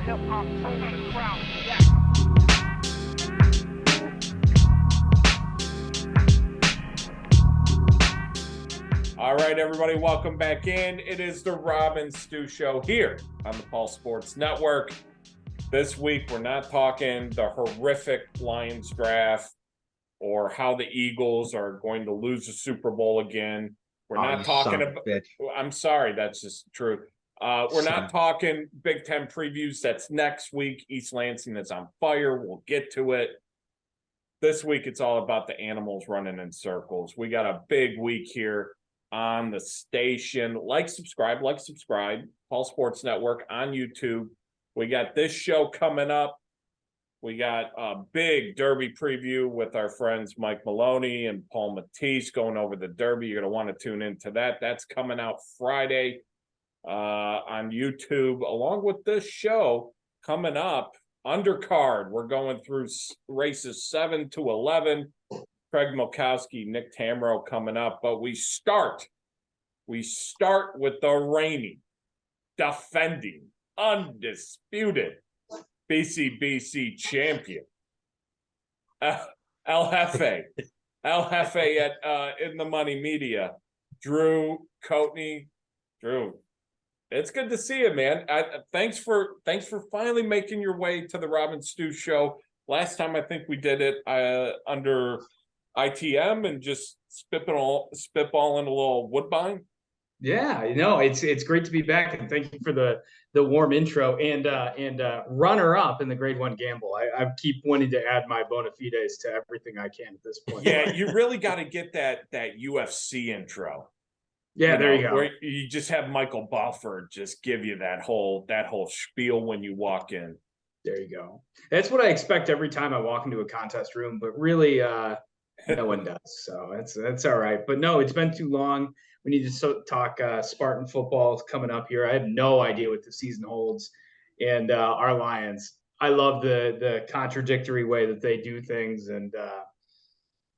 hip-hop soul in the crowd. Yeah. All right, everybody, welcome back in. It is the Rob and Stu Show here on the Pulse Sports Network. This week, we're not talking the horrific Lions draft or how the Eagles are going to lose the Super Bowl again. We're not talking about. I'm sorry, that's just true. We're not talking Big Ten previews. That's next week. East Lansing is on fire. We'll get to it. This week, it's all about the animals running in circles. We got a big week here on the station. Subscribe. Pulse Sports Network on YouTube. We got this show coming up. We got a big Derby preview with our friends Mike Maloney and Paul Matties going over the Derby. You're going to want to tune into that. That's coming out Friday on YouTube, along with this show coming up. Undercard, we're going through races 7 to 11. Craig Milkowski, Nick Tammaro coming up, but we start with the reigning, defending, undisputed BCBC champion, El Jefe at In the Money Media, Drew Coatney. Drew, it's good to see you, man. Thanks for finally making your way to the Rob and Stu Show. Last time I think we did it under ITM and just spitballing a little Woodbine. Yeah, it's great to be back, and thank you for the warm intro and runner up in the Grade 1 Gamble. I keep wanting to add my bona fides to everything I can at this point. Yeah, you really got to get that UFC intro. Yeah, there you go. Where you just have Michael Buffer just give you that whole spiel when you walk in. There you go. That's what I expect every time I walk into a contest room, but really no one does. So that's all right. But no, it's been too long. We need to talk Spartan football coming up here. I have no idea what the season holds. And our Lions, I love the contradictory way that they do things. And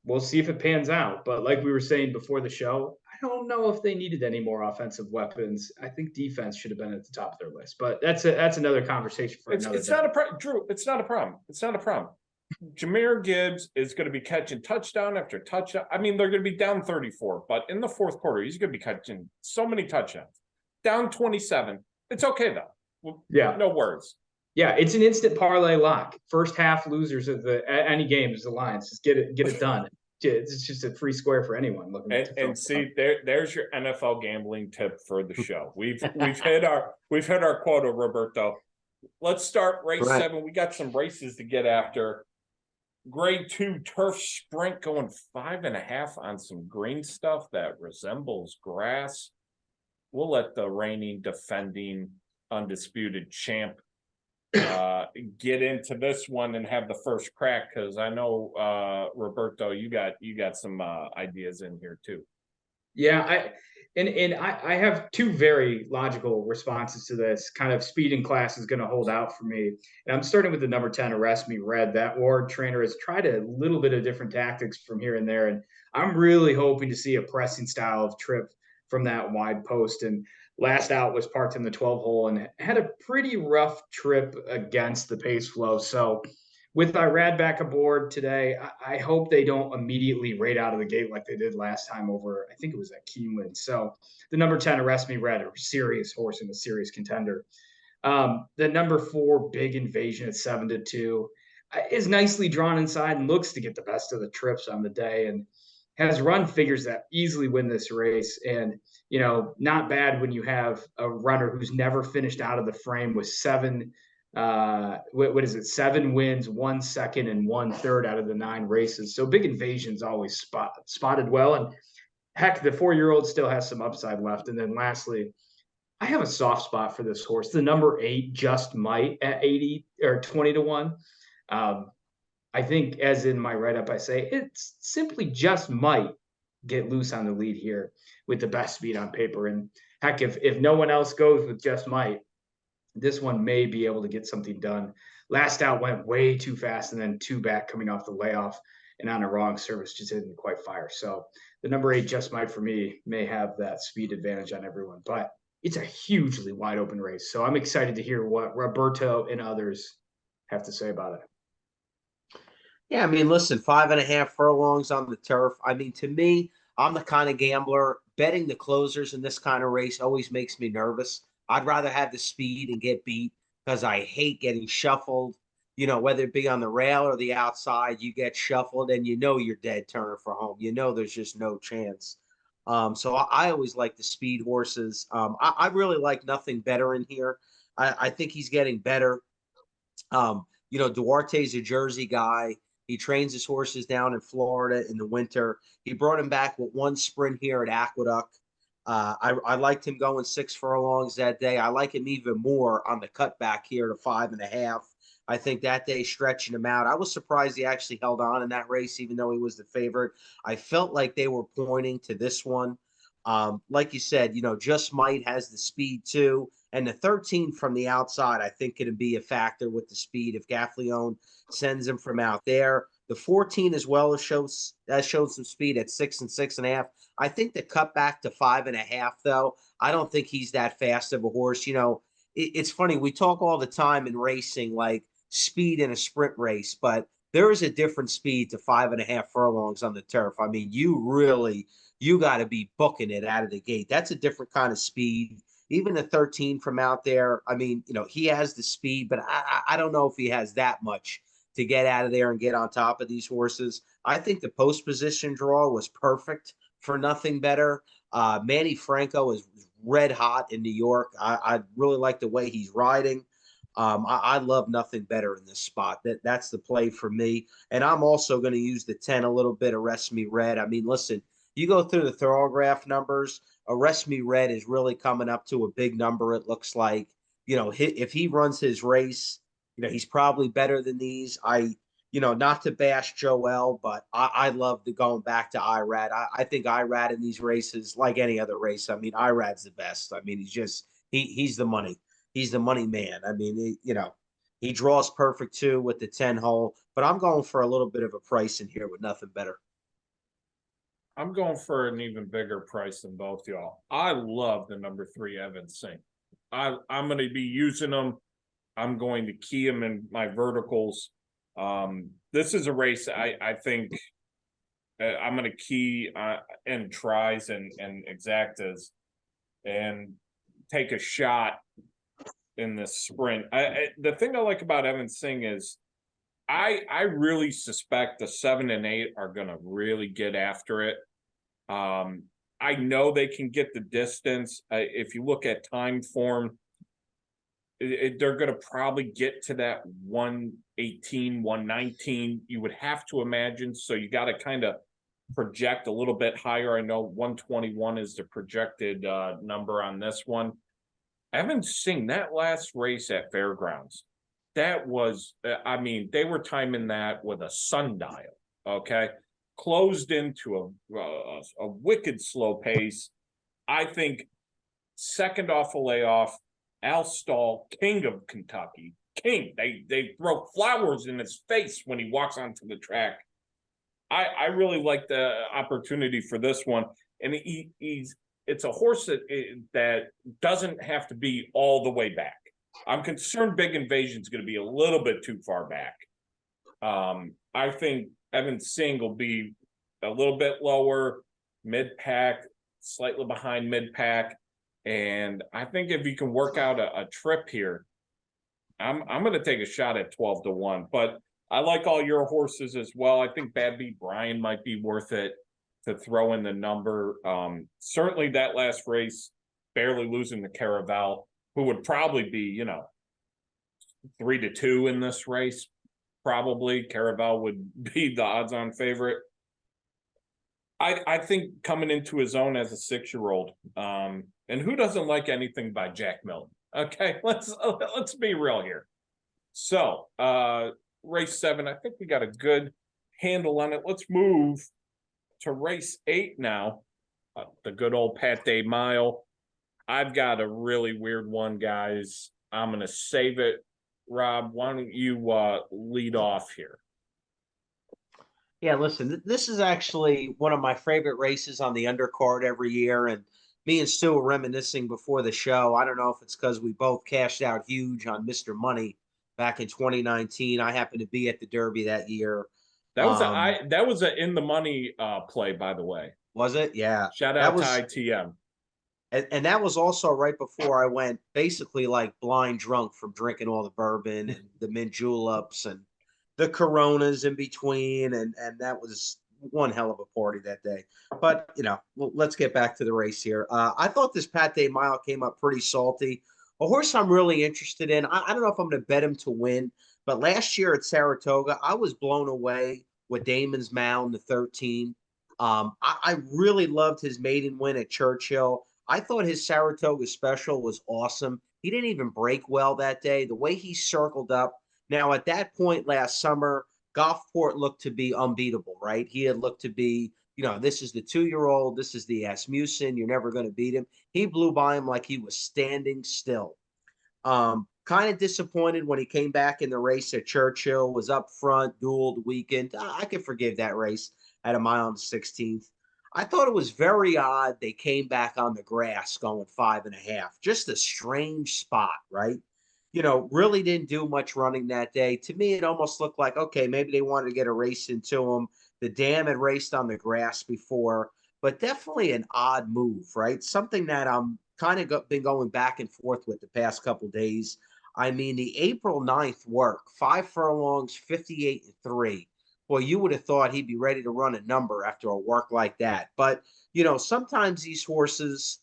we'll see if it pans out. But like we were saying before the show, I don't know if they needed any more offensive weapons. I think defense should have been at the top of their list. But that's another conversation for another day. Not a problem, Drew. It's not a problem. Jahmyr Gibbs is going to be catching touchdown after touchdown. I mean, they're going to be down 34, but in the fourth quarter, he's going to be catching so many touchdowns. Down 27. It's okay, though. Yeah. No worries. Yeah, it's an instant parlay lock. First half losers of any game is the Lions. Just get it done. It's just a free square for anyone looking. And see, there's your NFL gambling tip for the show. We've hit our quota, Roberto. Let's start race 7. We got some races to get after. Grade 2 turf sprint going 5.5 on some green stuff that resembles grass. We'll let the reigning, defending, undisputed champ get into this one and have the first crack, because I know Roberto, you got some ideas in here too. Yeah, I have two very logical responses to this. Kind of speed in class is going to hold out for me. And I'm starting with the number 10, Arrest Me Red. That Ward trainer has tried a little bit of different tactics from here and there. And I'm really hoping to see a pressing style of trip from that wide post. And last out was parked in the 12 hole and had a pretty rough trip against the pace flow. So with Irad back aboard today, I hope they don't immediately rate out of the gate like they did last time over, I think it was at Keeneland. So the number 10, Arrest Me Red, a serious horse and a serious contender. The number 4, Big Invasion at 7-2 is nicely drawn inside and looks to get the best of the trips on the day, and has run figures that easily win this race. And, not bad when you have a runner who's never finished out of the frame with 7 wins, 1 second, and 1/3 out of the 9 races. So Big Invasion's always spotted well. And heck, the 4-year-old still has some upside left. And then lastly, I have a soft spot for this horse. The number 8, Just Might, at 80 or 20-1. I think, as in my write-up, I say it's simply just might get loose on the lead here with the best speed on paper. And heck, if no one else goes with Just Might, this one may be able to get something done. Last out went way too fast, and then 2 back coming off the layoff and on a wrong service just didn't quite fire. So the number 8, Just Might, for me, may have that speed advantage on everyone. But it's a hugely wide open race. So I'm excited to hear what Roberto and others have to say about it. Yeah, I mean, listen, 5.5 furlongs on the turf. I mean, to me, I'm the kind of gambler. Betting the closers in this kind of race always makes me nervous. I'd rather have the speed and get beat because I hate getting shuffled. You know, whether it be on the rail or the outside, you get shuffled and you know you're dead turning for home. You know there's just no chance. So I always like the speed horses. I really like Nothing Better in here. I think he's getting better. You know, Duarte's a Jersey guy. He trains his horses down in Florida in the winter. He brought him back with one sprint here at Aqueduct. I liked him going 6 furlongs that day. I like him even more on the cutback here to 5.5. I think that day stretching him out. I was surprised he actually held on in that race, even though he was the favorite. I felt like they were pointing to this one. Like you said, you know, Just Might has the speed too. And the 13 from the outside, I think, could be a factor with the speed if Gaffleone sends him from out there. The 14 as well has showed some speed at 6 and 6.5. I think the cut back to 5.5, though, I don't think he's that fast of a horse. You know, it's funny. We talk all the time in racing, like speed in a sprint race, but there is a different speed to 5.5 furlongs on the turf. I mean, you got to be booking it out of the gate. That's a different kind of speed. Even the 13 from out there, I mean, you know, he has the speed, but I don't know if he has that much to get out of there and get on top of these horses. I think the post position draw was perfect for Nothing Better. Manny Franco is red hot in New York. I really like the way he's riding. I love Nothing Better in this spot. That's the play for me. And I'm also going to use the 10 a little bit, Arrest Me Red. I mean, listen, you go through the Thoroughgraph numbers, Arrest Me Red is really coming up to a big number. It looks like, you know, if he runs his race, you know, he's probably better than these. You know, not to bash Joel, but I love the going back to Irad. I think Irad in these races, like any other race, I mean, Irad's the best. I mean, he's the money. He's the money man. I mean, you know, he draws perfect too with the 10 hole, but I'm going for a little bit of a price in here with Nothing Better. I'm going for an even bigger price than both y'all. I love the number 3 Evan Singh. I'm going to be using them. I'm going to key him in my verticals. This is a race I think I'm going to key in tries and exactas and take a shot in this sprint. The thing I like about Evan Singh is I really suspect the 7 and 8 are going to really get after it. I know they can get the distance. If you look at time form, they're going to probably get to that 118, 119. You would have to imagine. So you got to kind of project a little bit higher. I know 121 is the projected number on this one. Evan Singh, that last race at Fairgrounds, that was, I mean, they were timing that with a sundial, okay? Closed into a wicked slow pace. I think second off a layoff, Al Stall, king of Kentucky, king. They throw flowers in his face when he walks onto the track. I really like the opportunity for this one, and it's a horse that doesn't have to be all the way back. I'm concerned Big Invasion is going to be a little bit too far back. I think Evan Singh will be a little bit lower, mid-pack, slightly behind mid-pack. And I think if you can work out a trip here, I'm going to take a shot at 12-1. But I like all your horses as well. I think Bad Beat Brian might be worth it to throw in the number. Certainly that last race, barely losing to Caraval, who would probably be, you know, 3-2 in this race. Probably Caraval would be the odds-on favorite. I think coming into his own as a 6-year-old, and who doesn't like anything by Jack Milton? Okay, let's be real here. So, race 7, I think we got a good handle on it. Let's move to race 8 now. The good old Pat Day Mile. I've got a really weird one, guys. I'm going to save it. Rob, why don't you lead off here? Yeah, listen, this is actually one of my favorite races on the undercard every year. And Me and Stu were reminiscing before the show. I don't know if it's because we both cashed out huge on Mr. Money back in 2019. I happened to be at the Derby that year. That was a in the money play, by the way. Was it? Yeah. Shout That out to was ITM. and that was also right before I went basically like blind drunk from drinking all the bourbon and the mint juleps and the Coronas in between, and that was one hell of a party that day. But let's get back to the race here. I thought this Pate Mile came up pretty salty. A horse I'm really interested in. I don't know if I'm going to bet him to win, but last year at Saratoga, I was blown away with Damon's Mound, the 13. I really loved his maiden win at Churchill. I thought his Saratoga special was awesome. He didn't even break well that day. The way he circled up. Now, at that point last summer, Gulfport looked to be unbeatable, right? He had looked to be, this is the 2-year-old. This is the Asmussen. You're never going to beat him. He blew by him like he was standing still. Kind of disappointed when he came back in the race at Churchill, was up front, dueled weekend. I could forgive that race at a mile and 16th. I thought it was very odd they came back on the grass going 5.5. Just a strange spot, right? Really didn't do much running that day. To me, it almost looked like, okay, maybe they wanted to get a race into him. The dam had raced on the grass before, but definitely an odd move, right? Something that I'm kind of been going back and forth with the past couple days. I mean, the April 9th work, 5 furlongs, 58-3. Well, you would have thought he'd be ready to run a number after a work like that. But, sometimes these horses,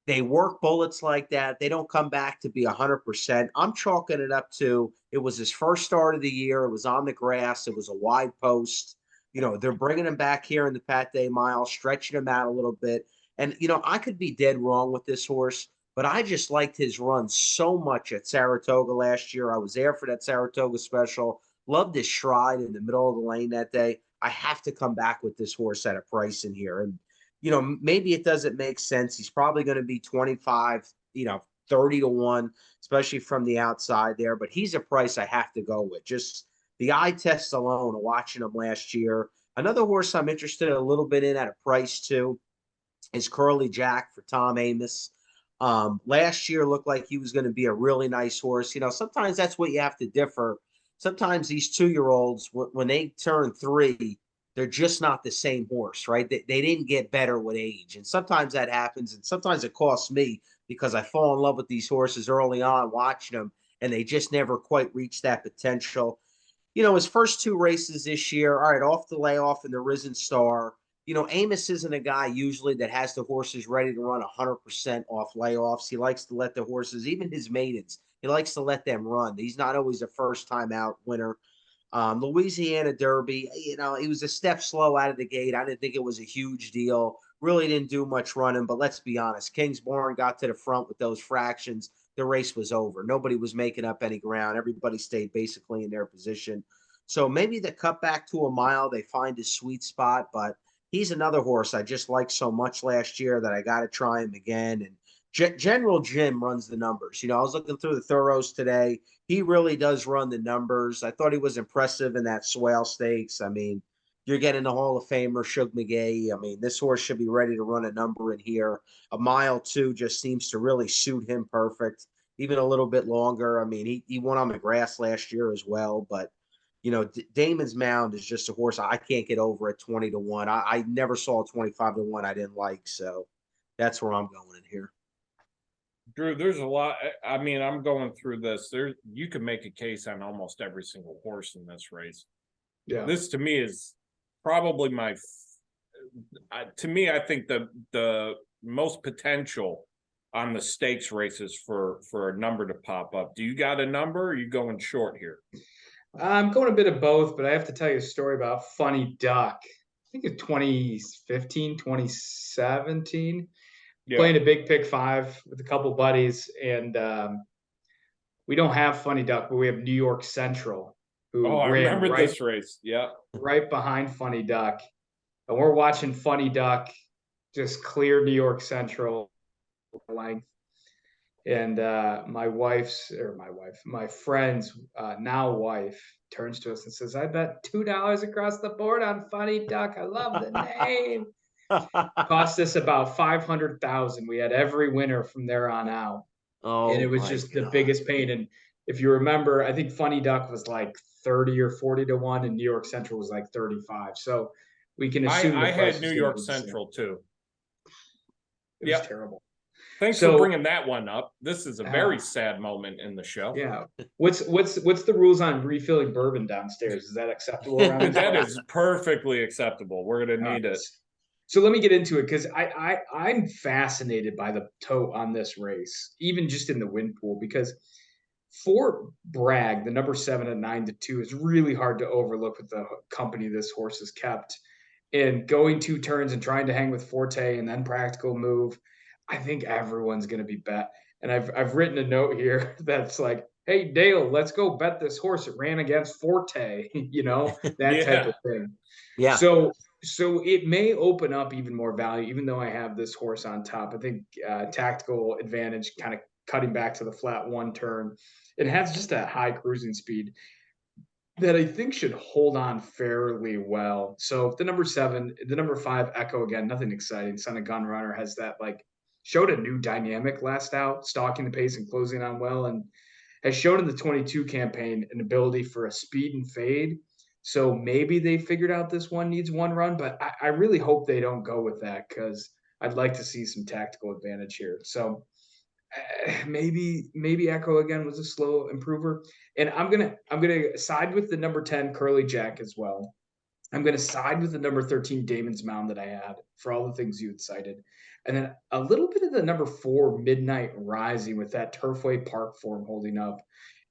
they work bullets like that. They don't come back to be 100%. I'm chalking it up to it was his first start of the year. It was on the grass. It was a wide post. They're bringing him back here in the Pate Mile, stretching him out a little bit. And, I could be dead wrong with this horse, but I just liked his run so much at Saratoga last year. I was there for that Saratoga special. Loved his stride in the middle of the lane that day. I have to come back with this horse at a price in here. And, maybe it doesn't make sense. He's probably going to be 25, 30-1, especially from the outside there. But he's a price I have to go with. Just the eye test alone of watching him last year. Another horse I'm interested a little bit in at a price too is Curly Jack for Tom Amoss. Last year looked like he was going to be a really nice horse. Sometimes that's what you have to differ. Sometimes these 2-year-olds, when they turn 3, they're just not the same horse, right? They didn't get better with age. And sometimes that happens. And sometimes it costs me because I fall in love with these horses early on watching them, and they just never quite reach that potential. His first 2 races this year, all right, off the layoff in the Risen Star. Amoss isn't a guy usually that has the horses ready to run 100% off layoffs. He likes to let the horses, even his maidens, he likes to let them run. He's not always a first-time out winner. Louisiana Derby, he was a step slow out of the gate. I didn't think it was a huge deal. Really didn't do much running, but let's be honest. Kingsborn got to the front with those fractions. The race was over. Nobody was making up any ground. Everybody stayed basically in their position. So maybe the cut back to a mile, they find his sweet spot, but he's another horse I just liked so much last year that I got to try him again. And General Jim runs the numbers. I was looking through the Thoroughs today. He really does run the numbers. I thought he was impressive in that Swale Stakes. I mean, you're getting the Hall of Famer, Shug McGay. I mean, this horse should be ready to run a number in here. A mile 2 just seems to really suit him perfect, even a little bit longer. I mean, he won on the grass last year as well. But, Damon's Mound is just a horse I can't get over at 20-1. I never saw a 25-1 I didn't like. So that's where I'm going in here. Drew, there's a lot. I mean, I'm going through this. You can make a case on almost every single horse in this race. Yeah. This to me is probably I think the most potential on the stakes races for a number to pop up. Do you got a number, or are you going short here? I'm going a bit of both, but I have to tell you a story about Funny Duck. I think it's 2015, 2017. Yeah. Playing a big pick 5 with a couple buddies, and we don't have Funny Duck, but we have New York Central, who I ran remember this race. Yeah, right behind Funny Duck, and we're watching Funny Duck just clear New York Central length. And my friend's now wife turns to us and says, "I bet $2 across the board on Funny Duck. I love the name." Cost us about 500,000. We had every winner from there on out. And it Oh was my just the God. biggest pain. And if you remember, I think Funny Duck was like 30 or 40 to 1, and New York Central was like 35. So we can assume I the price had was New gonna York be the same. Central too. It was terrible. Thanks for bringing that one up. This is a very sad moment in the show. Yeah. What's the rules on refilling bourbon downstairs? Is that acceptable around this That place? is perfectly acceptable. We're gonna need it. So let me get into it, because I'm fascinated by the tote on this race, even just in the win pool, because Fort Bragg, the number 7 at 9-2, is really hard to overlook with the company this horse has kept. And going 2 turns and trying to hang with Forte and then Practical Move, I think everyone's going to be bet. And I've written a note here that's like, hey, Dale, let's go bet this horse. It ran against Forte, that type of thing. Yeah. So it may open up even more value, even though I have this horse on top. I think tactical advantage, kind of cutting back to the flat 1 turn. It has just a high cruising speed that I think should hold on fairly well. So the number 7, the number 5, Echo, again, nothing exciting. Son of Gun Runner has that, showed a new dynamic last out, stalking the pace and closing on well, and has shown in the 22 campaign an ability for a speed and fade. So maybe they figured out this one needs 1 run, but I really hope they don't go with that, because I'd like to see some tactical advantage here. So maybe Echo again was a slow improver, and I'm gonna side with the number 10 Curly Jack as well. I'm going to side with the number 13 Damon's Mound that I had for all the things you had cited. And then a little bit of the number 4 Midnight Rising with that Turfway Park form holding up.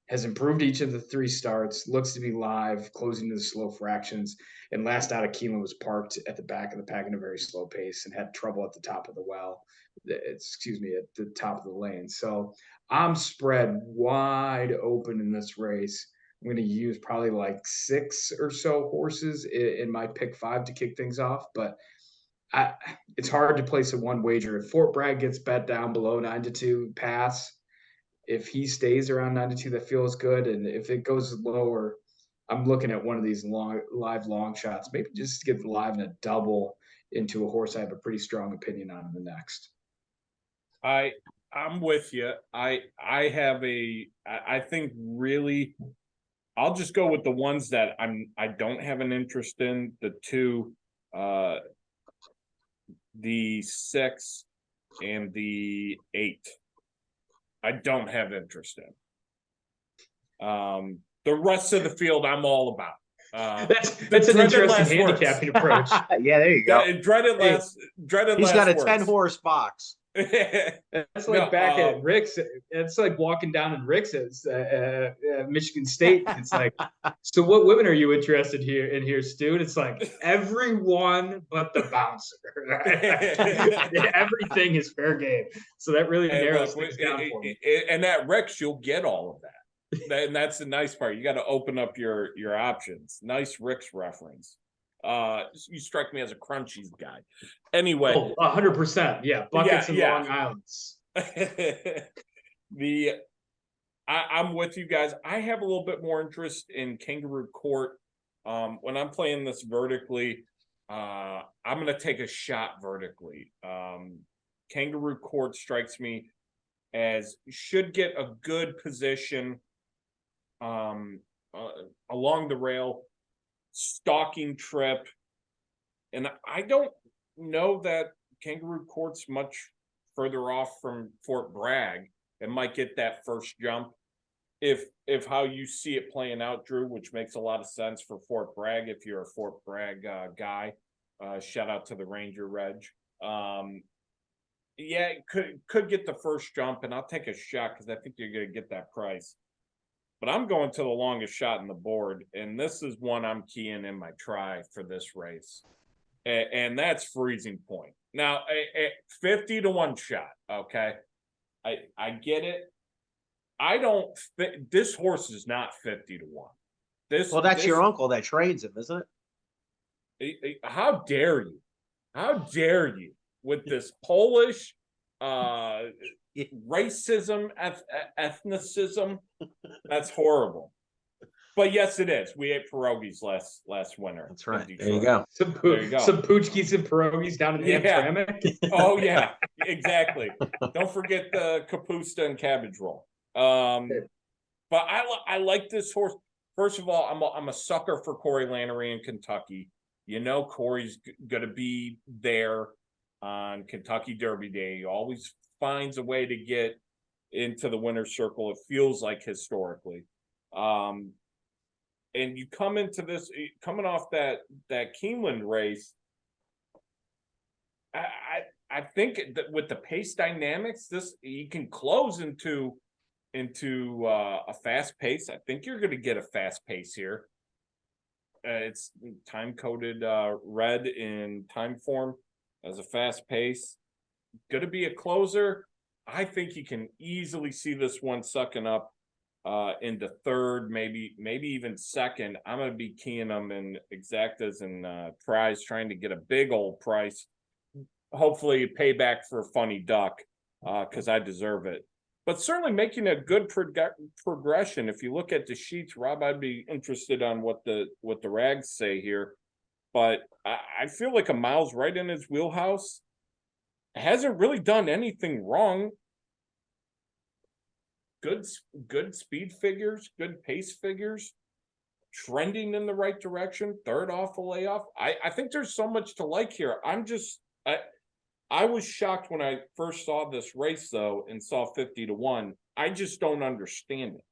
Has improved each of the 3 starts, looks to be live, closing to the slow fractions. And last out, Aquila was parked at the back of the pack in a very slow pace and had trouble at the top of the at the top of the lane. So I'm spread wide open in this race. I'm going to use probably 6 or so horses in my pick 5 to kick things off, but it's hard to place a 1 wager. If Fort Bragg gets bet down below 9-2, pass. If he stays around 9-2, that feels good, and if it goes lower, I'm looking at one of these live long shots. Maybe just get live in a double into a horse I have a pretty strong opinion on in the next. I'm with you. I think really I'll just go with the ones that I don't have an interest in. The 2, the 6 and the 8. I don't have interest in. The rest of the field I'm all about. That's an interesting handicapping approach. Yeah, there you go. Dreaded last He's got a words. 10-horse box. That's back at Rick's. It's like walking down in Rick's at Michigan State. It's like, so what women are you interested in here, Stu? And it's like everyone but the bouncer. Everything is fair game. So that really narrows things down for me. And at Rick's, you'll get all of that. And that's the nice part. You got to open up your options. Nice Rick's reference. You strike me as a crunchies guy. Anyway, 100%. Yeah, buckets and Long Islands. I'm with you guys. I have a little bit more interest in Kangaroo Court. When I'm playing this vertically, I'm going to take a shot vertically. Kangaroo Court strikes me as should get a good position along the rail. Stalking trip, and I don't know that Kangaroo Court's much further off from Fort Bragg. It might get that first jump if how you see it playing out, Drew, which makes a lot of sense for Fort Bragg if you're a Fort Bragg guy. Shout out to the Ranger Reg. Yeah, it could get the first jump, and I'll take a shot because I think you're going to get that price. But I'm going to the longest shot in the board, and this is one I'm keying in my try for this race. And that's Freezing Point. Now, a 50 to 1 shot, okay? I get it. This horse is not 50 to 1. That's your uncle that trains him, isn't it? How dare you? How dare you with this Polish racism, ethnicism? That's horrible. But yes, it is. We ate pierogies last winter. That's right. in There you Detroit. go. There you go. Some poochkies and pierogies down in the Yeah. Hamtramck. Oh yeah, exactly. Don't forget the kapusta and cabbage roll. But I like this horse. First of all, I'm a sucker for Corey Lannery in Kentucky. You know, Corey's going to be there on Kentucky Derby Day. He always finds a way to get into the winner's circle. It feels like historically. And you come into this coming off that Keeneland race. I think that with the pace dynamics, this you can close into a fast pace. I think you're going to get a fast pace here. It's time coded red in time form as a fast pace. Going to be a closer. I think you can easily see this one sucking up into third, maybe even second. I'm going to be keying them in exactas and tries, trying to get a big old price. Hopefully pay back for a funny duck because I deserve it. But certainly making a good progression. If you look at the sheets, Rob, I'd be interested on what the rags say here. But I feel like a mile's right in his wheelhouse. Hasn't really done anything wrong. Good speed figures, good pace figures, trending in the right direction. Third off a layoff. I think there's so much to like here. I was shocked when I first saw this race, though, and saw 50-1. I just don't understand it.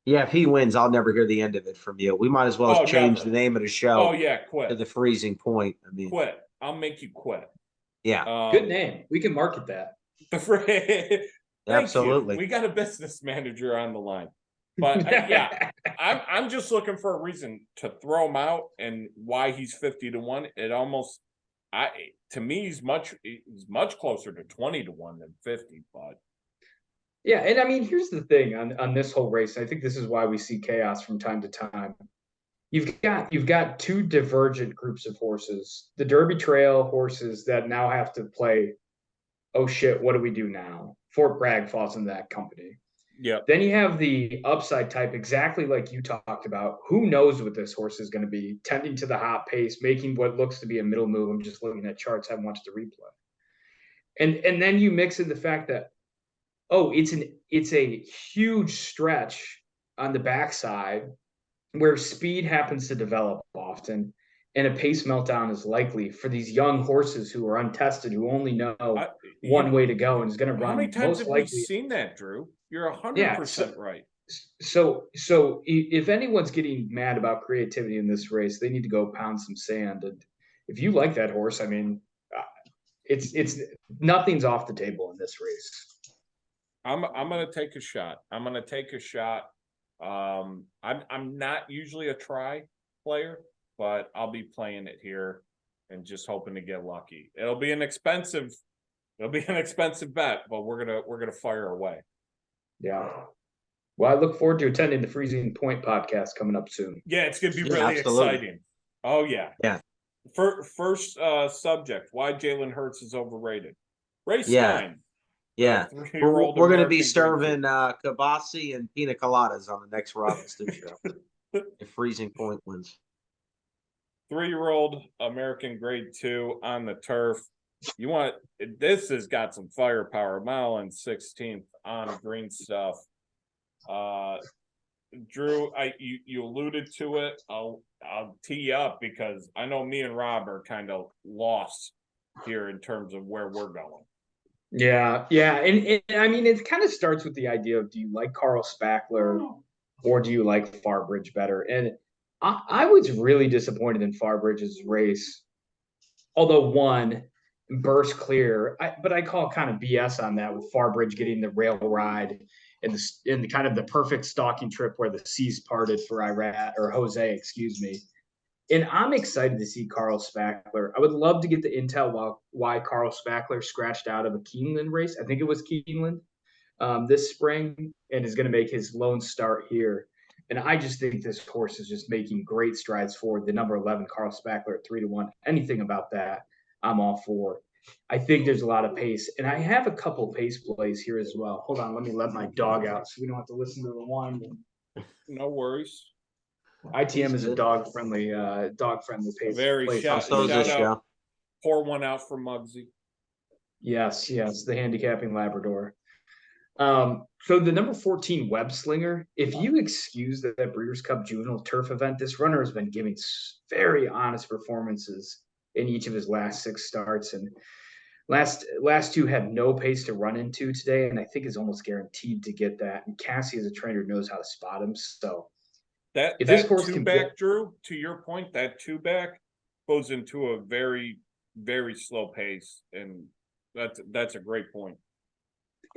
Yeah, if he wins, I'll never hear the end of it from you. We might as well change never. the name of the show. Oh, yeah, quit. To the freezing point. I mean, quit. I'll make you quit. Yeah. Good name. We can market that. Absolutely. You. We got a business manager on the line. But yeah, I'm just looking for a reason to throw him out and why he's 50-1. It almost to me he's much closer to 20-1 than 50, but yeah, and I mean here's the thing on this whole race. I think this is why we see chaos from time to time. You've got two divergent groups of horses. The Derby Trail horses that now have to play, oh shit, what do we do now? Fort Bragg falls into that company. Yeah. Then you have the upside type, exactly like you talked about. Who knows what this horse is going to be? Tending to the hot pace, making what looks to be a middle move. I'm just looking at charts. I haven't watched the replay. And then you mix in the fact that, it's a huge stretch on the backside where speed happens to develop often, and a pace meltdown is likely for these young horses who are untested, who only know one way to go and is going to run. How many times have we seen that, Drew? You're 100% right. So if anyone's getting mad about creativity in this race, they need to go pound some sand. And if you like that horse, I mean, it's nothing's off the table in this race. I'm going to take a shot. I'm not usually a try player, but I'll be playing it here and just hoping to get lucky. It'll be an expensive bet, but we're gonna fire away. Yeah. Well, I look forward to attending the Freezing Point podcast coming up soon. Yeah, it's gonna be really exciting. Oh yeah. Yeah. First subject: why Jalen Hurts is overrated. Race 9. Yeah, we're going to be serving kibasi and pina coladas on the next Rob and Stu Show. If Freezing Point wins. 3-year-old American Grade 2 on the turf. This has got some firepower. Mile and 16th on green stuff. Drew, you alluded to it. I'll tee you up because I know me and Rob are kind of lost here in terms of where we're going. Yeah, and I mean it kind of starts with the idea of, do you like Carl Spackler or do you like Farbridge better? And I was really disappointed in Farbridge's race, although one burst clear. But I call kind of BS on that, with Farbridge getting the rail ride and the kind of the perfect stalking trip where the seas parted for Jose, excuse me. And I'm excited to see Carl Spackler. I would love to get the intel why Carl Spackler scratched out of a Keeneland race. I think it was Keeneland this spring, and is going to make his lone start here. And I just think this horse is just making great strides forward. The number 11, Carl Spackler at 3-1. Anything about that, I'm all for. I think there's a lot of pace. And I have a couple pace plays here as well. Hold on, let me let my dog out so we don't have to listen to the whining. No worries. ITM is a dog-friendly place. Very place. shout So is this out. show. Pour one out for Muggsy. Yes, the handicapping Labrador. So the number 14 Web Slinger, if you excuse that Breeders' Cup Juvenile Turf event, this runner has been giving very honest performances in each of his last 6 starts, and last 2 had no pace to run into today, and I think is almost guaranteed to get that. And Cassie, as a trainer, knows how to spot him. So That if this that horse two can back, Drew, to your point, that 2-back goes into a very, very slow pace, and that's a great point.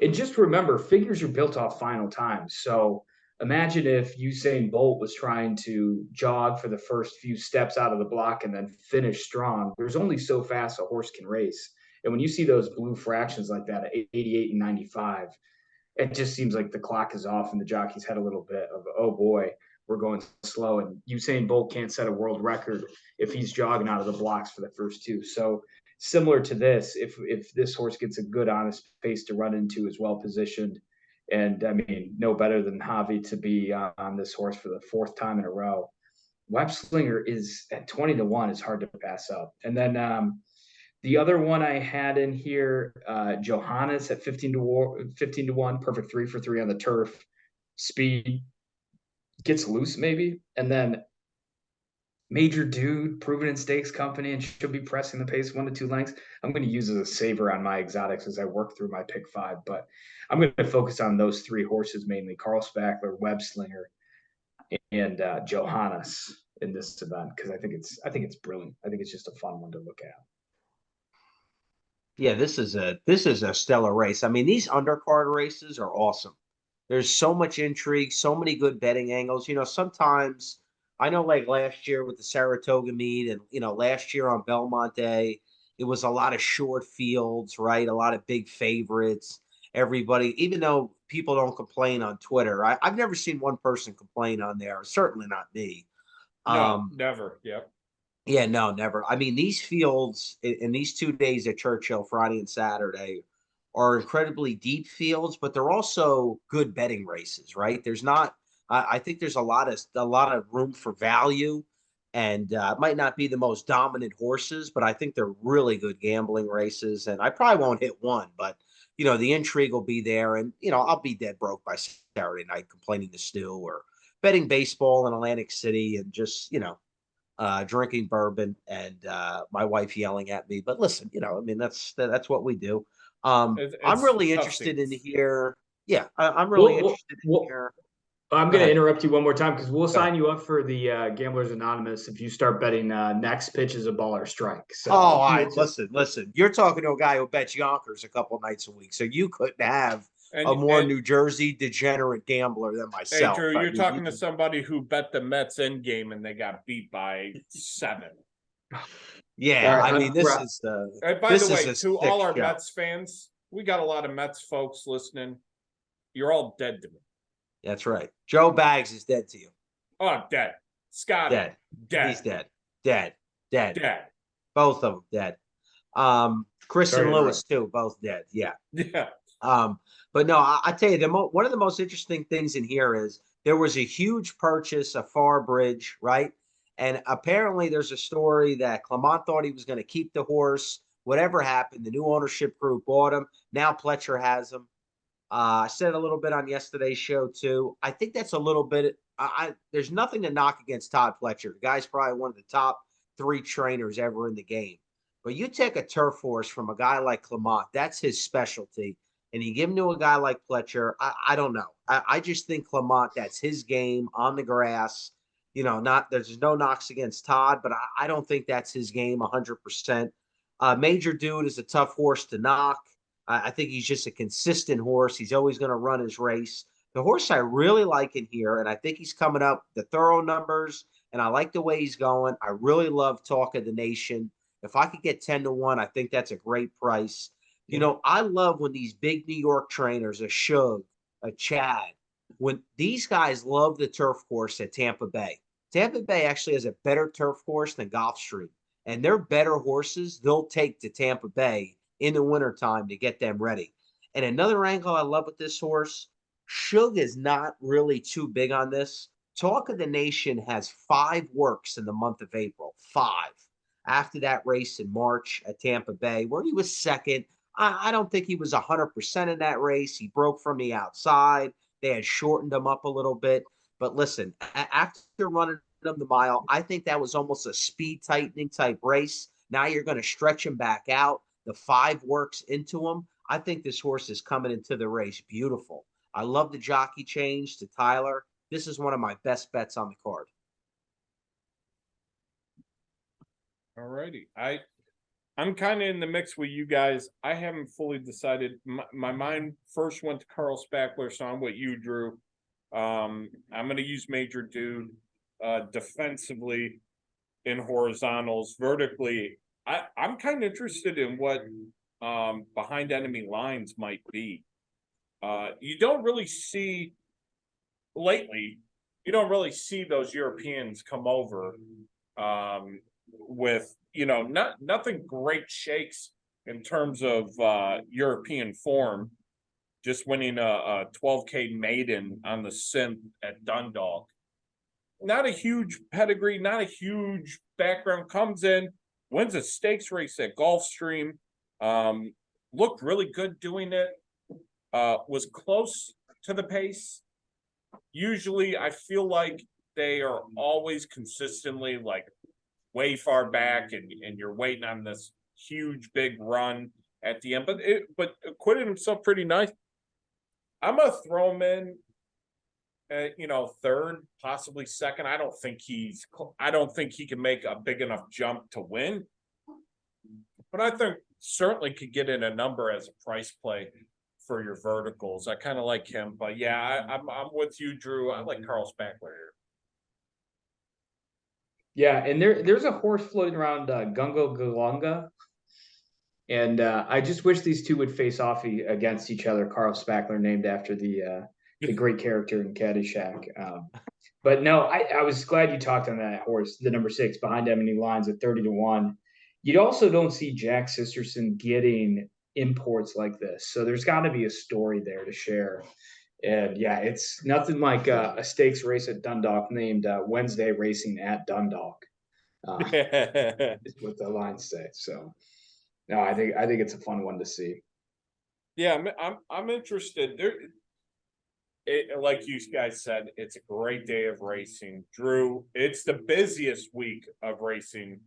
And just remember, figures are built off final times. So imagine if Usain Bolt was trying to jog for the first few steps out of the block and then finish strong. There's only so fast a horse can race. And when you see those blue fractions like that at 88 and 95, it just seems like the clock is off and the jockey's had a little bit of, oh boy, we're going slow. And Usain Bolt can't set a world record if he's jogging out of the blocks for the first 2. So similar to this, if this horse gets a good, honest pace to run into, is well positioned, and I mean, no better than Javi to be on this horse for the 4th time in a row. Web Slinger is at 20-1 is hard to pass up. And then the other one I had in here, Johannes at 15-1, perfect 3 for 3 on the turf. Speed gets loose maybe, and then Major Dude, proven in stakes company, and should be pressing the pace 1 to 2 lengths. I'm going to use as a saver on my exotics as I work through my pick 5, but I'm going to focus on those 3 horses mainly: Carl Spackler, Web Slinger, and Johannes in this event, because I think it's brilliant. I think it's just a fun one to look at. Yeah, this is a stellar race. I mean, these undercard races are awesome. There's so much intrigue, so many good betting angles. Sometimes I know, like last year with the Saratoga meet, and last year on Belmont Day, it was a lot of short fields, right? A lot of big favorites. Everybody, even though people don't complain on Twitter, I've never seen one person complain on there. Certainly not me. No, never. Yep. Yeah, no, never. I mean, these fields in these 2 days at Churchill, Friday and Saturday, are incredibly deep fields, but they're also good betting races, right? There's not. I think there's a lot of room for value, and it might not be the most dominant horses, but I think they're really good gambling races. And I probably won't hit one, but the intrigue will be there, and I'll be dead broke by Saturday night complaining to Stu or betting baseball in Atlantic City and just drinking bourbon and my wife yelling at me. But listen, I mean, that's what we do. I'm really interested in here. Yeah, I'm really interested in here. I'm going to interrupt you one more time because we'll sign you up for the Gamblers Anonymous if you start betting next pitch is a ball or strike. So, all right, listen. You're talking to a guy who bets Yonkers a couple nights a week, so you couldn't have a more New Jersey degenerate gambler than myself. Hey, Drew, you're talking to somebody who bet the Mets end game and they got beat by 7. Yeah, right, I mean, this is by the way, to all our Mets fans, we got a lot of Mets folks listening. You're all dead to me. That's right. Joe Baggs is dead to you. Oh, dead. Scott dead. He's dead. Dead. Both of them dead. Chris and Lewis too, both dead. Yeah. Yeah. But no, I tell you, one of the most interesting things in here is there was a huge purchase of Farbridge, right? And apparently there's a story that Clement thought he was going to keep the horse. Whatever happened, the new ownership group bought him. Now Pletcher has him. I said a little bit on yesterday's show too. I think that's a little bit. There's nothing to knock against Todd Pletcher. The guy's probably one of the top 3 trainers ever in the game. But you take a turf horse from a guy like Clement, that's his specialty, and you give him to a guy like Pletcher. I don't know. I just think Clement, that's his game on the grass. There's no knocks against Todd, but I don't think that's his game 100%. Major Dude is a tough horse to knock. I think he's just a consistent horse. He's always going to run his race. The horse I really like in here, and I think he's coming up the thorough numbers, and I like the way he's going. I really love Talk of the Nation. If I could get 10-1, I think that's a great price. Yeah. I love when these big New York trainers, a Shug, a Chad, when these guys love the turf course at Tampa Bay. Tampa Bay actually has a better turf course than Gulfstream, and they're better horses they'll take to Tampa Bay in the wintertime to get them ready. And another angle I love with this horse, Suge is not really too big on this. Talk of the Nation has 5 works in the month of April. 5. After that race in March at Tampa Bay, where he was second. I don't think he was 100% in that race. He broke from the outside. They had shortened him up a little bit. But listen, after running him the mile, I think that was almost a speed tightening type race. Now you're going to stretch him back out. The 5 works into him. I think this horse is coming into the race beautiful. I love the jockey change to Tyler. This is one of my best bets on the card. All righty. I'm kind of in the mix with you guys. I haven't fully decided. My mind first went to Carl Spackler, so I'm with you, Drew. I'm going to use Major Dude defensively in horizontals. Vertically, I'm kind of interested in what behind enemy lines might be. You don't really see lately. You don't really see those Europeans come over with nothing great shakes in terms of European form. Just winning a 12K maiden on the Simp at Dundalk. Not a huge pedigree, not a huge background. Comes in, wins a stakes race at Gulfstream. Looked really good doing it. Was close to the pace. Usually, I feel like they are always consistently like way far back, and you're waiting on this huge big run at the end. But acquitted himself pretty nice. I'm gonna throw him in, third, possibly second. I don't think he can make a big enough jump to win, but I think certainly could get in a number as a price play for your verticals. I kind of like him, but yeah, I'm with you, Drew. I like Carl Spackler here. Yeah, and there's a horse floating around Gungo Galunga. And I just wish these two would face off against each other. Carl Spackler, named after the great character in Caddyshack. But no, I was glad you talked on that horse, the number 6, behind enemy lines at 30-1. You also don't see Jack Sisterson getting imports like this. So there's got to be a story there to share. And yeah, it's nothing like a stakes race at Dundalk named Wednesday Racing at Dundalk. Is what the lines say. So. No, I think it's a fun one to see. Yeah, I'm interested. Like you guys said, it's a great day of racing. Drew, it's the busiest week of racing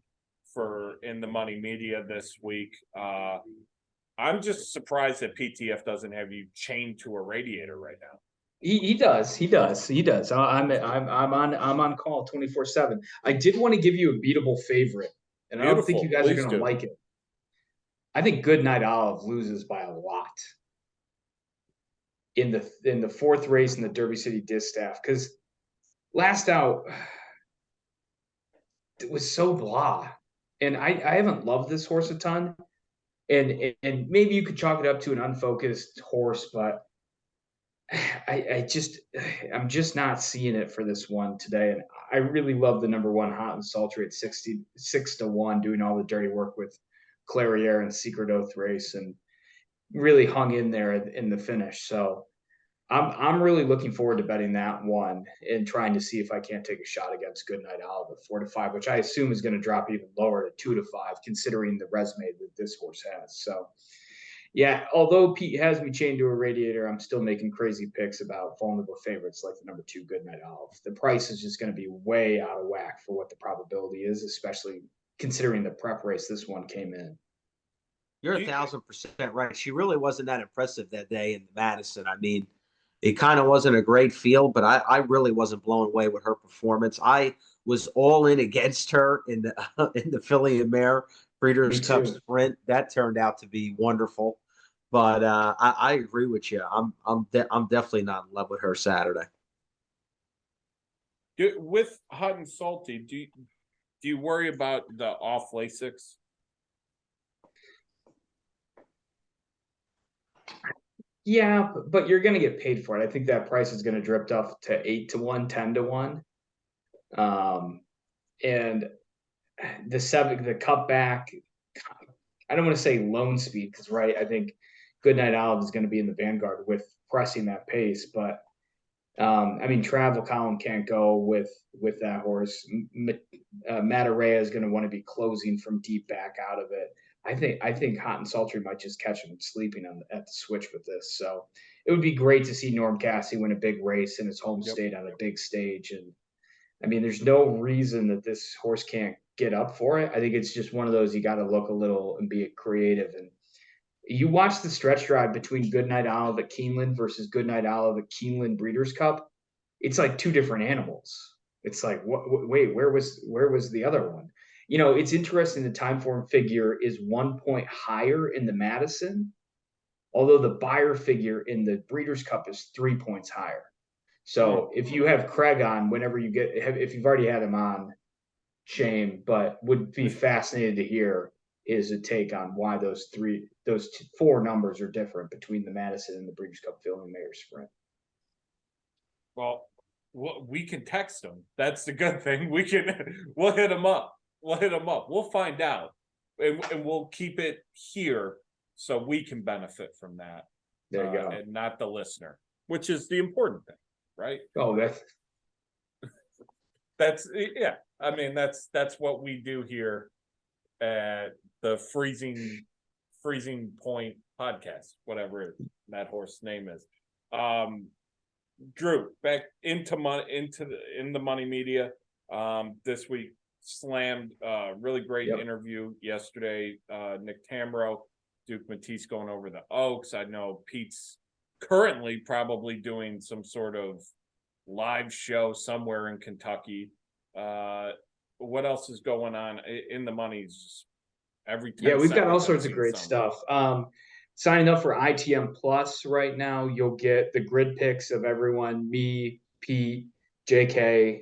in the money media this week. I'm just surprised that PTF doesn't have you chained to a radiator right now. He does. I'm on call 24/7. I did want to give you a beatable favorite, and I don't think you guys are going to like it. I think Goodnight Olive loses by a lot in the 4th race in the Derby City Distaff, because last out it was so blah, and I haven't loved this horse a ton, and maybe you could chalk it up to an unfocused horse, but I'm just not seeing it for this one today, and I really love the number 1 Hot and Sultry at 6-1, doing all the dirty work with Clairiere and Secret Oath race, and really hung in there in the finish. So I'm really looking forward to betting that one and trying to see if I can't take a shot against Goodnight Olive at 4-5, which I assume is going to drop even lower to 2-5, considering the resume that this horse has. So yeah, although Pete has me chained to a radiator, I'm still making crazy picks about vulnerable favorites like the number 2 Goodnight Olive. The price is just going to be way out of whack for what the probability is, especially considering the prep race this one came in. You're 1,000% right. She really wasn't that impressive that day in Madison. I mean, it kind of wasn't a great field, but I really wasn't blown away with her performance. I was all in against her in the Filly and Mare Breeders' Cup Sprint. That turned out to be wonderful. But I agree with you. I'm definitely not in love with her Saturday. With Hot and Salty, do you worry about the off Lasix? Yeah, but you're going to get paid for it. I think that price is going to drift up to 8-1, 10-1. And the cutback, I don't want to say lone speed, because right, I think Goodnight Olive is going to be in the vanguard with pressing that pace. But I mean, Travel Column can't go with that horse. Matarea is going to want to be closing from deep back out of it. I think Hot and Sultry might just catch him sleeping at the switch with this. So it would be great to see Norm Cassie win a big race in his home state on a big stage. And I mean, there's no reason that this horse can't get up for it. I think it's just one of those you got to look a little and be creative. And you watch the stretch drive between Goodnight Olive at Keeneland versus Goodnight Olive at Keeneland Breeders' Cup. It's like two different animals. It's like, wait, where was the other one? You know, it's interesting. The time form figure is 1 point higher in the Madison, although the buyer figure in the Breeders' Cup is 3 points higher. So if you have Craig on, whenever you if you've already had him on, shame, but would be fascinated to hear is a take on why those four numbers are different between the Madison and the Breeders' Cup Filling Mayor Sprint. Well, we can text them. That's the good thing. We'll hit them up. We'll find out, and we'll keep it here so we can benefit from that. There you go. And not the listener, which is the important thing, right? Oh, that's yeah. I mean, that's what we do here at the freezing point podcast, whatever that horse name is. Drew, back in the money media. This week slammed really great interview yesterday. Nick Tammaro, Duke Matisse going over the Oaks. I know Pete's currently probably doing some sort of live show somewhere in Kentucky. What else is going on in the monies? We've got all sorts of great stuff. Signing up for ITM Plus right now, you'll get the grid picks of everyone, me, Pete, JK,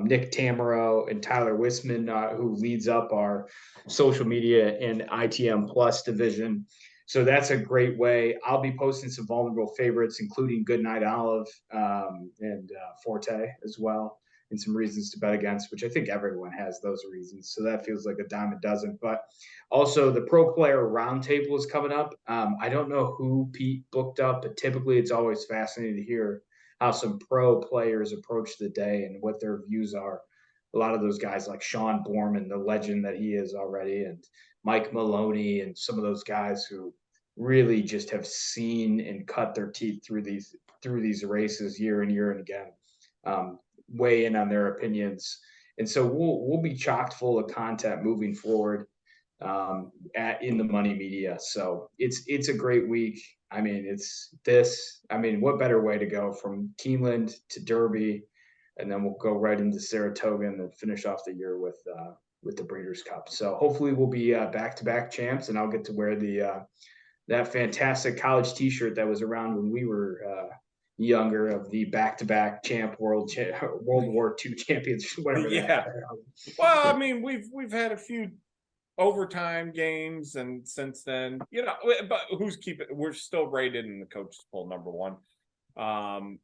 Nick Tammaro, and Tyler Wisman, who leads up our social media and ITM Plus division. So that's a great way. I'll be posting some vulnerable favorites, including Goodnight Olive and Forte as well, and some reasons to bet against, which I think everyone has those reasons. So that feels like a dime a dozen. But also the Pro Player Roundtable is coming up. I don't know who Pete booked up, but typically it's always fascinating to hear how some pro players approach the day and what their views are. A lot of those guys like Sean Borman, the legend that he is already, and Mike Maloney, and some of those guys who really just have seen and cut their teeth through these races year and year and again. Weigh in on their opinions, and so we'll be chocked full of content moving forward in the money media. So it's a great week. I mean, what better way to go from Keeneland to Derby, and then we'll go right into Saratoga and then finish off the year with the Breeders' Cup. So hopefully we'll be back-to-back champs, and I'll get to wear that fantastic college T-shirt that was around when we were younger, of the back-to-back World War II champions, whatever. Yeah. Well, I mean, we've had a few overtime games, and since then, but we're still rated in the coaches poll number one. I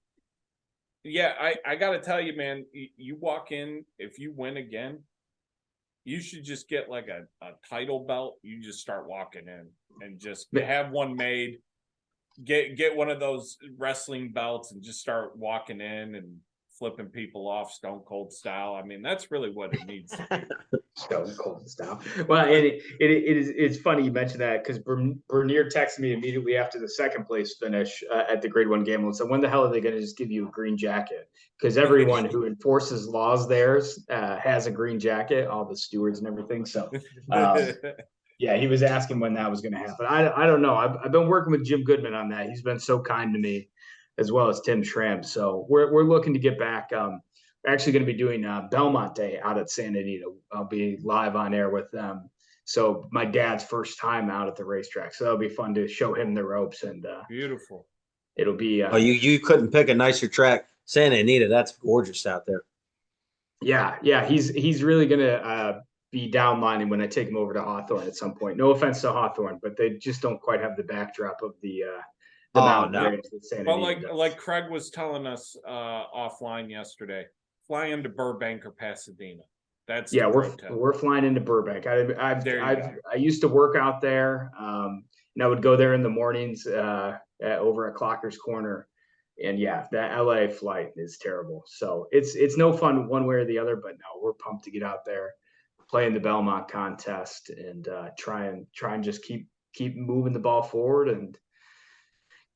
got to tell you, man, you walk in, if you win again, you should just get like a title belt. You just start walking in and just have one made. Get one of those wrestling belts and just start walking in and flipping people off Stone Cold style. I mean, that's really what it needs. Stone Cold style. Well, it's funny you mentioned that, because Bernier texted me immediately after the second place finish at the Grade 1 Gamble and said, when the hell are they going to just give you a green jacket? Because everyone who enforces laws there has a green jacket, all the stewards and everything. So yeah, he was asking when that was going to happen. I don't know. I've been working with Jim Goodman on that. He's been so kind to me, as well as Tim Schramm. So we're looking to get back. We're actually going to be doing Belmont Day out at Santa Anita. I'll be live on air with them. So my dad's first time out at the racetrack. So that'll be fun to show him the ropes. And beautiful. It'll be. You couldn't pick a nicer track. Santa Anita, that's gorgeous out there. Yeah. He's really going to be downlining when I take him over to Hawthorne at some point. No offense to Hawthorne, but they just don't quite have the backdrop of the mountain. Well, like Craig was telling us offline yesterday, fly into Burbank or Pasadena. We're flying into Burbank. I used to work out there, and I would go there in the mornings over at Clocker's Corner. And yeah, that LA flight is terrible. So it's no fun one way or the other, but no, we're pumped to get out there, play in the Belmont contest, and try and just keep moving the ball forward and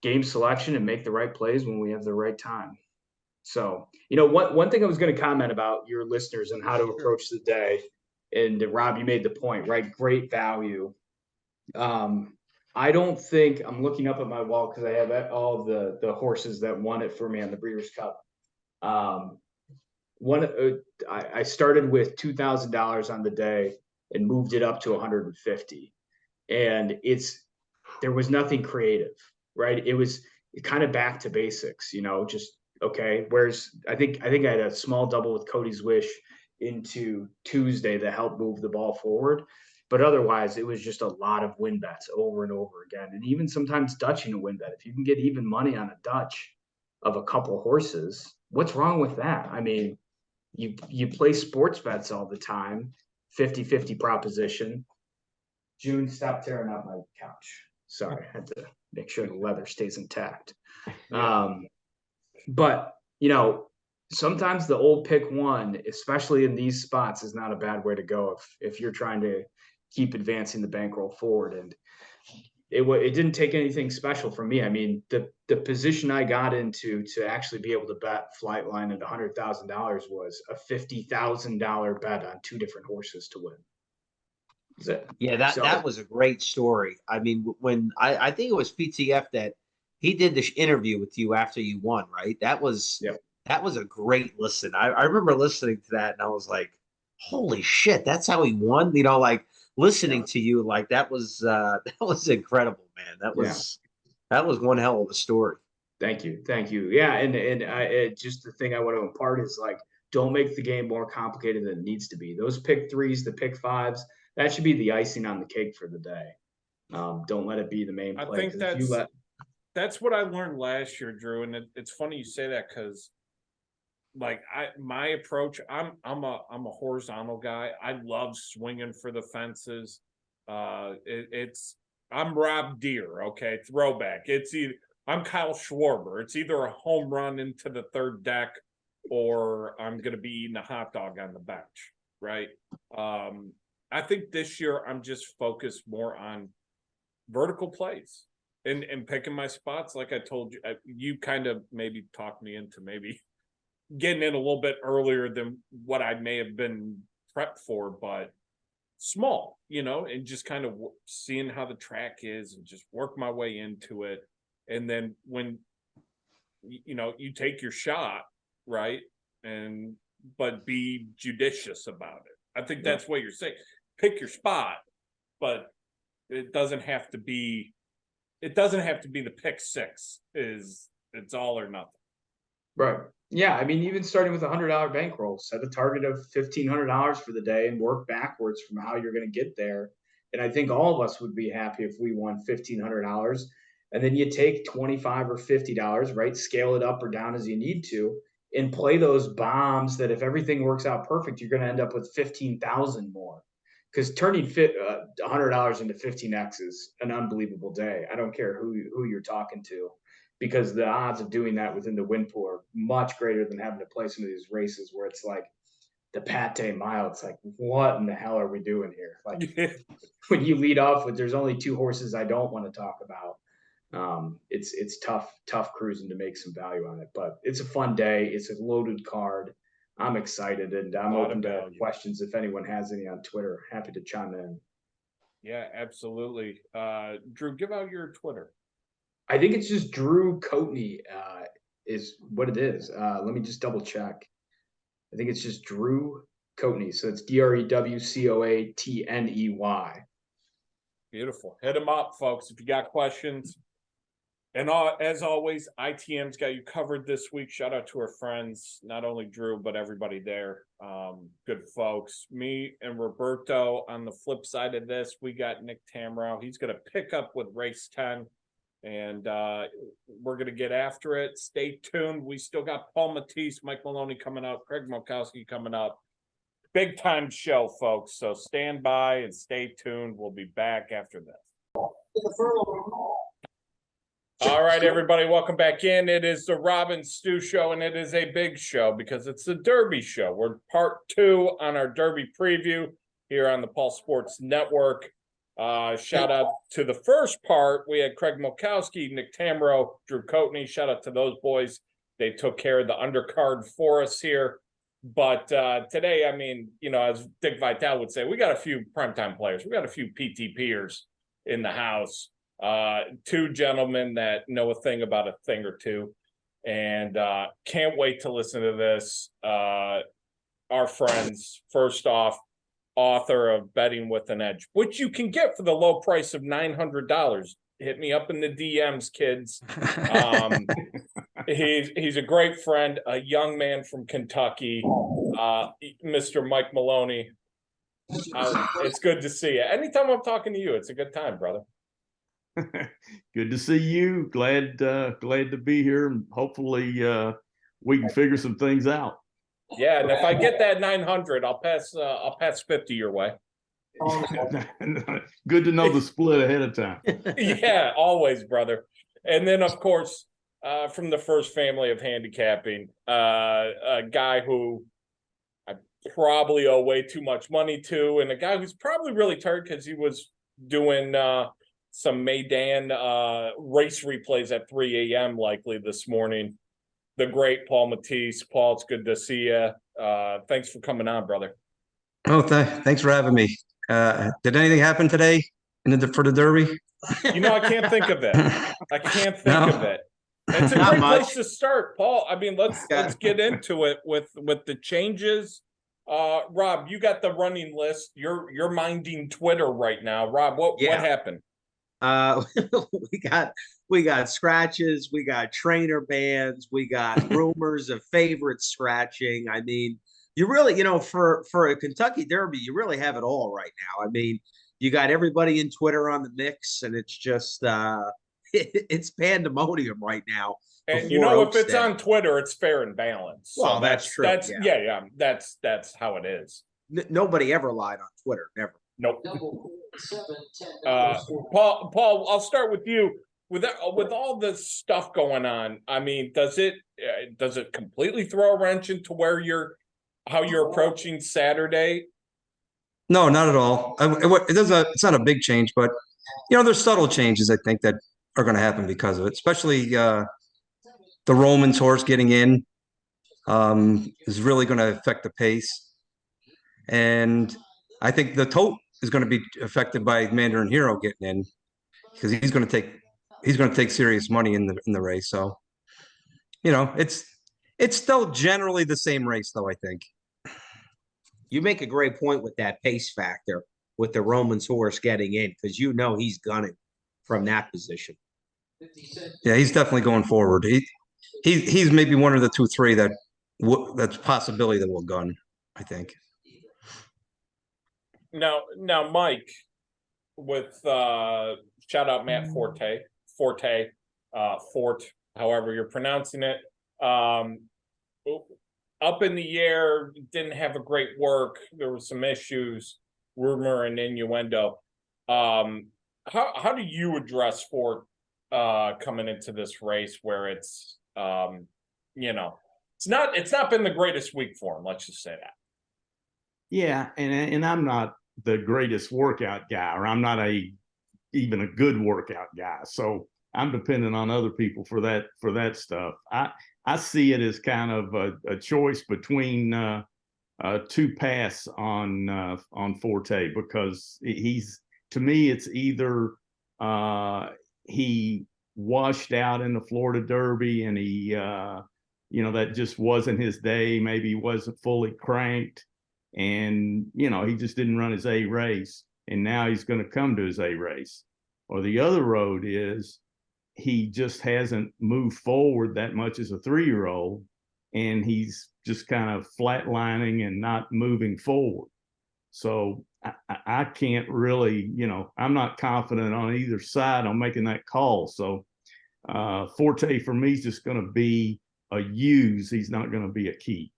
game selection and make the right plays when we have the right time. So, one thing I was going to comment about your listeners and how to approach the day, and Rob, you made the point, right? Great value. I don't think I'm looking up at my wall because I have all of the horses that won it for me on the Breeders' Cup. I started with $2,000 on the day and moved it up to 150, and there was nothing creative, right? It was kind of back to basics, just okay. Whereas I think I had a small double with Cody's Wish into Tuesday that helped move the ball forward. But otherwise, it was just a lot of win bets over and over again. And even sometimes Dutching a win bet. If you can get even money on a Dutch of a couple horses, what's wrong with that? I mean, you play sports bets all the time, 50-50 proposition. June, stop tearing up my couch. Sorry, I had to make sure the leather stays intact. Yeah. But, sometimes the old pick one, especially in these spots, is not a bad way to go if you're trying to keep advancing the bankroll forward. And it didn't take anything special from me. I mean, the position I got into to actually be able to bet Flightline at $100,000 was a $50,000 bet on two different horses to win. Yeah, that was a great story. I mean, when I think it was PTF that he did this interview with you after you won, right? That was a great listen. I remember listening to that and I was like, holy shit, that's how he won. Listening to you, like that was incredible, man. That was one hell of a story. Thank you. Yeah, and just the thing I want to impart is don't make the game more complicated than it needs to be. Those pick threes, the pick fives, that should be the icing on the cake for the day. Don't let it be the main play. I think that's what I learned last year, Drew. And it's funny you say that because, my approach, I'm a horizontal guy. I love swinging for the fences. I'm Rob Deere, okay, throwback. I'm Kyle Schwarber. It's either a home run into the third deck, or I'm going to be eating a hot dog on the bench, right? I think this year I'm just focused more on vertical plays and picking my spots. Like I told you, you kind of maybe talked me into maybe getting in a little bit earlier than what I may have been prepped for, but small, and just kind of seeing how the track is and just work my way into it. And then when, you take your shot, right, but be judicious about it. I think that's what you're saying. Pick your spot, but it doesn't have to be the pick six. It's all or nothing. Right. Yeah. I mean, even starting with $100 bankroll, set a target of $1,500 for the day and work backwards from how you're going to get there. And I think all of us would be happy if we won $1,500. And then you take $25 or $50, right? Scale it up or down as you need to, and play those bombs that if everything works out perfect, you're going to end up with 15,000 more. Because turning $100 into 15x is an unbelievable day. I don't care who you're talking to, because the odds of doing that within the win pool are much greater than having to play some of these races where it's like the Pate Mile. It's like, what in the hell are we doing here? Like when you lead off with, there's only two horses I don't want to talk about. It's tough cruising to make some value on it, but it's a fun day. It's a loaded card. I'm excited, and I'm open to questions if anyone has any on Twitter. Happy to chime in. Yeah, absolutely. Drew, give out your Twitter. I think it's just Drew Coatney is what it is. Let me just double check. I think it's just Drew Coatney. So it's DREWCOATNEY. Beautiful. Hit him up, folks, if you got questions. And as always, ITM's got you covered this week. Shout out to our friends, not only Drew, but everybody there. Good folks. Me and Roberto on the flip side of this, we got Nick Tammaro. He's going to pick up with race 10, and we're going to get after it. Stay tuned. We still got Paul Matties, Mike Maloney coming up, Craig Milkowski coming up. Big time show, folks. So stand by and stay tuned. We'll be back after this. All right, everybody, welcome back in. It is the Rob and Stu Show, and it is a big show because it's the Derby Show. We're part 2 on our Derby preview here on the Paul Sports Network. Shout out to the first part. We had Craig Milkowski, Nick Tammaro, Drew Coatney. Shout out to those boys. They took care of the undercard for us here. But today, I mean, you know, as Dick Vitale would say, we got a few primetime players. We got a few PTPers in the house. 2 gentlemen that know a thing about a thing or two, and can't wait to listen to this. Our friends, first off, author of Betting with an Edge, which you can get for the low price of $900. Hit me up in the DMs, kids. He's a great friend, a young man from Kentucky, Mr. Mike Maloney. It's good to see you. Anytime I'm talking to you, it's a good time, brother. Good to see you. Glad to be here, and hopefully we can figure some things out. Yeah, and if I get that 900, I'll pass 50 your way. Good to know the split ahead of time. Yeah, always, brother. And then, of course, from the first family of handicapping, a guy who I probably owe way too much money to, and a guy who's probably really tired because he was doing some Maidan race replays at 3 a.m. likely this morning. The great Paul Matties. Paul, it's good to see you. Thanks for coming on, brother. Oh, thanks for having me. Did anything happen today for the Derby? You know, I can't think of it. I can't think of it. It's a great place to start, Paul. I mean, let's get into it with the changes. Rob, you got the running list. You're minding Twitter right now. Rob, what happened? We got scratches, we got trainer bans, we got rumors of favorites scratching. I mean, you really, you know, for a Kentucky Derby, you really have it all right now. I mean, you got everybody in Twitter on the mix, and it's just it's pandemonium right now. And you know, if it's on Twitter, it's fair and balanced. Well, so that's true. That's how it is. Nobody ever lied on Twitter, never. Nope. Paul, I'll start with you. With all this stuff going on, I mean, does it completely throw a wrench into how you're approaching Saturday? No, not at all. It's not a big change, but you know, there's subtle changes I think that are going to happen because of it. Especially the Romans horse getting in is really going to affect the pace, and I think the tote is going to be affected by Mandarin Hero getting in because he's going to take serious money in the race. So, you know, it's still generally the same race, though. I think you make a great point with that pace factor with the Romans horse getting in because you know he's gunning from that position. Yeah, he's definitely going forward. He's maybe one of the 2-3 that's a possibility that will gun, I think. Now, Mike, with shout out Matt Forte, however you're pronouncing it. Up in the air, didn't have a great work. There were some issues, rumor and innuendo. How do you address Fort coming into this race where it's you know, it's not been the greatest week for him, let's just say that. Yeah, and I'm not the greatest workout guy, or I'm not even a good workout guy. So I'm dependent on other people for that stuff. I see it as kind of a choice between 2 paths on Forte, because to me it's either he washed out in the Florida Derby and he you know, that just wasn't his day. Maybe he wasn't fully cranked, and you know, he just didn't run his A race, and now he's going to come to his A race. Or the other road is he just hasn't moved forward that much as a 3-year-old, and he's just kind of flatlining and not moving forward. So I can't really, you know, I'm not confident on either side on making that call. So Forte for me is just going to be a use. He's not going to be a key.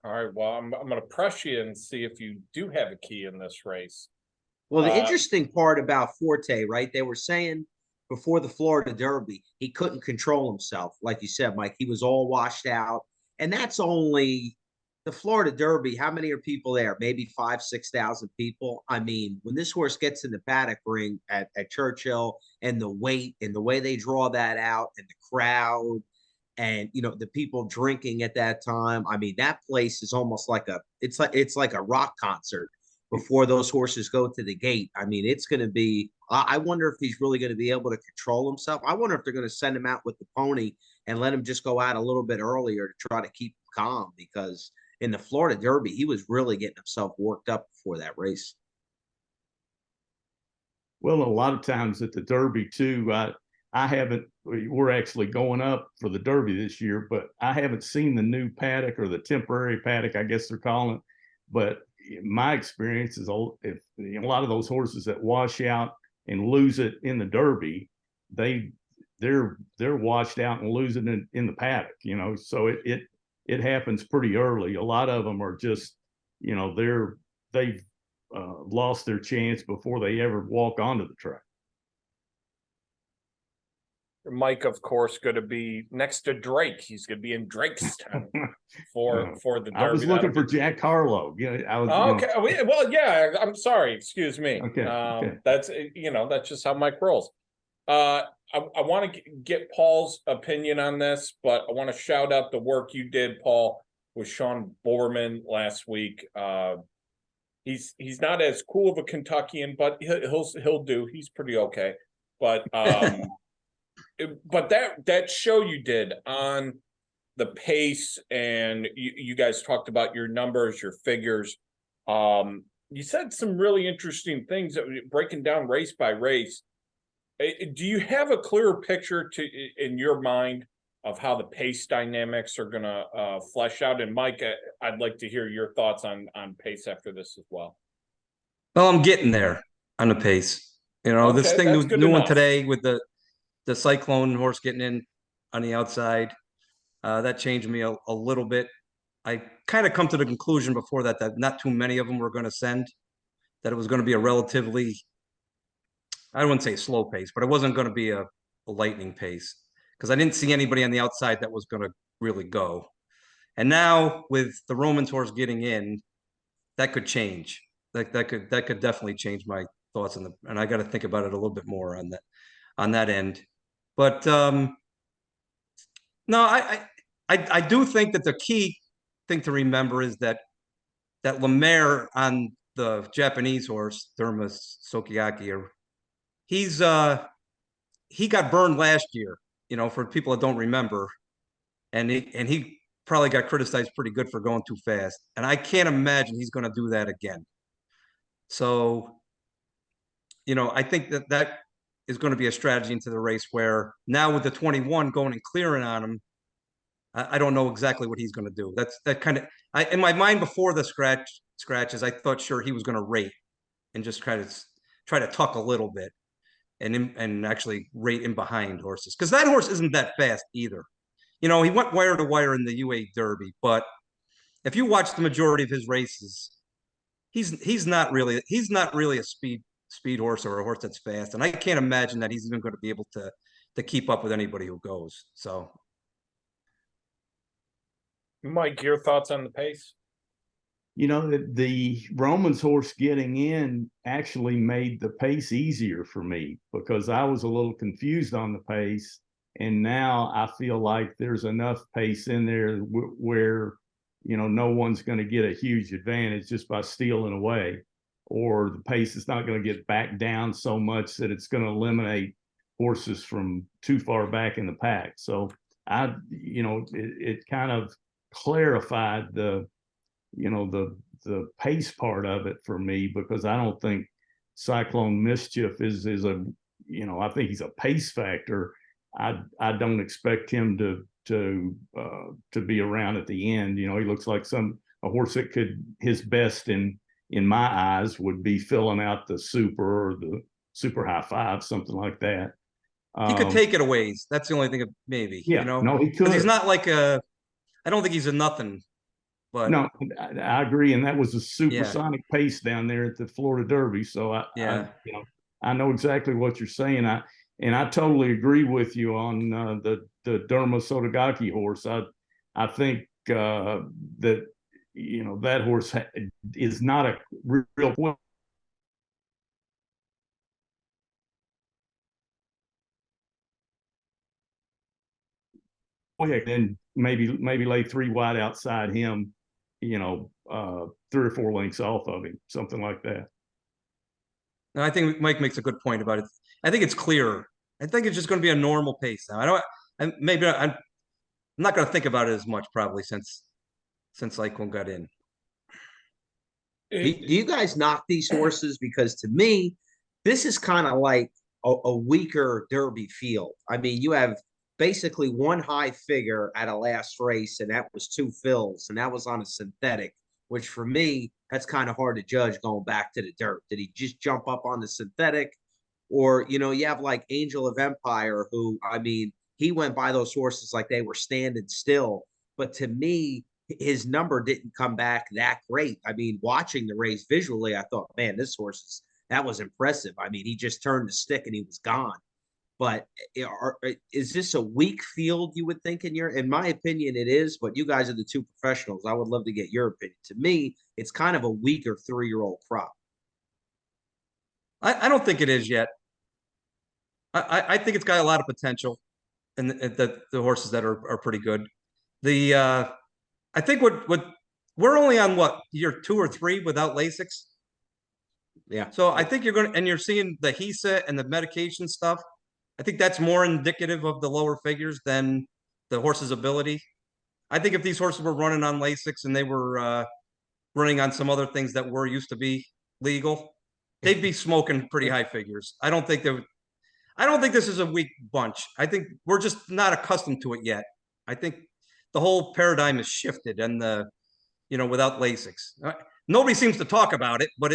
All right. Well, I'm going to press you and see if you do have a key in this race. Well, the interesting part about Forte, right? They were saying before the Florida Derby, he couldn't control himself. Like you said, Mike, he was all washed out. And that's only the Florida Derby. How many are people there? Maybe 5,000, 6,000 people. I mean, when this horse gets in the paddock ring at Churchill, and the weight and the way they draw that out, and the crowd, and the people drinking at that time. I mean, that place is almost like it's like a rock concert before those horses go to the gate. I mean, it's going to be. I wonder if he's really going to be able to control himself. I wonder if they're going to send him out with the pony and let him just go out a little bit earlier to try to keep him calm, because in the Florida Derby, he was really getting himself worked up before that race. Well, a lot of times at the Derby too, I haven't. We're actually going up for the Derby this year, but I haven't seen the new paddock, or the temporary paddock, I guess they're calling it. But my experience is, if a lot of those horses that wash out and lose it in the Derby, they're washed out and lose it in the paddock. So it happens pretty early. A lot of them are just, they've lost their chance before they ever walk onto the track. Mike, of course, going to be next to Drake. He's going to be in Drakestown for the Derby. I was looking for Jack Harlow. I was. Okay. Well, yeah. I'm sorry. Excuse me. Okay. That's that's just how Mike rolls. I want to get Paul's opinion on this, but I want to shout out the work you did, Paul, with Sean Borman last week. He's not as cool of a Kentuckian, but he'll do. He's pretty okay. But but that show you did on the pace, and you guys talked about your numbers, your figures. You said some really interesting things, breaking down race by race. Do you have a clearer picture in your mind of how the pace dynamics are going to flesh out? And Mike, I'd like to hear your thoughts on pace after this as well. Well, I'm getting there on the pace. This thing, new one today with the Cyclone horse getting in on the outside, that changed me a little bit. I kind of come to the conclusion before that not too many of them were going to send, that it was going to be a relatively, I wouldn't say slow pace, but it wasn't going to be a lightning pace, because I didn't see anybody on the outside that was going to really go. And now with the Romans horse getting in, that could change. That could definitely change my thoughts on and I got to think about it a little bit more on that end. But no, I do think that the key thing to remember is that Lemaire on the Japanese horse, Thermus Sokiaki, he got burned last year, for people that don't remember. And he probably got criticized pretty good for going too fast. And I can't imagine he's going to do that again. So, I think that is going to be a strategy into the race, where now with the 21 going and clearing on him, I don't know exactly what he's going to do. That kind of, in my mind before the scratches, I thought sure he was going to rate and just try to tuck a little bit and actually rate in behind horses, because that horse isn't that fast either. He went wire to wire in the UA Derby, but if you watch the majority of his races, he's not really a speed horse, or a horse that's fast, and I can't imagine that he's even going to be able to keep up with anybody who goes. So, Mike, your thoughts on the pace? The Romans horse getting in actually made the pace easier for me, because I was a little confused on the pace, and now I feel like there's enough pace in there where no one's going to get a huge advantage just by stealing away, or the pace is not going to get back down so much that it's going to eliminate horses from too far back in the pack. So it kind of clarified the pace part of it for me, because I don't think Cyclone Mischief is I think he's a pace factor. I don't expect him to be around at the end. He looks like a horse that his best in my eyes would be filling out the Super or the Super High Five, something like that. He could take it a ways. That's the only thing, maybe. Yeah, no, he could. He's not like I don't think he's a nothing. But no, I agree, and that was a supersonic pace down there at the Florida Derby. So I know exactly what you're saying. And I totally agree with you on the Derma Sotogake horse. I think that that horse is not a real point. Then maybe lay 3 wide outside him, 3 or 4 lengths off of him, something like that. No, I think Mike makes a good point about it. I think it's clearer. I think it's just going to be a normal pace now. I'm not going to think about it as much probably since Lycone got in. Do you guys knock these horses? Because to me, this is kind of like a weaker Derby field. I mean, you have basically one high figure at a last race, and that was 2 fills, and that was on a synthetic, which for me, that's kind of hard to judge going back to the dirt. Did he just jump up on the synthetic? Or, you have like Angel of Empire, who, I mean, he went by those horses like they were standing still. But to me, his number didn't come back that great. I mean, watching the race visually, I thought, man, that was impressive. I mean, he just turned the stick and he was gone. But is this a weak field, you would think? In my opinion, it is. But you guys are the 2 professionals. I would love to get your opinion. To me, it's kind of a weaker 3-year-old crop. I don't think it is yet. I think it's got a lot of potential, and the horses that are pretty good. I think what we're only on year 2 or 3 without Lasix. Yeah. So I think you're seeing the HESA and the medication stuff. I think that's more indicative of the lower figures than the horse's ability. I think if these horses were running on Lasix and they were running on some other things that used to be legal, they'd be smoking pretty high figures. I don't think this is a weak bunch. I think we're just not accustomed to it yet. I think the whole paradigm has shifted, and without Lasix, nobody seems to talk about it. But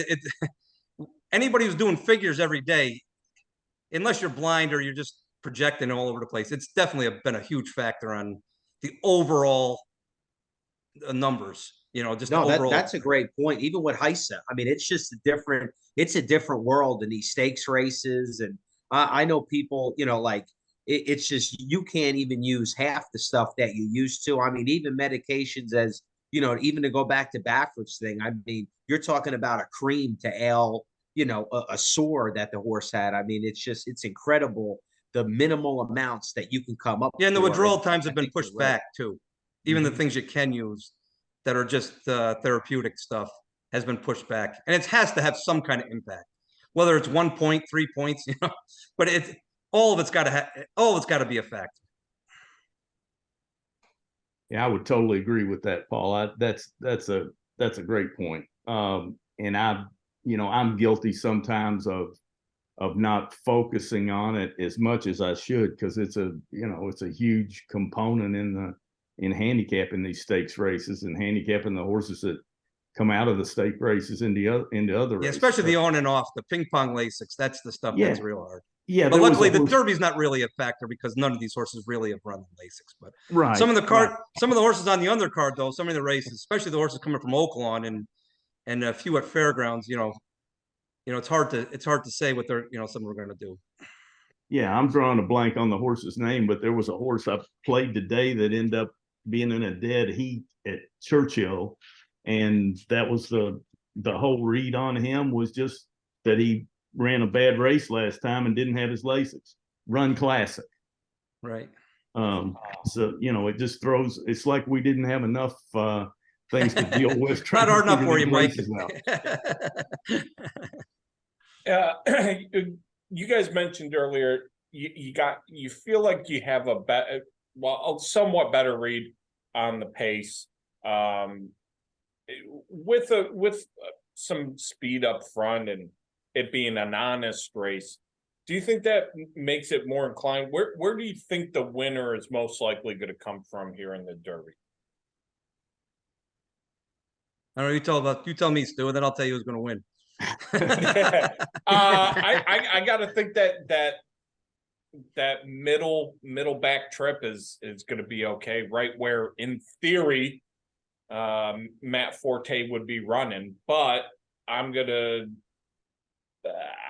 anybody who's doing figures every day, unless you're blind or you're just projecting all over the place, it's definitely been a huge factor on the overall numbers. That's a great point. Even with HESA, I mean, it's just it's a different world in these stakes races. And I know people, it's just, you can't even use half the stuff that you used to. I mean, even medications, as even to go back to Bafford's thing, I mean, you're talking about a cream to ale, a sore that the horse had. I mean, it's incredible the minimal amounts that you can come up. Yeah, and the withdrawal times have been pushed back too. Even the things you can use that are just therapeutic stuff has been pushed back, and it has to have some kind of impact, whether it's 1 point, 3 points, but all of it's got to be a factor. Yeah, I would totally agree with that, Paul. That's a great point. And I'm guilty sometimes of not focusing on it as much as I should, because it's a huge component in handicapping these stakes races and handicapping the horses that come out of the stake races into other races. Yeah, especially the on and off, the ping pong Lasix. That's the stuff that's real hard. Yeah, but luckily the Derby's not really a factor because none of these horses really have run the Lasix. But some of the horses on the undercard, though, some of the races, especially the horses coming from Oaklawn and a few at fairgrounds, it's hard to say what some are going to do. Yeah, I'm drawing a blank on the horse's name, but there was a horse I played today that ended up being in a dead heat at Churchill, and that was the whole read on him was just that he ran a bad race last time and didn't have his Lasix. Run Classic. Right. So it just throws. It's like we didn't have enough things to deal with. Not hard enough for you, Mike. You guys mentioned earlier you feel like you have a somewhat better read on the pace, with some speed up front and it being an honest race. Do you think that makes it more inclined? Where do you think the winner is most likely going to come from here in the Derby? I don't know. You tell me, Stu, and then I'll tell you who's going to win. I got to think that middle back trip is going to be okay, right where in theory Matt Forte would be running, but I'm gonna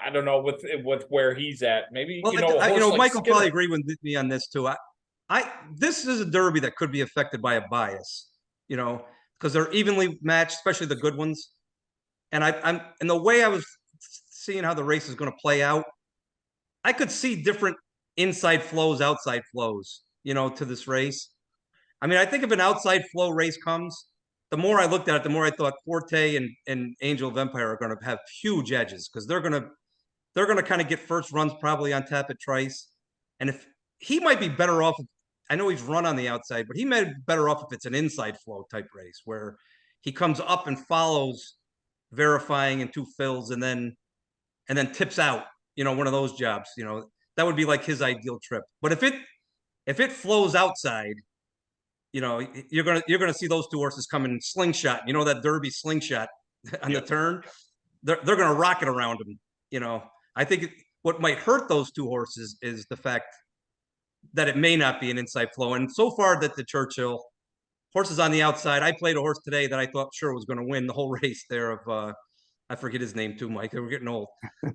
I don't know with where he's at. Maybe Well, you know, a horse like Mike will Skinner. probably agree with me on this too. This is a Derby that could be affected by a bias, because they're evenly matched, especially the good ones. And and the way I was seeing how the race is going to play out, I could see different inside flows, outside flows, to this race. I mean, I think if an outside flow race comes, the more I looked at it, the more I thought Forte and Angel of Empire are going to have huge edges because they're going to kind of get first runs probably on tap at Trice. And if he might be better off, I know he's run on the outside, but he might be better off if it's an inside flow type race where he comes up and follows verifying in 2 fills and then tips out, one of those jobs, that would be like his ideal trip. But if it flows outside, you're gonna see those 2 horses come in slingshot. That Derby slingshot on the turn. They're gonna rocket around him. I think what might hurt those 2 horses is the fact that it may not be an inside flow. And so far that the Churchill horses on the outside, I played a horse today that I thought sure was going to win the whole race there of I forget his name too, Mike. We're getting old.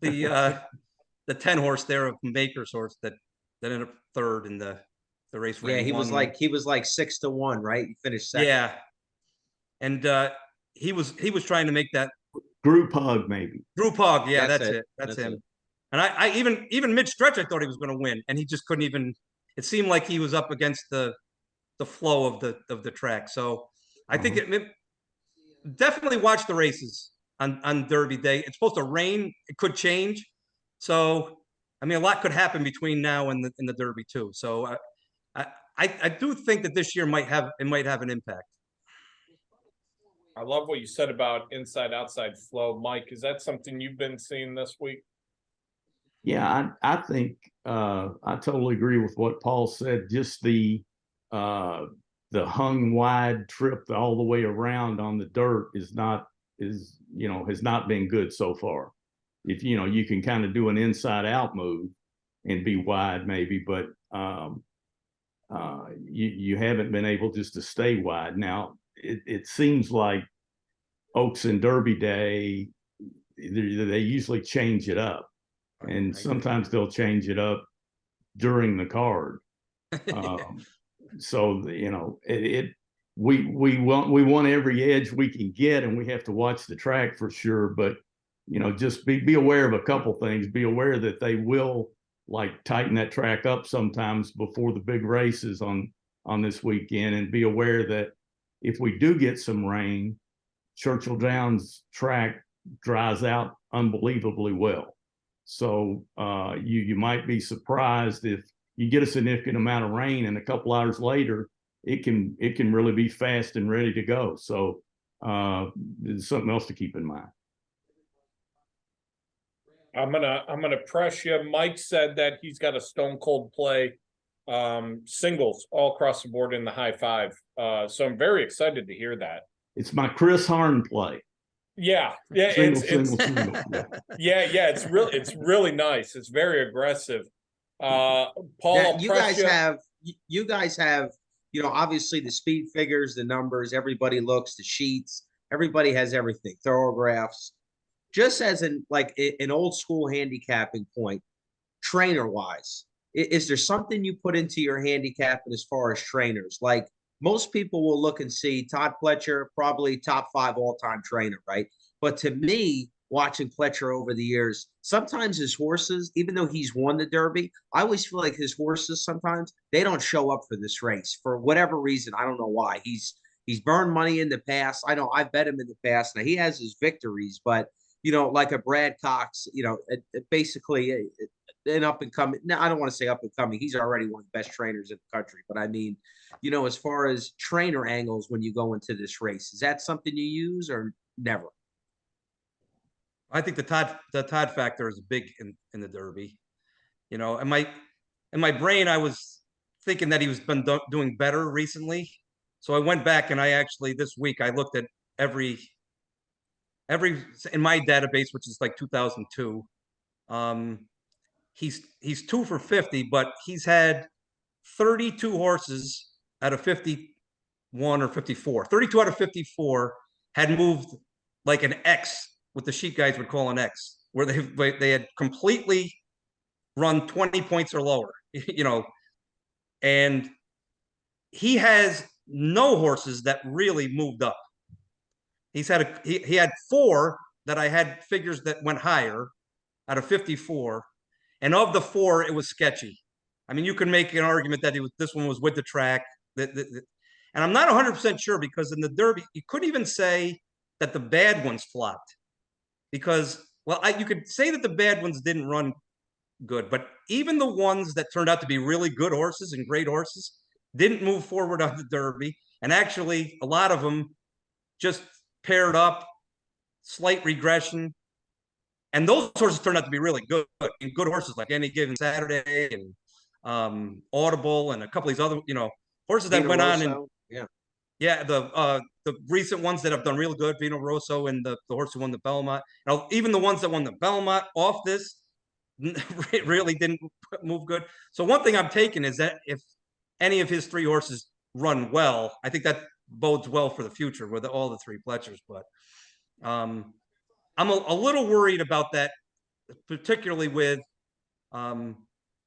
The 10 horse there of Maker's horse that ended up 3rd in the race. Yeah, he was like 6-1, right? He finished 2nd. Yeah, and he was trying to make that Group hug, maybe. Group hug. Yeah, that's it. That's him. It. And I even mid stretch, I thought he was going to win, and he just couldn't even. It seemed like he was up against the flow of the track. So I think it definitely watch the races on Derby Day. It's supposed to rain. It could change. So I mean, a lot could happen between now and the Derby too. So I do think that this year might have an impact. I love what you said about inside outside flow, Mike. Is that something you've been seeing this week? Yeah, I think I totally agree with what Paul said. Just the hung wide trip all the way around on the dirt has not been good so far. If you can kind of do an inside out move and be wide maybe, but you haven't been able just to stay wide. Now it seems like Oaks and Derby Day they usually change it up. And sometimes they'll change it up during the card. So we want every edge we can get, and we have to watch the track for sure. But just be aware of a couple things. Be aware that they will like tighten that track up sometimes before the big races on this weekend, and be aware that if we do get some rain, Churchill Downs track dries out unbelievably well. So you might be surprised if you get a significant amount of rain and a couple hours later it can really be fast and ready to go. So there's something else to keep in mind. I'm gonna press you. Mike said that he's got a stone cold play singles all across the board in the high 5. So I'm very excited to hear that. It's my Chris Harn play. Yeah. Single. Yeah. It's really nice. It's very aggressive. Paul, now, you guys have, obviously the speed figures, the numbers, everybody looks, the sheets, everybody has everything, thoroughgraphs. Just as an old school handicapping point, trainer wise, is there something you put into your handicapping as far as trainers? Like most people will look and see Todd Pletcher, probably top 5 all-time trainer, right? But to me, watching Pletcher over the years, sometimes his horses, even though he's won the Derby, I always feel like his horses sometimes they don't show up for this race for whatever reason. I don't know why. He's burned money in the past. I know I bet him in the past. Now he has his victories, but like a Brad Cox, basically an up and coming. No, I don't want to say up and coming. He's already one of the best trainers in the country. But I mean, as far as trainer angles when you go into this race, is that something you use or never? I think the Todd factor is big in the Derby. In my brain, I was thinking that he was been doing better recently. So I went back and I actually this week I looked at every in my database, which is like 2002. He's 2 for 50, but he's had 32 horses out of 51 or 54. 32 out of 54 had moved like an X, what the sheet guys would call an X. where they had completely run 20 points or lower, and he has no horses that really moved up. He had 4 that I had figures that went higher out of 54, and of the 4, it was sketchy. I mean, you can make an argument that this one was with the track, and I'm not 100% sure, because in the Derby, you couldn't even say that the bad ones flopped, because, well, you could say that the bad ones didn't run good, but even the ones that turned out to be really good horses and great horses didn't move forward on the Derby, and actually a lot of them just paired up, slight regression, and those horses turned out to be really good, and good horses like Any Given Saturday and Audible and a couple of these other, horses that went on, and the recent ones that have done real good, Vino Rosso and the horse who won the Belmont. Even the ones that won the Belmont off this really didn't move good. So one thing I'm taking is that if any of his 3 horses run well, I think that bodes well for the future with all the 3 Pletchers. But I'm a little worried about that, particularly with,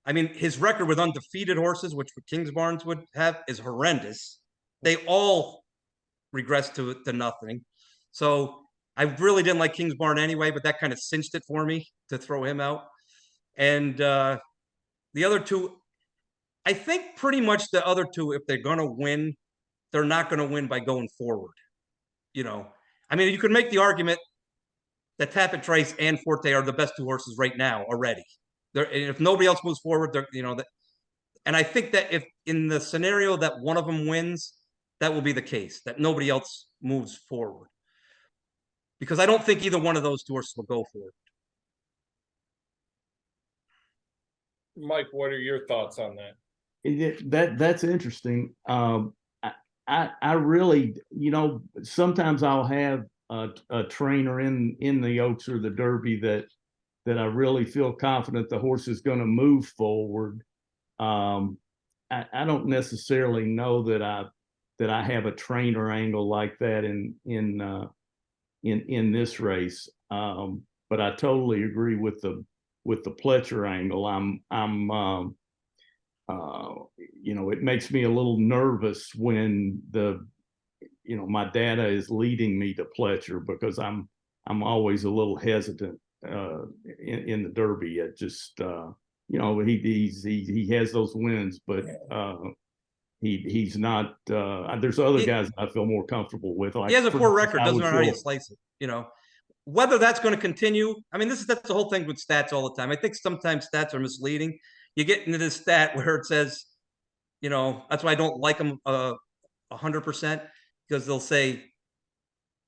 his record with undefeated horses, which Kingsbarns would have, is horrendous. They all regress to nothing. So I really didn't like Kingsbarn anyway, but that kind of cinched it for me to throw him out. And the other 2, I think pretty much the other 2, if they're going to win, they're not going to win by going forward. You could make the argument that Tapit Trice and Forte are the best 2 horses right now already. If nobody else moves forward, and I think that if in the scenario that one of them wins, that will be the case, that nobody else moves forward. Because I don't think either one of those 2 horses will go forward. Mike, what are your thoughts on that? That's interesting. I really, sometimes I'll have a trainer in the Oaks or the Derby that I really feel confident the horse is going to move forward. I don't necessarily know that I have a trainer angle like that in this race. But I totally agree with the Pletcher angle. It makes me a little nervous when my data is leading me to Pletcher, because I'm always a little hesitant in the Derby. It just he has those wins, but he's not. There's other guys that I feel more comfortable with. Like, he has a poor record. Doesn't matter how you slice it. Whether that's going to continue. I mean, that's the whole thing with stats all the time. I think sometimes stats are misleading. You get into this stat where it says, that's why I don't like them 100%, because they'll say,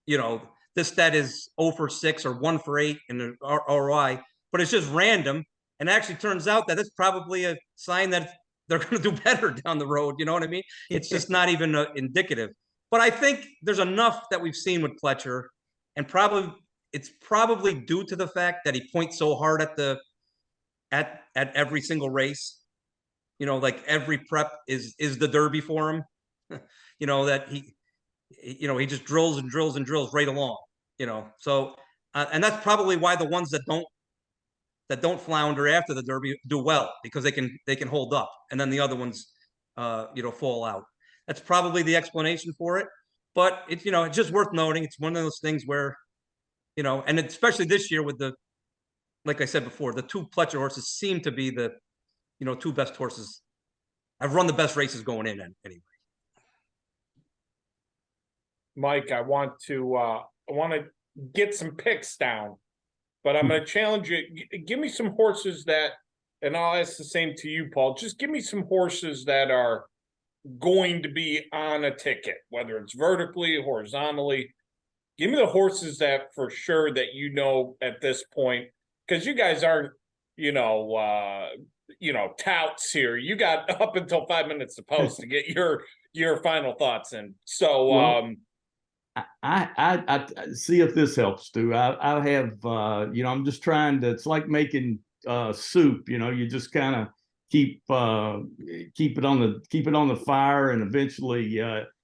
this stat is 0 for 6 or 1 for 8 in the ROI, but it's just random. And it actually turns out that it's probably a sign that they're going to do better down the road. You know what I mean? It's just not even indicative. But I think there's enough that we've seen with Pletcher, and it's probably due to the fact that he points so hard at every single race. Like every prep is the Derby for him. That he just drills and drills and drills right along. So and that's probably why the ones that don't flounder after the Derby do well, because they can hold up, and then the other ones fall out. That's probably the explanation for it. But it's just worth noting. It's one of those things where and especially this year with like I said before, the 2 Pletcher horses seem to be the 2 best horses. I've run the best races going in anyway. Mike, I want to get some picks down, but I'm going to challenge you. Give me some horses that, and I'll ask the same to you, Paul. Just give me some horses that are going to be on a ticket, whether it's vertically, horizontally. Give me the horses that for sure that at this point, because you guys aren't, touts here. You got up until 5 minutes to post to get your final thoughts in. So, I see if this helps, Stu. I have, I'm just trying to. It's like making soup. You just kind of keep it on the fire, and eventually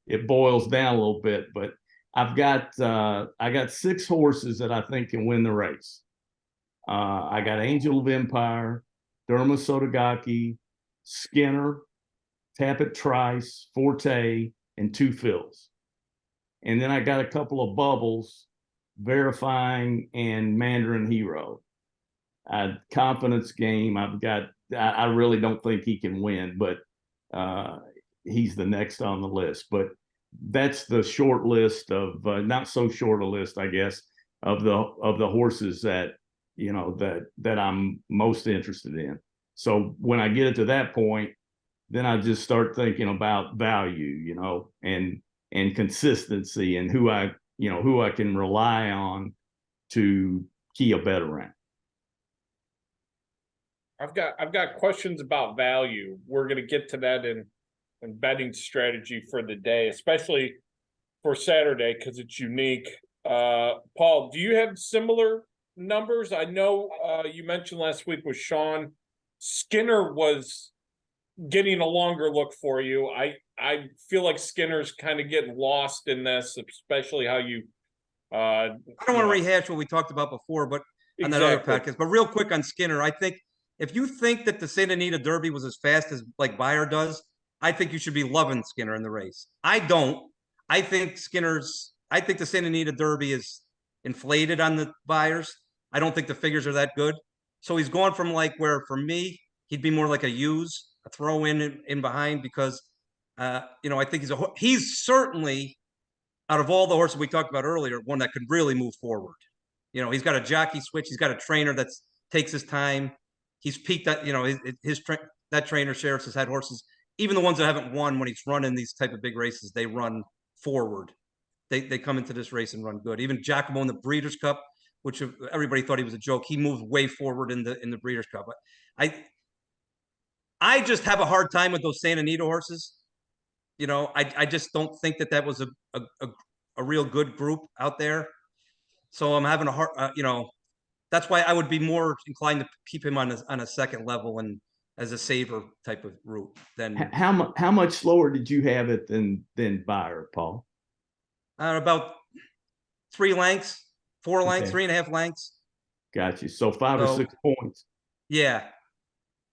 it boils down a little bit. But I got 6 horses that I think can win the race. I got Angel of Empire, Derma Sotogaki, Skinner, Tappet Trice, Forte, and 2 fills. And then I got a couple of bubbles, Verifying and Mandarin Hero. Confidence game. I really don't think he can win, but he's the next on the list. But that's the short list of not so short a list, I guess, of the horses that that I'm most interested in. So when I get it to that point, then I just start thinking about value, and consistency, and who I can rely on to key a bet around. I've got questions about value. We're going to get to that in betting strategy for the day, especially for Saturday, because it's unique. Paul, do you have similar numbers? I know you mentioned last week with Sean, Skinner was getting a longer look for you. I feel like Skinner's kind of getting lost in this, especially how you. I don't want to rehash what we talked about before, but on that other podcast. But real quick on Skinner, I think if you think that the Santa Anita Derby was as fast as like Beyer does, I think you should be loving Skinner in the race. I don't. I think the Santa Anita Derby is inflated on the Beyers. I don't think the figures are that good. So he's gone from like where for me, he'd be more like a throw in behind, because I think he's certainly, out of all the horses we talked about earlier, one that could really move forward. He's got a jockey switch. He's got a trainer that takes his time. He's peaked at, that trainer, Sheriffs, has had horses, even the ones that haven't won, when he's running these type of big races, they run forward. They come into this race and run good. Even Giacomo in the Breeders' Cup, which everybody thought he was a joke, he moved way forward in the Breeders' Cup. I just have a hard time with those Santa Anita horses. I just don't think that was a real good group out there. So I'm having a hard, that's why I would be more inclined to keep him on a second level and as a saver type of route than. How much slower did you have it than Beyer, Paul? About 3 lengths, 4 lengths, 3.5 lengths. Got you. So 5 or 6 points. Yeah,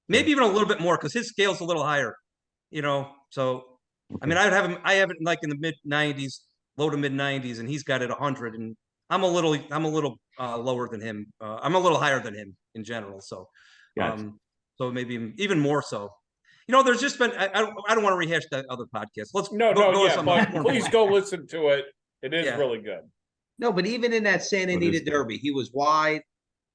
maybe even a little bit more, because his scale's a little higher. So I mean, I have it like in the mid 90s, low to mid 90s, and he's got it 100, and I'm a little lower than him. I'm a little higher than him in general. So, gotcha. So maybe even more so. There's just been. I don't want to rehash that other podcast. Let's please go listen to it. It is really good. No, but even in that Santa Anita Derby, he was wide.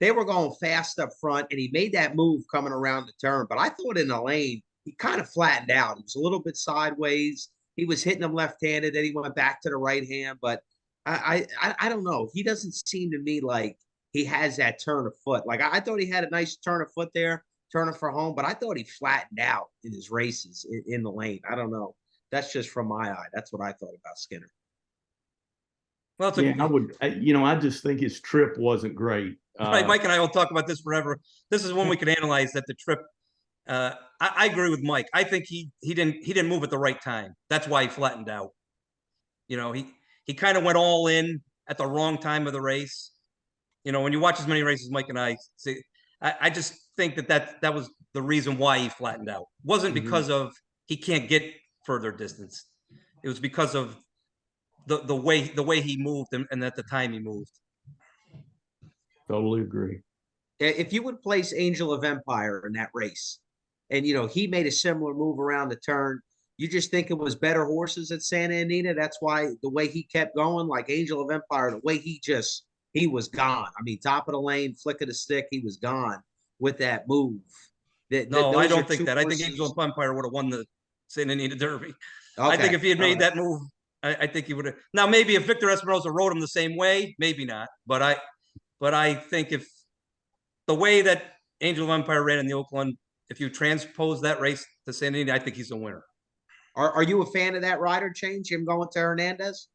They were going fast up front, and he made that move coming around the turn. But I thought in the lane, he kind of flattened out. He was a little bit sideways. He was hitting them left-handed, then he went back to the right hand. But I don't know. He doesn't seem to me like he has that turn of foot. Like I thought he had a nice turn of foot there, turning for home, but I thought he flattened out in his races in the lane. I don't know. That's just from my eye. That's what I thought about Skinner. Well, I just think his trip wasn't great. Mike and I will talk about this forever. This is one we can analyze, that the trip. I agree with Mike. I think he didn't move at the right time. That's why he flattened out. He kind of went all in at the wrong time of the race. When you watch as many races Mike and I see, I just think that was the reason why he flattened out. It wasn't because of he can't get further distance. It was because of the way he moved and at the time he moved. Totally agree. If you would place Angel of Empire in that race, and he made a similar move around the turn, you just think it was better horses at Santa Anita. That's why the way he kept going, like Angel of Empire, the way he was gone. I mean, top of the lane, flick of the stick, he was gone with that move. No, I don't think that. I think Angel of Empire would have won the Santa Anita Derby. Okay. I think if he had made that move, I think he would have. Now, maybe if Victor Espinosa rode him the same way, maybe not. But I think if the way that Angel of Empire ran in the Oakland, if you transpose that race to Santa Anita, I think he's a winner. Are you a fan of that rider change, him going to Hernandez?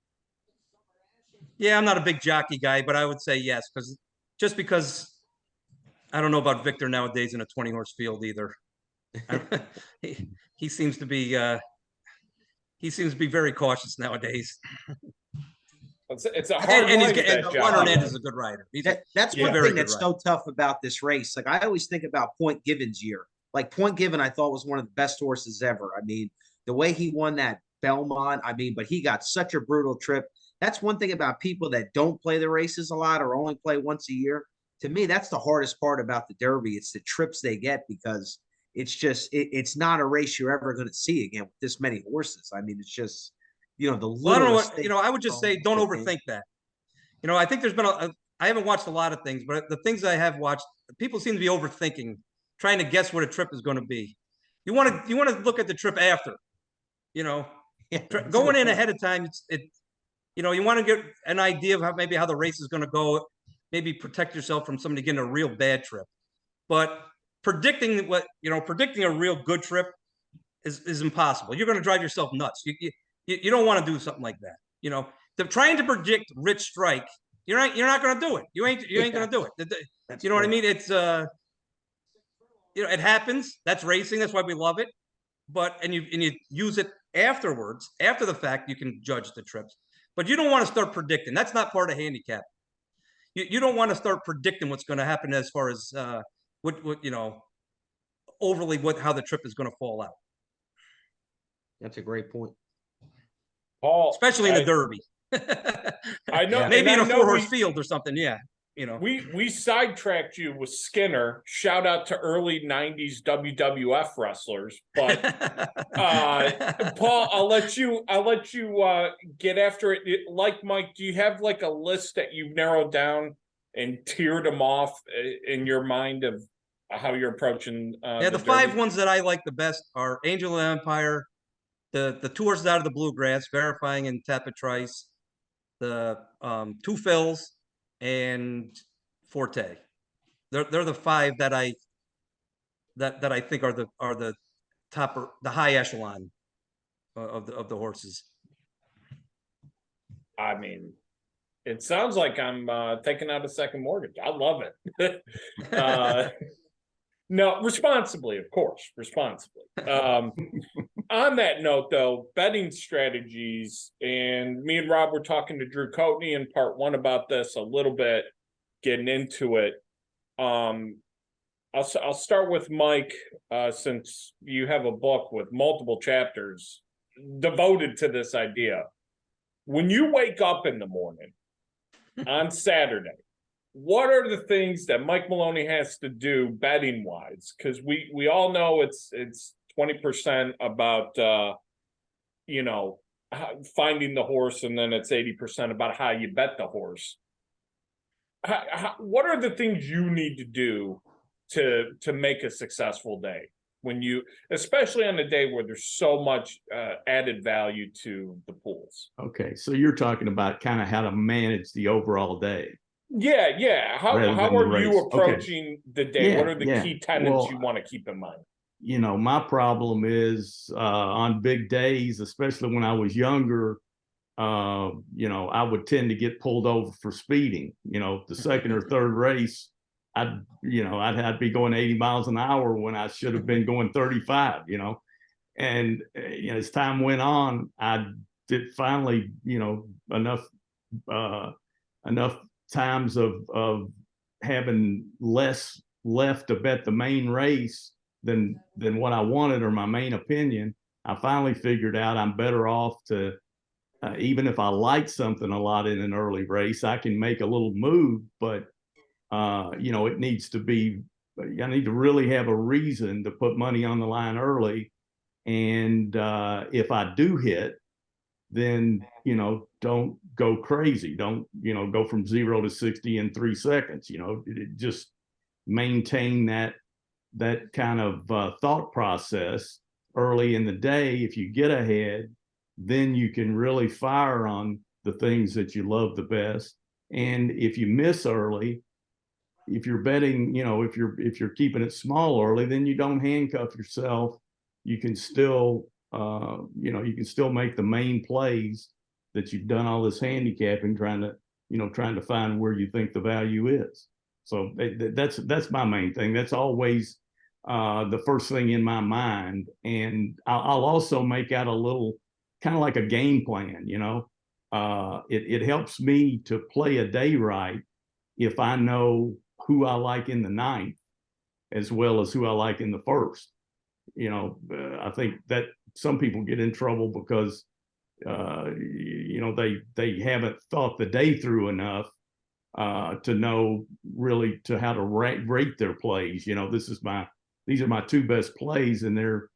Yeah, I'm not a big jockey guy, but I would say yes, because I don't know about Victor nowadays in a 20-horse field either. He seems to be very cautious nowadays. It's a hard and life, he's and that Juan job. Hernandez is a good rider. That's Yeah. one Very thing good that's rider. so tough about this race. Like I always think about Point Given's year. Like Point Given, I thought was one of the best horses ever. I mean, the way he won that Belmont, I mean, but he got such a brutal trip. That's one thing about people that don't play the races a lot or only play once a year. To me, that's the hardest part about the Derby. It's the trips they get because it's just it's not a race you're ever going to see again with this many horses. I mean, it's just the Well, I don't know littlest what, I would just say, don't overthink that. I think there's been I haven't watched a lot of things, but the things I have watched, people seem to be overthinking, trying to guess what a trip is going to be. You want to look at the trip after, going in ahead of time. You want to get an idea of how the race is going to go, maybe protect yourself from somebody getting a real bad trip. But predicting a real good trip is impossible. You're going to drive yourself nuts. You don't want to do something like that. Trying to predict Rich Strike, you're not going to do it. You ain't going to do it. You know what I mean? It's it happens. That's racing. That's why we love it. And you use it afterwards, after the fact. You can judge the trips, but you don't want to start predicting. That's not part of handicap. You don't want to start predicting what's going to happen as far as how the trip is going to fall out. That's a great point. Paul, Especially in the Derby. I know. Maybe in a 4-horse we field or something. Yeah. We sidetracked you with Skinner. Shout out to early 90s WWF wrestlers. But Paul, I'll let you get after it. Like Mike, do you have like a list that you've narrowed down and tiered them off in your mind of how you're approaching the 5 ones that I like the best are Angel of Empire, the 2 horses out of the Bluegrass, Verifying and Tapatrice, the 2 Fills, and Forte. They're the 5 that I think are the top, the high echelon of the horses. I mean, it sounds like I'm taking out a second mortgage. I love it. No, responsibly, of course, responsibly. On that note, though, betting strategies, and me and Rob were talking to Drew Coatney in part 1 about this a little bit, getting into it. I'll start with Mike, since you have a book with multiple chapters devoted to this idea. When you wake up in the morning on Saturday, what are the things that Mike Maloney has to do betting wise? Because we all know it's 20% about finding the horse, and then it's 80% about how you bet the horse. What are the things you need to do to make a successful day, especially on a day where there's so much added value to the pools? Okay, so you're talking about kind of how to manage the overall day. Yeah. How are you approaching the day? What are the key tenets you want to keep in mind? My problem is on big days, especially when I was younger, I would tend to get pulled over for speeding. The second or third race, I'd be going 80 miles an hour when I should have been going 35, and as time went on, I did finally, enough times of having less left to bet the main race than what I wanted or my main opinion. I finally figured out I'm better off to, even if I like something a lot in an early race, I can make a little move, but it needs to be, I need to really have a reason to put money on the line early. And if I do hit, then, don't go crazy. Don't, go from 0 to 60 in 3 seconds, just maintain that kind of thought process early in the day. If you get ahead, then you can really fire on the things that you love the best. And if you miss early, if you're betting, if you're keeping it small early, then you don't handcuff yourself. You can still, you can still make the main plays that you've done all this handicapping, trying to find where you think the value is. So that's my main thing. That's always the first thing in my mind. And I'll also make out a little kind of like a game plan, it helps me to play a day right if I know who I like in the ninth as well as who I like in the first. I think that some people get in trouble because they haven't thought the day through enough to know really to how to rate their plays. These are my two best plays, and they're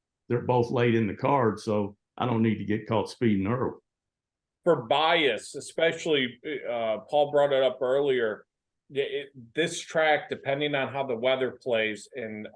both late in the card, so I don't need to get caught speeding early. For bias, especially, Paul brought it up earlier. This track, depending on how the weather plays, and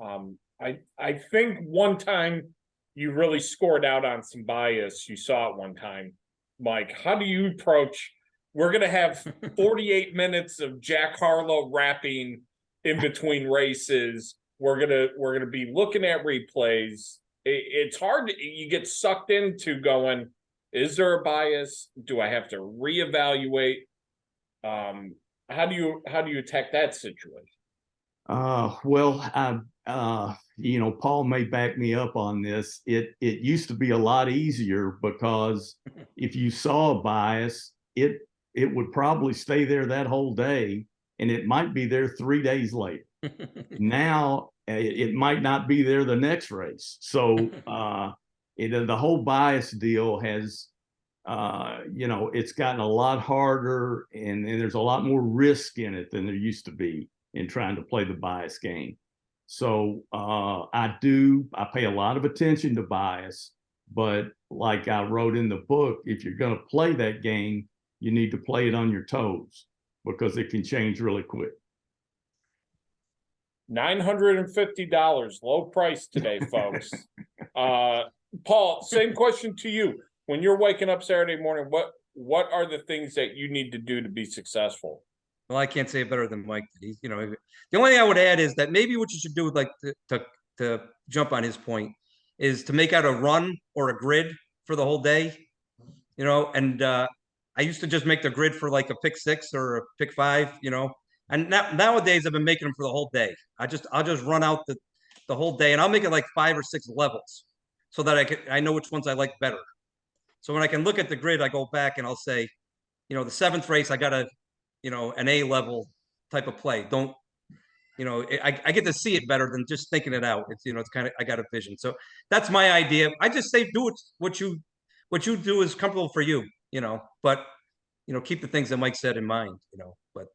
I think one time you really scored out on some bias. You saw it one time, Mike. How do you approach? We're gonna have 48 minutes of Jack Harlow rapping in between races. We're gonna be looking at replays. It's hard. You get sucked into going, is there a bias? Do I have to reevaluate? How do you attack that situation? Paul may back me up on this. It used to be a lot easier because if you saw a bias, it would probably stay there that whole day, and it might be there 3 days later. Now it might not be there the next race. So the whole bias deal has, it's gotten a lot harder, and there's a lot more risk in it than there used to be in trying to play the bias game. So I pay a lot of attention to bias, but like I wrote in the book, if you're going to play that game, you need to play it on your toes because it can change really quick. $950, low price today, folks. Paul, same question to you. When you're waking up Saturday morning, what are the things that you need to do to be successful? Well, I can't say it better than Mike did. The only thing I would add is that maybe what you should do, like to jump on his point, is to make out a run or a grid for the whole day. And I used to just make the grid for like a pick 6 or a pick 5. And nowadays I've been making them for the whole day. I'll just run out the whole day, and I'll make it like 5 or 6 levels so that I know which ones I like better. So when I can look at the grid, I go back and I'll say, the 7th race, I got an A level type of play. I get to see it better than just thinking it out. It's kind of, I got a vision. So that's my idea. I just say, do what you do is comfortable for you, but, keep the things that Mike said in mind, but.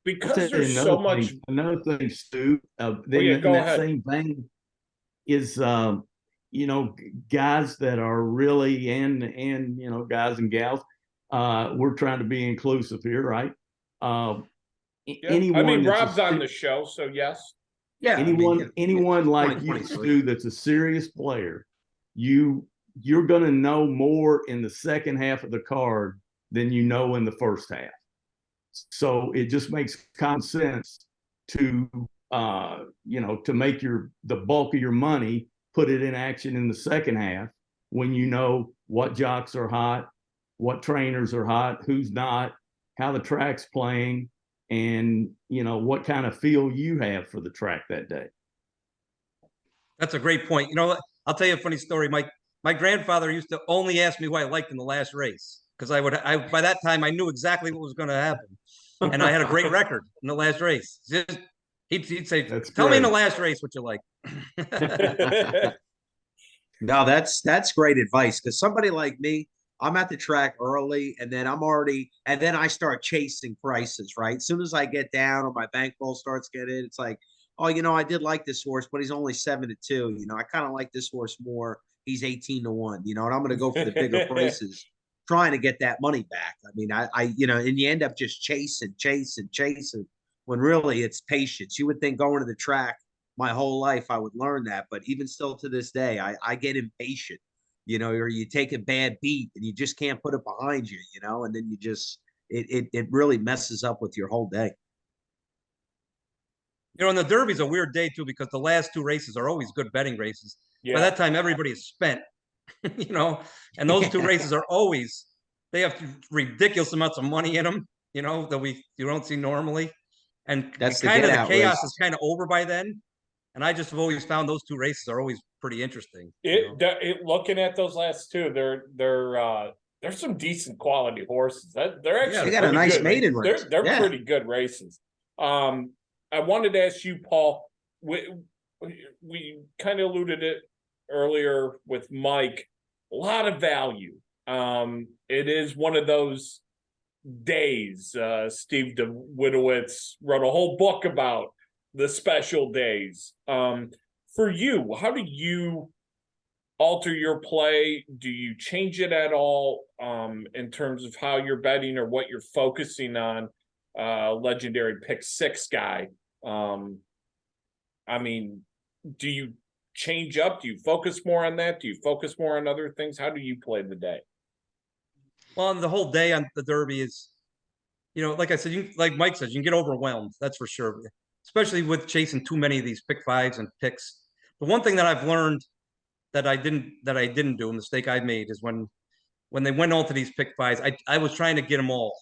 Because there's so much. Another thing, Stu, in that same vein is, guys that are really, and guys and gals, we're trying to be inclusive here, right? Anyone Rob's on the show, so yes. Yeah. Anyone like you, Stu, that's a serious player, you're going to know more in the second half of the card than you know in the first half. So it just makes common sense to make the bulk of your money, put it in action in the second half when you know what jocks are hot, what trainers are hot, who's not, how the track's playing, and what kind of feel you have for the track that day. That's a great point. I'll tell you a funny story. My grandfather used to only ask me who I liked in the last race, because by that time I knew exactly what was going to happen, and I had a great record in the last race. He'd say, "Tell me in the last race what you like." No, that's great advice, because somebody like me, I'm at the track early, and then I start chasing prices, right? As soon as I get down or my bankroll starts getting, it's like, oh, I did like this horse, but he's only 7-2. I kind of like this horse more. He's 18-1, and I'm going to go for the bigger prices, trying to get that money back. I mean, and you end up just chasing, when really it's patience. You would think going to the track my whole life I would learn that, but even still to this day, I get impatient, or you take a bad beat and you just can't put it behind you, and then you just, it really messes up with your whole day. And the Derby's a weird day too, because the last 2 races are always good betting races. Yeah. By that time, everybody is spent, and those 2 races are always, they have ridiculous amounts of money in them, that you don't see normally. And that's the chaos race is kind of over by then. And I just have always found those 2 races are always pretty interesting. Looking at those last 2, they're there's some decent quality horses. They're actually they got a pretty nice good. maiden race. They're Yeah. pretty good races. I wanted to ask you, Paul. We kind of alluded it earlier with Mike. A lot of value. It is one of those days. Steve DeWitowitz wrote a whole book about the special days. For you, how do you alter your play? Do you change it at all in terms of how you're betting or what you're focusing on? Legendary pick 6 guy. I mean, do you change up? Do you focus more on that? Do you focus more on other things? How do you play the day? Well, the whole day on the Derby is, like I said, like Mike says, you can get overwhelmed. That's for sure, especially with chasing too many of these pick 5s and picks. The one thing that I've learned that I didn't do, a mistake I made, is when they went on to these pick 5s, I was trying to get them all,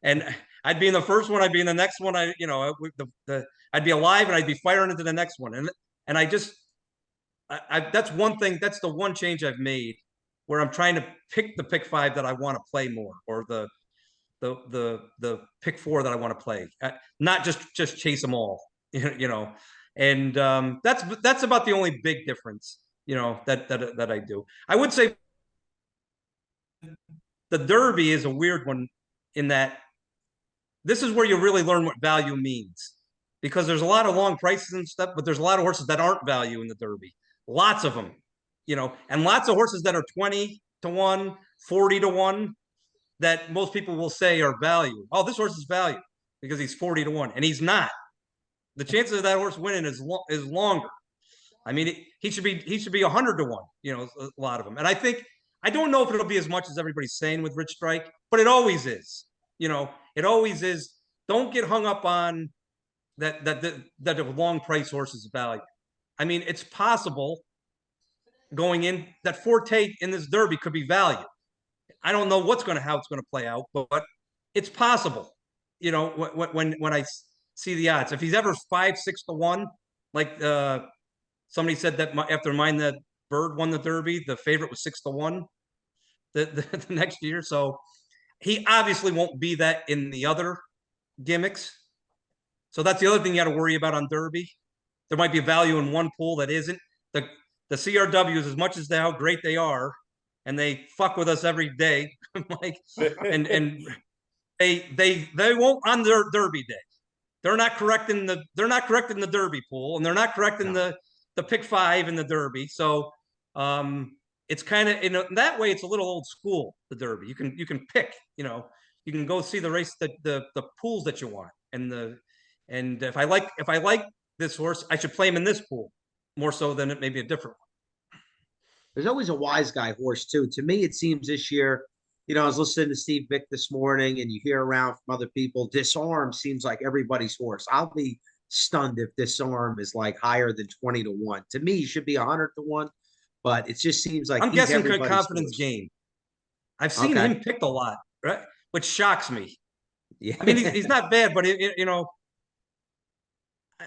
and I'd be in the first one, I'd be in the next one, I'd be alive and I'd be firing into the next one, and that's one thing. That's the one change I've made, where I'm trying to pick the pick 5 that I want to play more, or the pick 4 that I want to play, not just chase them all, and that's about the only big difference, that I do. I would say the Derby is a weird one in that this is where you really learn what value means, because there's a lot of long prices and stuff, but there's a lot of horses that aren't value in the Derby. Lots of them, and lots of horses that are 20 to 1, 40 to 1, that most people will say are value. Oh, this horse is value because he's 40 to 1, and he's not. The chances of that horse winning is longer. I mean, he should be 100 to 1. A lot of them, and I don't know if it'll be as much as everybody's saying with Rich Strike, but it always is. It always is. Don't get hung up on that the long price horse is value. I mean, it's possible going in that Forte in this Derby could be value. I don't know how it's going to play out, but it's possible. When I see the odds, if he's ever 5, 6 to 1, like somebody said that after Mind That Bird won the Derby, the favorite was 6 to 1 the next year. So he obviously won't be that in the other gimmicks. So that's the other thing you got to worry about on Derby. There might be value in one pool that isn't. The CRWs, as much as how great they are, and they fuck with us every day, Mike, and they won't on their Derby day. They're not correcting the Derby pool, and they're not correcting the pick 5 in the Derby. So it's kind of, in that way, it's a little old school, the Derby. You can pick, you can go see the race, the pools that you want, and if I like this horse, I should play him in this pool more so than it may be a different one. There's always a wise guy horse too. To me, it seems this year, I was listening to Steve Vick this morning, and you hear around from other people, Disarm seems like everybody's horse. I'll be stunned if Disarm is like higher than 20 to 1. To me, he should be 100 to 1, but it just seems like I'm guessing good horse. confidence game. I've seen him picked a lot, right? Which shocks me. Yeah. I mean, he's not bad, but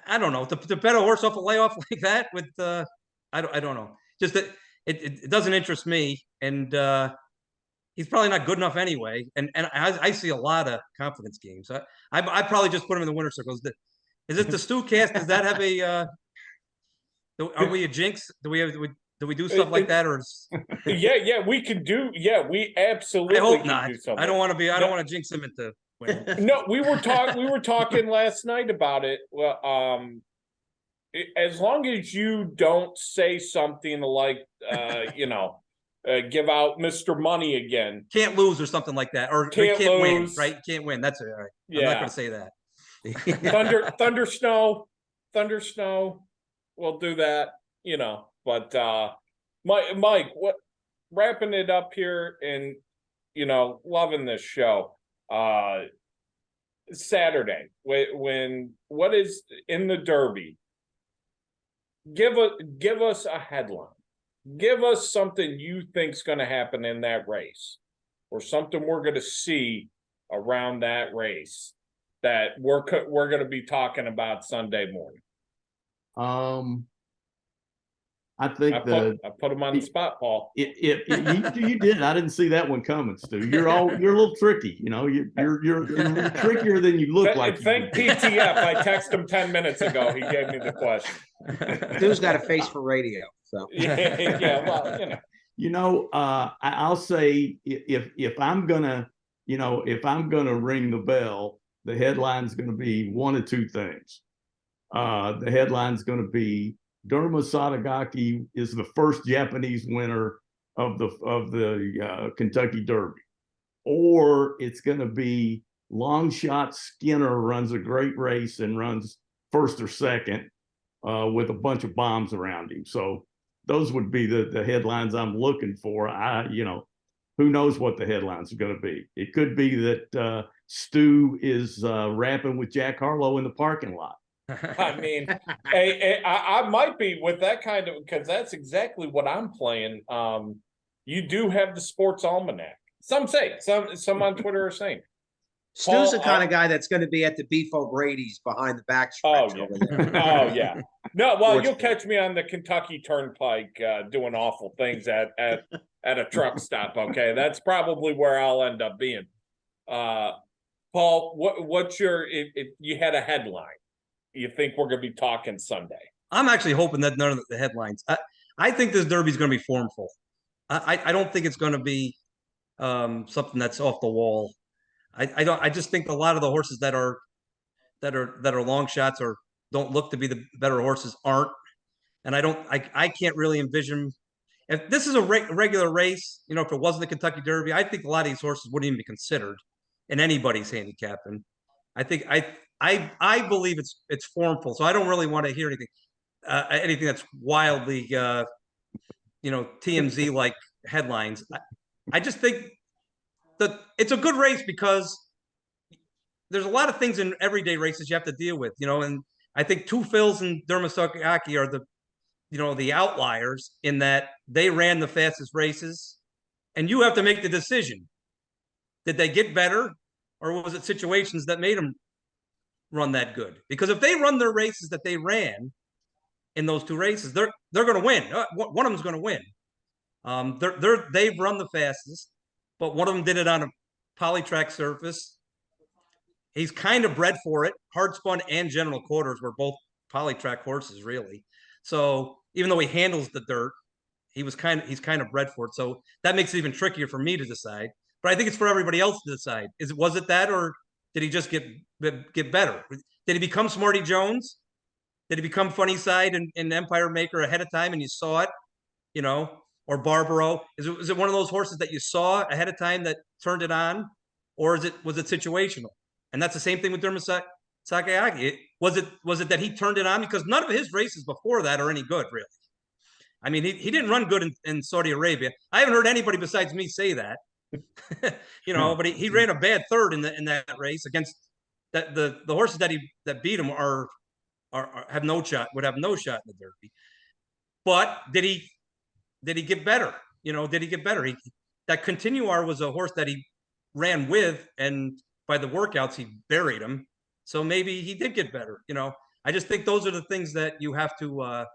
I don't know, to bet a horse off a layoff like that with I don't know. Just that it doesn't interest me, and he's probably not good enough anyway. And I see a lot of confidence games. I probably just put him in the winner circles. Is it the Stu Cast? Does that have a? Are we a jinx? Do we do stuff like that, or? Yeah, we can do. Yeah, we absolutely. I hope can not. Do something. I don't want to be. I don't want to jinx him into. No, we were talking last night about it. Well, as long as you don't say something like, give out Mr. Money again, can't lose or something like that, or can't win, right? Can't win. That's it. All right. Yeah. I'm not going to say that. Thunder snow. We'll do that, But Mike, what wrapping it up here, and loving this show. Saturday, when what is in the Derby? Give us a headline. Give us something you think's going to happen in that race, or something we're going to see around that race that we're going to be talking about Sunday morning. I think I put him on the spot, Paul. You did. I didn't see that one coming, Stu. You're a little tricky. You know, you're trickier than you look like. Thank PTF. I texted him 10 minutes ago. He gave me the question. Stu's got a face for radio, so yeah. Well, I'll say if I'm gonna ring the bell, the headline's gonna be one of two things. The headline's gonna be Derma Sadagaki is the first Japanese winner of the Kentucky Derby, or it's going to be Longshot Skinner runs a great race and runs first or second with a bunch of bombs around him. So those would be the headlines I'm looking for. Who knows what the headlines are going to be? It could be that Stu is rapping with Jack Harlow in the parking lot. I mean, I might be with that kind of, because that's exactly what I'm playing. You do have the sports almanac. Some say, some on Twitter are saying. Stu's the kind of guy that's going to be at the Beef O'Brady's behind the backstretch over there. Oh yeah. No, well, you'll catch me on the Kentucky Turnpike doing awful things at a truck stop. Okay, that's probably where I'll end up being. Paul, what's your? If you had a headline, you think we're going to be talking Sunday? I'm actually hoping that none of the headlines. I think this Derby is going to be formful. I don't think it's going to be something that's off the wall. I just think a lot of the horses that are long shots or don't look to be the better horses aren't. And I can't really envision if this is a regular race. If it wasn't the Kentucky Derby, I think a lot of these horses wouldn't even be considered in anybody's handicapping. I think I believe it's formful, so I don't really want to hear anything that's wildly TMZ like headlines. I just think that it's a good race because there's a lot of things in everyday races you have to deal with, and I think Two Phils and Derma Sadagaki are the outliers in that they ran the fastest races, and you have to make the decision. Did they get better, or was it situations that made them run that good? Because if they run their races that they ran in those two races, they're going to win. One of them's going to win. They've run the fastest, but one of them did it on a polytrack surface. He's kind of bred for it. Hard Spun and General Quarters were both polytrack horses, really. So even though he handles the dirt, he's kind of bred for it. So that makes it even trickier for me to decide. But I think it's for everybody else to decide. Was it that, or did he just get better? Did he become Smarty Jones? Did he become Funny Side in Empire Maker ahead of time and you saw it? Or Barbaro? Is it one of those horses that you saw ahead of time that turned it on, or was it situational? And that's the same thing with Derma Sadagaki. Was it that he turned it on? Because none of his races before that are any good, really. I mean, he didn't run good in Saudi Arabia. I haven't heard anybody besides me say that. But he ran a bad third in that race against the horses that beat him have no shot, would have no shot in the Derby. But did he get better? Did he get better? That Continuar was a horse that he ran with, and by the workouts he buried him. So maybe he did get better. I just think those are the things that you have to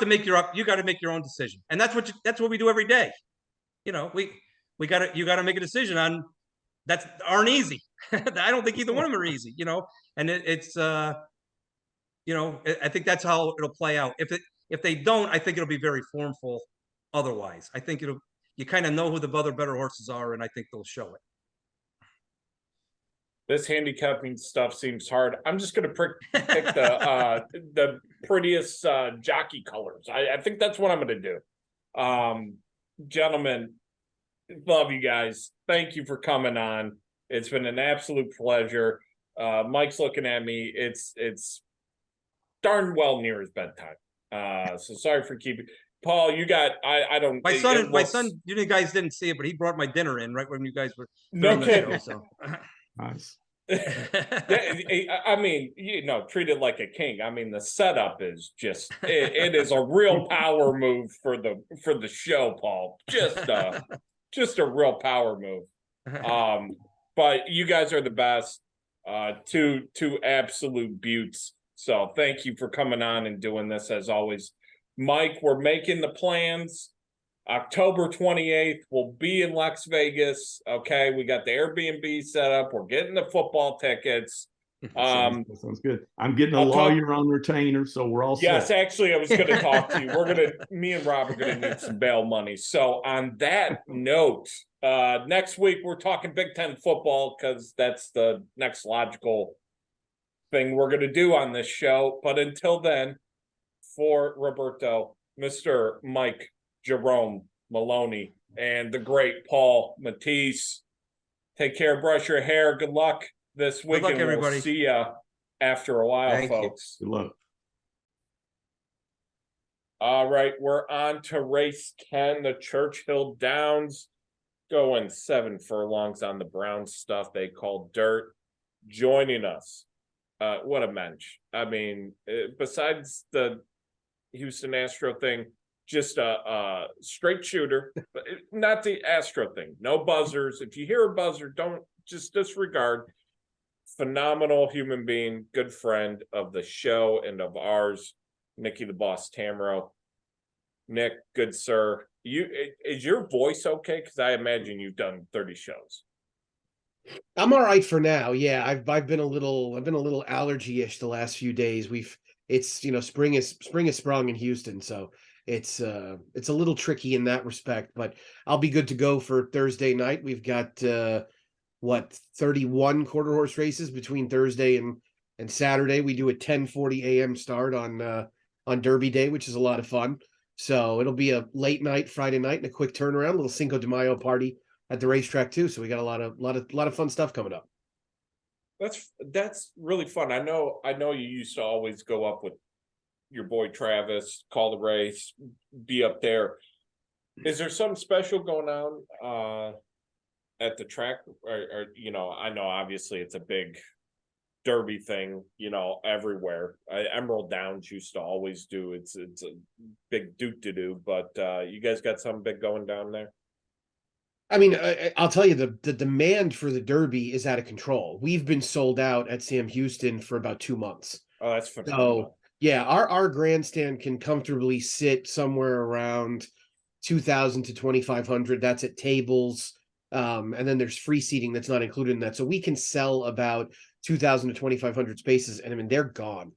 make you got to make your own decision, and that's what we do every day. You got to make a decision on that aren't easy. I don't think either one of them are easy. And it's I think that's how it'll play out. If they don't, I think it'll be very formful. Otherwise, I think you kind of know who the other better horses are, and I think they'll show it. This handicapping stuff seems hard. I'm just going to pick the prettiest jockey colors. I think that's what I'm going to do. Gentlemen, love you guys. Thank you for coming on. It's been an absolute pleasure. Mike's looking at me. It's darn well near his bedtime. So sorry for keeping. Paul, you got. I don't. My son. You guys didn't see it, but he brought my dinner in right when you guys were. No kidding. So. Nice. I mean, treat it like a king. I mean, the setup is just it is a real power move for the show, Paul. Just a real power move. But you guys are the best. Two absolute beauts. So thank you for coming on and doing this as always. Mike, we're making the plans. October 28th, we'll be in Las Vegas. Okay, we got the Airbnb set up. We're getting the football tickets. That sounds good. I'm getting a I'll talk- lawyer on retainer, so we're all Yes, set. actually, I was going to talk to you. Me and Rob are going to need some bail money. So on that note, next week we're talking Big Ten football because that's the next logical thing we're going to do on this show. But until then, for Roberto, Mr. Mike Jerome Maloney, and the great Paul Matties, take care, brush your hair. Good luck this week. luck, and we'll everybody. see ya after a while, Thank you. folks. Good luck. All right, we're on to race 10, the Churchill Downs, going 7 furlongs on the brown stuff they call dirt. Joining us, what a mensch. I mean, besides the Houston Astro thing, just a straight shooter, but not the Astro thing. No buzzers. If you hear a buzzer, don't just disregard. Phenomenal human being, good friend of the show and of ours, Nicky the Boss Tammaro. Nick, good sir. Is your voice okay? Because I imagine you've done 30 shows. I'm all right for now. Yeah, I've been a little allergy-ish the last few days. It's spring is sprung in Houston, so it's a little tricky in that respect, but I'll be good to go for Thursday night. We've got 31 quarter horse races between Thursday and Saturday. We do a 10:40 a.m. start on Derby Day, which is a lot of fun. So it'll be a late night Friday night and a quick turnaround, little Cinco de Mayo party at the racetrack too. So we got a lot of fun stuff coming up. That's really fun. I know you used to always go up with your boy Travis, call the race, be up there. Is there something special going on at the track? Or I know obviously it's a big Derby thing, everywhere. Emerald Downs used to always do. It's a big doot to do, but you guys got something big going down there? I mean, I'll tell you, the demand for the Derby is out of control. We've been sold out at Sam Houston for about 2 months. Oh, that's phenomenal. So yeah, our grandstand can comfortably sit somewhere around 2,000 to 2,500. That's at tables. And then there's free seating that's not included in that. So we can sell about 2,000 to 2,500 spaces, and I mean, they're gone.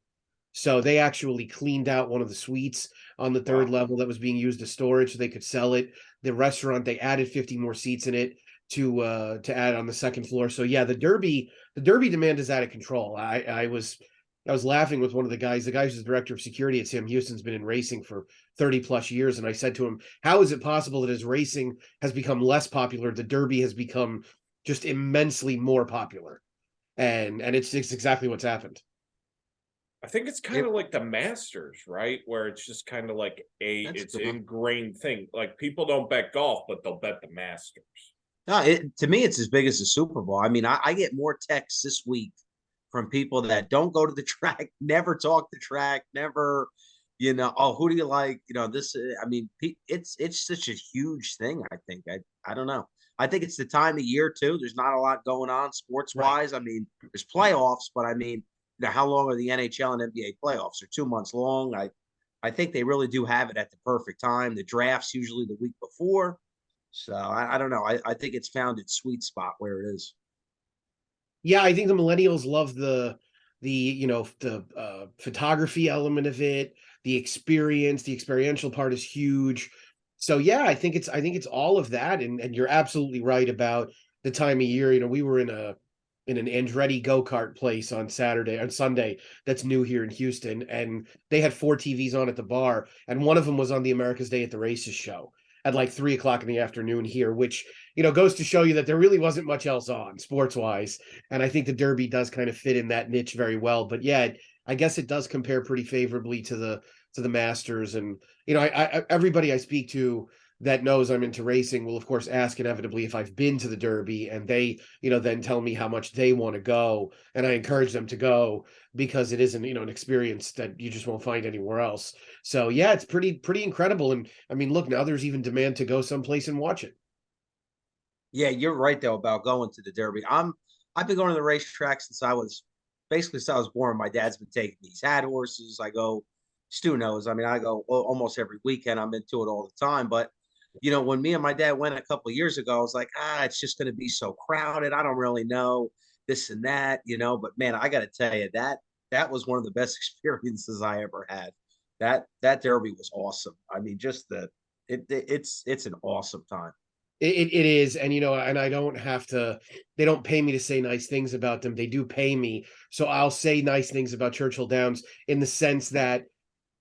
So they actually cleaned out one of the suites on the third level that was being used as storage so they could sell it. The restaurant, they added 50 more seats in it to add on the second floor. So yeah, the Derby demand is out of control. I was laughing with one of the guys. The guy who's the director of security at Sam Houston's been in racing for 30 plus years. And I said to him, how is it possible that as racing has become less popular, the Derby has become just immensely more popular? And it's exactly what's happened. I think it's kind of like the Masters, right? Where it's just kind of like it's an ingrained thing. Like people don't bet golf, but they'll bet the Masters. No, to me, it's as big as the Super Bowl. I mean, I get more texts this week from people that don't go to the track, never talk the track, never, oh, who do you like? This. I mean, it's such a huge thing. I think I don't know. I think it's the time of year too. There's not a lot going on sports wise. Right. I mean, there's playoffs, but I mean, how long are the NHL and NBA playoffs? They're 2 months long. I think they really do have it at the perfect time. The draft's usually the week before. So I don't know. I think it's found its sweet spot where it is. Yeah, I think the millennials love the photography element of it, the experience, the experiential part is huge. So yeah, I think it's all of that. And you're absolutely right about the time of year. We were in an Andretti go-kart place on Sunday that's new here in Houston, and they had 4 TVs on at the bar, and one of them was on the America's Day at the Races show at like 3:00 in the afternoon here, which goes to show you that there really wasn't much else on sports-wise, and I think the Derby does kind of fit in that niche very well. But yeah, I guess it does compare pretty favorably to the Masters, and I everybody I speak to that knows I'm into racing will of course ask inevitably if I've been to the Derby, and they, then tell me how much they want to go. And I encourage them to go because it isn't, an experience that you just won't find anywhere else. So yeah, it's pretty incredible. And I mean, look, now there's even demand to go someplace and watch it. Yeah, you're right though about going to the Derby. I've been going to the racetrack since I was born. My dad's been taking these had horses. I go Stu knows. I mean, I go almost every weekend. I'm into it all the time. But, when me and my dad went a couple of years ago, I was like, it's just going to be so crowded. I don't really know this and that, But man, I got to tell you that was one of the best experiences I ever had. That Derby was awesome. I mean, just it's an awesome time. It is, and and I don't have to. They don't pay me to say nice things about them. They do pay me, so I'll say nice things about Churchill Downs in the sense that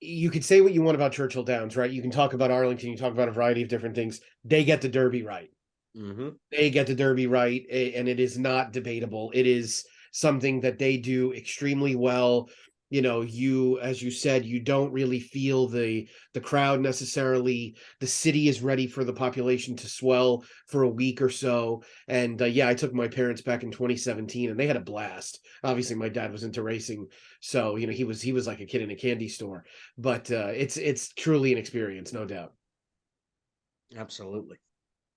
you could say what you want about Churchill Downs, right? You can talk about Arlington, you talk about a variety of different things. They get the Derby right. Mm-hmm. They get the Derby right, and it is not debatable. It is something that they do extremely well. As you said, you don't really feel the crowd necessarily. The city is ready for the population to swell for a week or so. And I took my parents back in 2017, and they had a blast. Obviously, my dad was into racing, so he was like a kid in a candy store. But it's truly an experience, no doubt. Absolutely.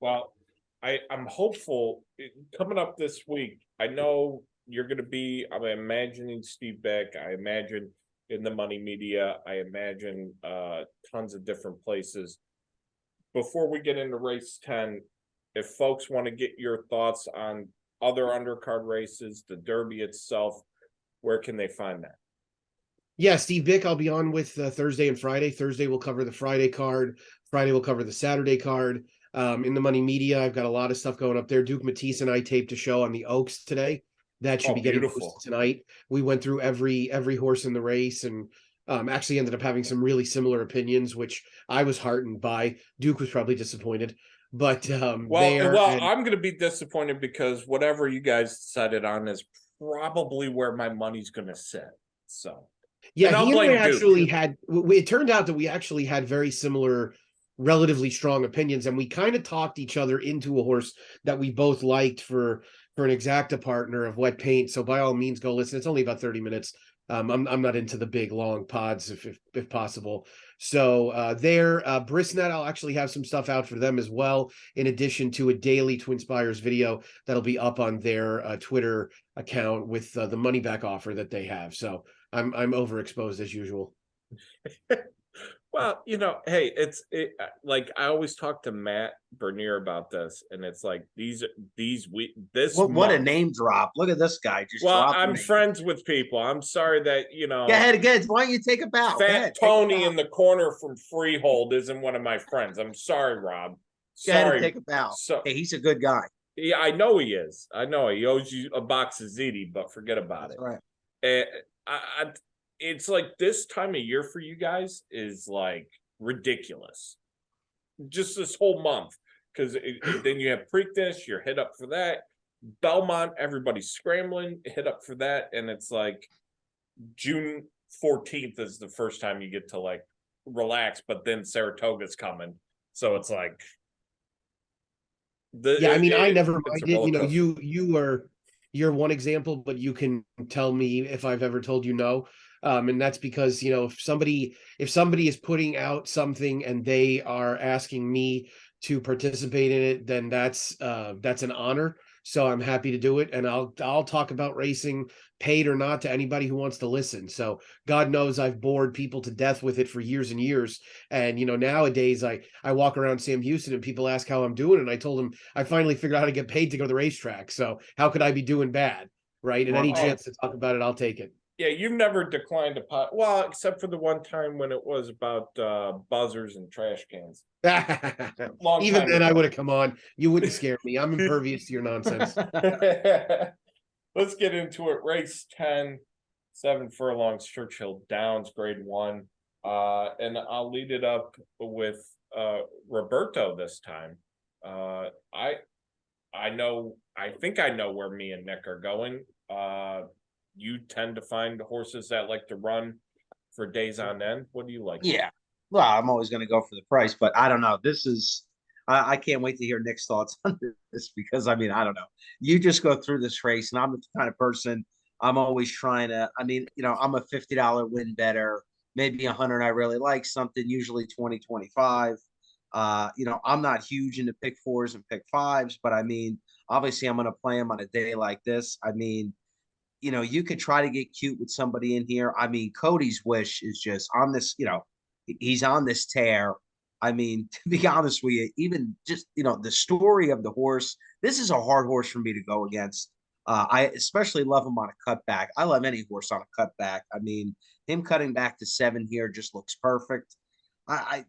Well, I'm hopeful coming up this week. I know you're going to be, I'm imagining Steve Beck. I imagine in the Money Media. I imagine tons of different places. Before we get into race 10, if folks want to get your thoughts on other undercard races, the Derby itself, where can they find that? Yeah, Steve Bick, I'll be on with Thursday and Friday. Thursday we'll cover the Friday card. Friday we'll cover the Saturday card. In the Money Media, I've got a lot of stuff going up there. Duke Matisse and I taped a show on the Oaks today. That should be getting posted tonight. We went through every horse in the race and actually ended up having some really similar opinions, which I was heartened by. Duke was probably disappointed. But I'm going to be disappointed because whatever you guys decided on is probably where my money's going to sit. So yeah, he and I actually had. It turned out that we actually had very similar, relatively strong opinions, and we kind of talked each other into a horse that we both liked for an exacta partner of Wet Paint. So by all means, go listen. It's only about 30 minutes. I'm not into the big long pods if possible. So Brisnet, I'll actually have some stuff out for them as well, in addition to a daily Twin Spires video that'll be up on their Twitter account with the money back offer that they have. So I'm overexposed as usual. Well, hey, like I always talk to Matt Bernier about this, and it's like what a name drop! Look at this guy. I'm friends with people. I'm sorry that Go ahead. Why don't you take a bow? Fat Tony in the corner from Freehold isn't one of my friends. I'm sorry, Rob. Go ahead and take a bow. Hey, he's a good guy. Yeah, I know he is. I know he owes you a box of ziti, but forget about That's it. Right. It's like this time of year for you guys is like ridiculous. Just this whole month, because then you have Preakness, you're hit up for that. Belmont, everybody's scrambling, hit up for that, and it's like June 14th is the first time you get to like relax, but then Saratoga's coming, so it's like I never minded. You're one example, but you can tell me if I've ever told you no. And that's because, if somebody is putting out something and they are asking me to participate in it, then that's an honor. So I'm happy to do it. And I'll talk about racing, paid or not, to anybody who wants to listen. So God knows I've bored people to death with it for years and years. And, nowadays I walk around Sam Houston and people ask how I'm doing. And I told them I finally figured out how to get paid to go to the racetrack. So how could I be doing bad? Right. And any chance to talk about it, I'll take it. Yeah, you've never declined a pot. Well, except for the one time when it was about buzzers and trash cans. Even then, I would have come on. You wouldn't scare me. I'm impervious to your nonsense. Let's get into it. Race 10, 7 furlongs, Churchill Downs, grade 1. And I'll lead it up with Roberto this time. I think I know where me and Nick are going. You tend to find horses that like to run for days on end. What do you like? Yeah. Well, I'm always going to go for the price, but I don't know. I can't wait to hear Nick's thoughts on this because, I don't know. You just go through this race, and I'm the kind of person I'm always trying to, I'm a $50 win better, maybe 100. I really like something, usually 20, 25. I'm not huge into pick 4s and pick 5s, but obviously I'm going to play them on a day like this. you could try to get cute with somebody in here. I mean, Cody's Wish is just on this, he's on this tear. I mean, to be honest with you, even just, the story of the horse, this is a hard horse for me to go against. I especially love him on a cutback. I love any horse on a cutback. I mean, him cutting back to 7 here just looks perfect.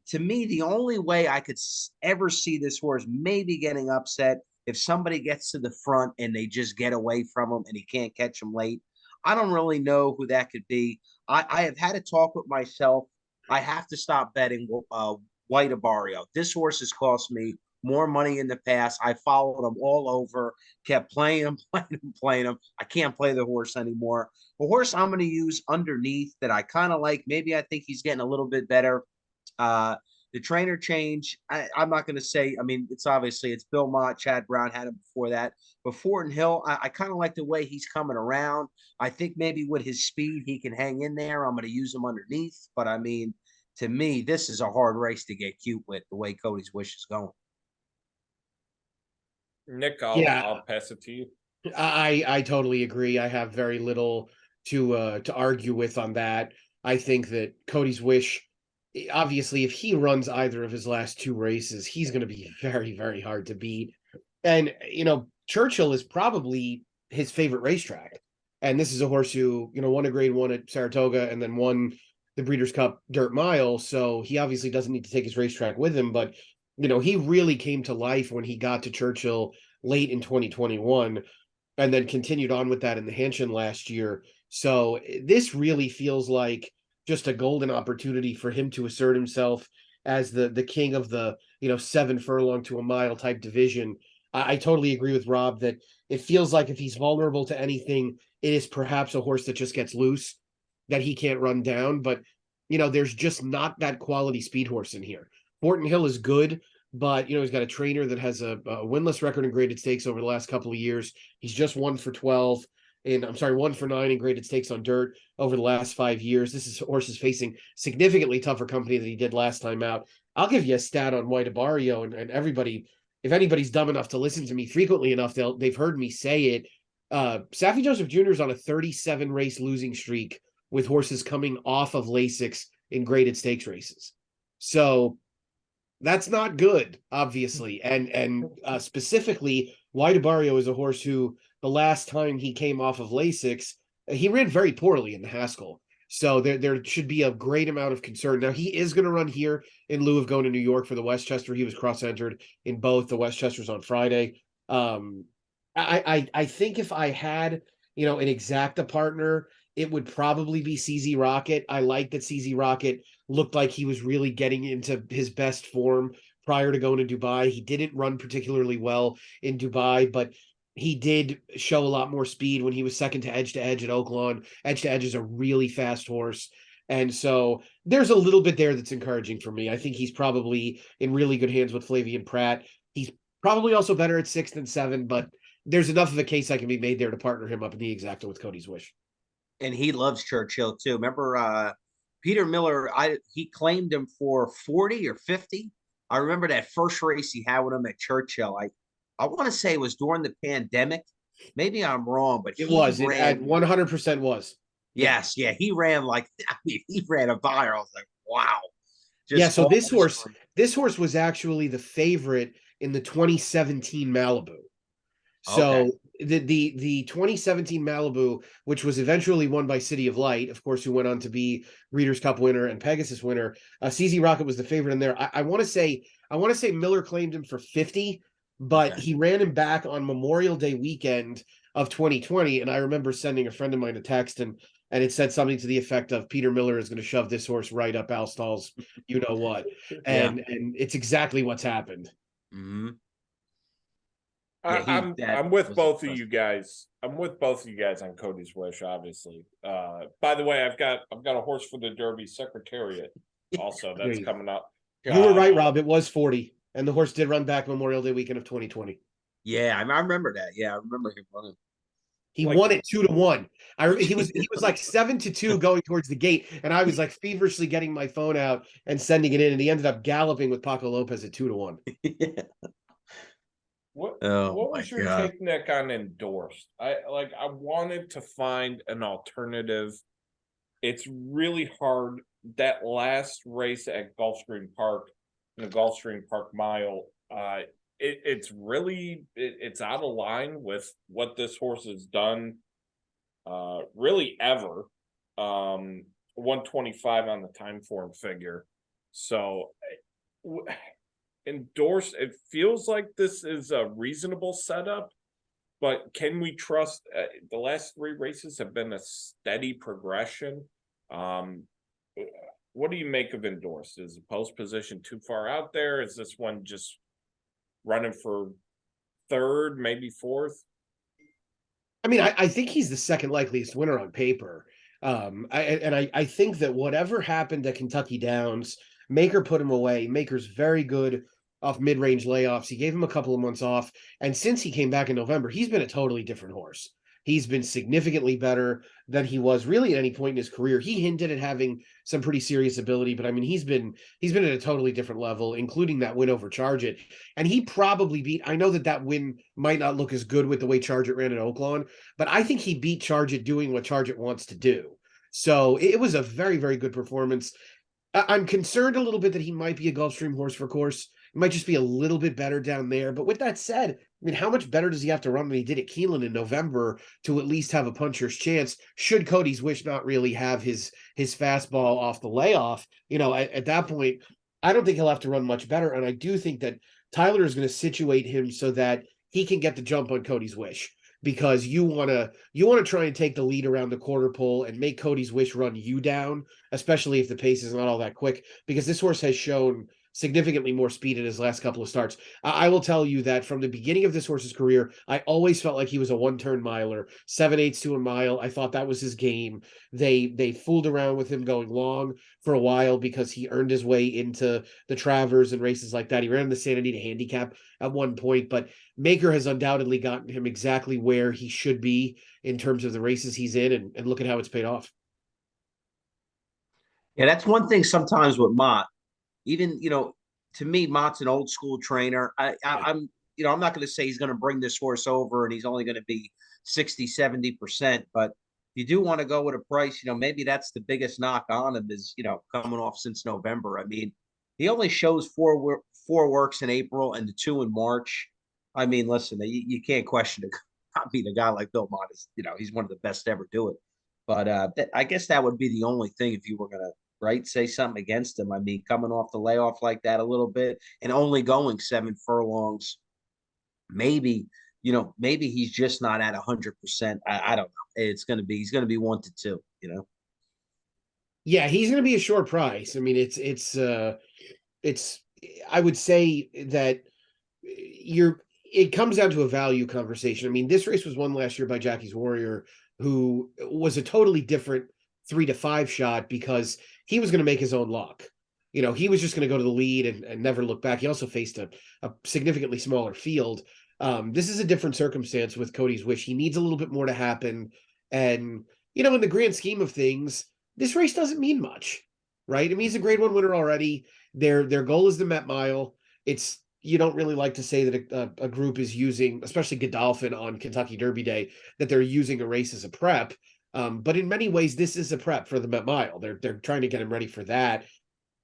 To me, the only way I could ever see this horse maybe getting upset if somebody gets to the front and they just get away from him and he can't catch him late. I don't really know who that could be. I have had a talk with myself. I have to stop betting White Abario. This horse has cost me more money in the past. I followed him all over, kept playing him, playing him, playing him. I can't play the horse anymore. The horse I'm going to use underneath that I kind of like, maybe I think he's getting a little bit better. The trainer change, I'm not going to say, I mean, it's Bill Mott, Chad Brown had him before that. But Fortin Hill, I kind of like the way he's coming around. I think maybe with his speed, he can hang in there. I'm going to use him underneath. But I mean, to me, this is a hard race to get cute with the way Cody's Wish is going. Nick, I'll pass it to you. I totally agree. I have very little to argue with on that. I think that Cody's Wish, obviously, if he runs either of his last 2 races, he's going to be very, very hard to beat. And, Churchill is probably his favorite racetrack. And this is a horse who, won a grade 1 at Saratoga and then won the Breeders' Cup Dirt Mile. So he obviously doesn't need to take his racetrack with him. But, he really came to life when he got to Churchill late in 2021 and then continued on with that in the Hanshin last year. So this really feels like just a golden opportunity for him to assert himself as the king of the 7 furlong to a mile type division. I totally agree with Rob that it feels like if he's vulnerable to anything, it is perhaps a horse that just gets loose, that he can't run down. But there's just not that quality speed horse in here. Fortin Hill is good, but he's got a trainer that has a winless record in graded stakes over the last couple of years. He's just 1 for 9 in graded stakes on dirt over the last 5 years. This horse is facing significantly tougher company than he did last time out. I'll give you a stat on White Abario, and everybody, if anybody's dumb enough to listen to me frequently enough, they've heard me say it. Saffie Joseph Jr. is on a 37 race losing streak with horses coming off of Lasix in graded stakes races. So that's not good, obviously. And specifically, White Abario is a horse who the last time he came off of Lasix, he ran very poorly in the Haskell. So there should be a great amount of concern. Now, he is going to run here in lieu of going to New York for the Westchester. He was cross-entered in both. The Westchesters on Friday. I think if I had, an exacta partner, it would probably be CZ Rocket. I like that CZ Rocket looked like he was really getting into his best form prior to going to Dubai. He didn't run particularly well in Dubai, but he did show a lot more speed when he was second to Edge at Oaklawn. Edge to Edge is a really fast horse. And so there's a little bit there that's encouraging for me. I think he's probably in really good hands with Flavian Pratt. He's probably also better at 6 than 7, but there's enough of a case I can be made there to partner him up in the exacta with Cody's Wish. And he loves Churchill too. Remember, Peter Miller, he claimed him for 40 or 50. I remember that first race he had with him at Churchill. I want to say it was during the pandemic. Maybe I'm wrong, but it 100% was. Yes, yeah, he ran he ran a fire. I was like, wow. So this horse was actually the favorite in the 2017 Malibu. So the 2017 Malibu, which was eventually won by City of Light, of course, who went on to be Breeders' Cup winner and Pegasus winner, CZ Rocket was the favorite in there. I want to say Miller claimed him for 50, but he ran him back on Memorial Day weekend of 2020. And I remember sending a friend of mine a text and it said something to the effect of Peter Miller is going to shove this horse right up Al Stall's, you know what, and it's exactly what's happened. Mm-hmm. I'm with both of you guys. I'm with both of you guys on Cody's Wish, obviously. By the way, I've got a horse for the Derby Secretariat also that's coming up. You were right, Rob. It was 40, and the horse did run back Memorial Day weekend of 2020. Yeah, I remember that. Yeah, I remember him running. He won it 2-1. He was like 7-2 going towards the gate, and I was like feverishly getting my phone out and sending it in, and he ended up galloping with Paco Lopez at 2-1. What Oh, what my was your God. take, Nick, on endorsed? I wanted to find an alternative. It's really hard. That last race at Gulfstream Park, the Gulfstream Park Mile, it's really it's out of line with what this horse has done, really ever. 125 on the time form figure. So endorsed, it feels like this is a reasonable setup, but can we trust the last three races have been a steady progression? Um, what do you make of endorsed? Is the post position too far out there? Is this one just running for third, maybe fourth? I mean, I think he's the second likeliest winner on paper. I think that whatever happened at Kentucky Downs, Maker put him away. Maker's very good off mid-range layoffs. He gave him a couple of months off, and since he came back in November, he's been a totally different horse. He's been significantly better than he was really at any point in his career. He hinted at having some pretty serious ability, but I mean, he's been at a totally different level, including that win over Charge It. And he probably beat. I know that win might not look as good with the way Charge It ran at Oaklawn, but I think he beat Charge It doing what Charge It wants to do. So it was a very, very good performance. I'm concerned a little bit that he might be a Gulfstream horse for course. It might just be a little bit better down there. But with that said, I mean, how much better does he have to run than he did at Keeneland in November to at least have a puncher's chance? Should Cody's Wish not really have his fastball off the layoff? You know, at that point, I don't think he'll have to run much better. And I do think that Tyler is going to situate him so that he can get the jump on Cody's Wish, because you want to try and take the lead around the quarter pole and make Cody's Wish run you down, especially if the pace is not all that quick, because this horse has shown significantly more speed in his last couple of starts. I will tell you that from the beginning of this horse's career, I always felt like he was a one-turn miler, 7/8 to a mile. I thought that was his game. They fooled around with him going long for a while because he earned his way into the Travers and races like that. He ran the Santa Anita handicap at one point, but Maker has undoubtedly gotten him exactly where he should be in terms of the races he's in, and look at how it's paid off. Yeah, that's one thing sometimes with Mott. Even, to me, Mott's an old school trainer. I'm not going to say he's going to bring this horse over and he's only going to be 60, 70%. But you do want to go with a price, maybe that's the biggest knock on him is, coming off since November. I mean, he only shows four works in April and the 2 in March. I mean, listen, you can't question it. I mean, a guy like Bill Mott is, he's one of the best to ever do it. But I guess that would be the only thing if you were going to, right, say something against him. I mean, coming off the layoff like that a little bit and only going 7 furlongs, maybe he's just not at 100%. I don't know. He's going to be 1 to 2. Yeah, he's going to be a short price. I mean, it's I would say that it comes down to a value conversation. I mean, this race was won last year by Jackie's Warrior, who was a totally different 3 to 5 shot because he was going to make his own luck. He was just going to go to the lead and never look back. He also faced a significantly smaller field. This is a different circumstance with Cody's Wish. He needs a little bit more to happen. And, in the grand scheme of things, this race doesn't mean much, right? I mean, he's a grade 1 winner already. Their goal is the Met Mile. You don't really like to say that a group is using, especially Godolphin on Kentucky Derby Day, that they're using a race as a prep. But in many ways, this is a prep for the Met Mile. They're trying to get him ready for that.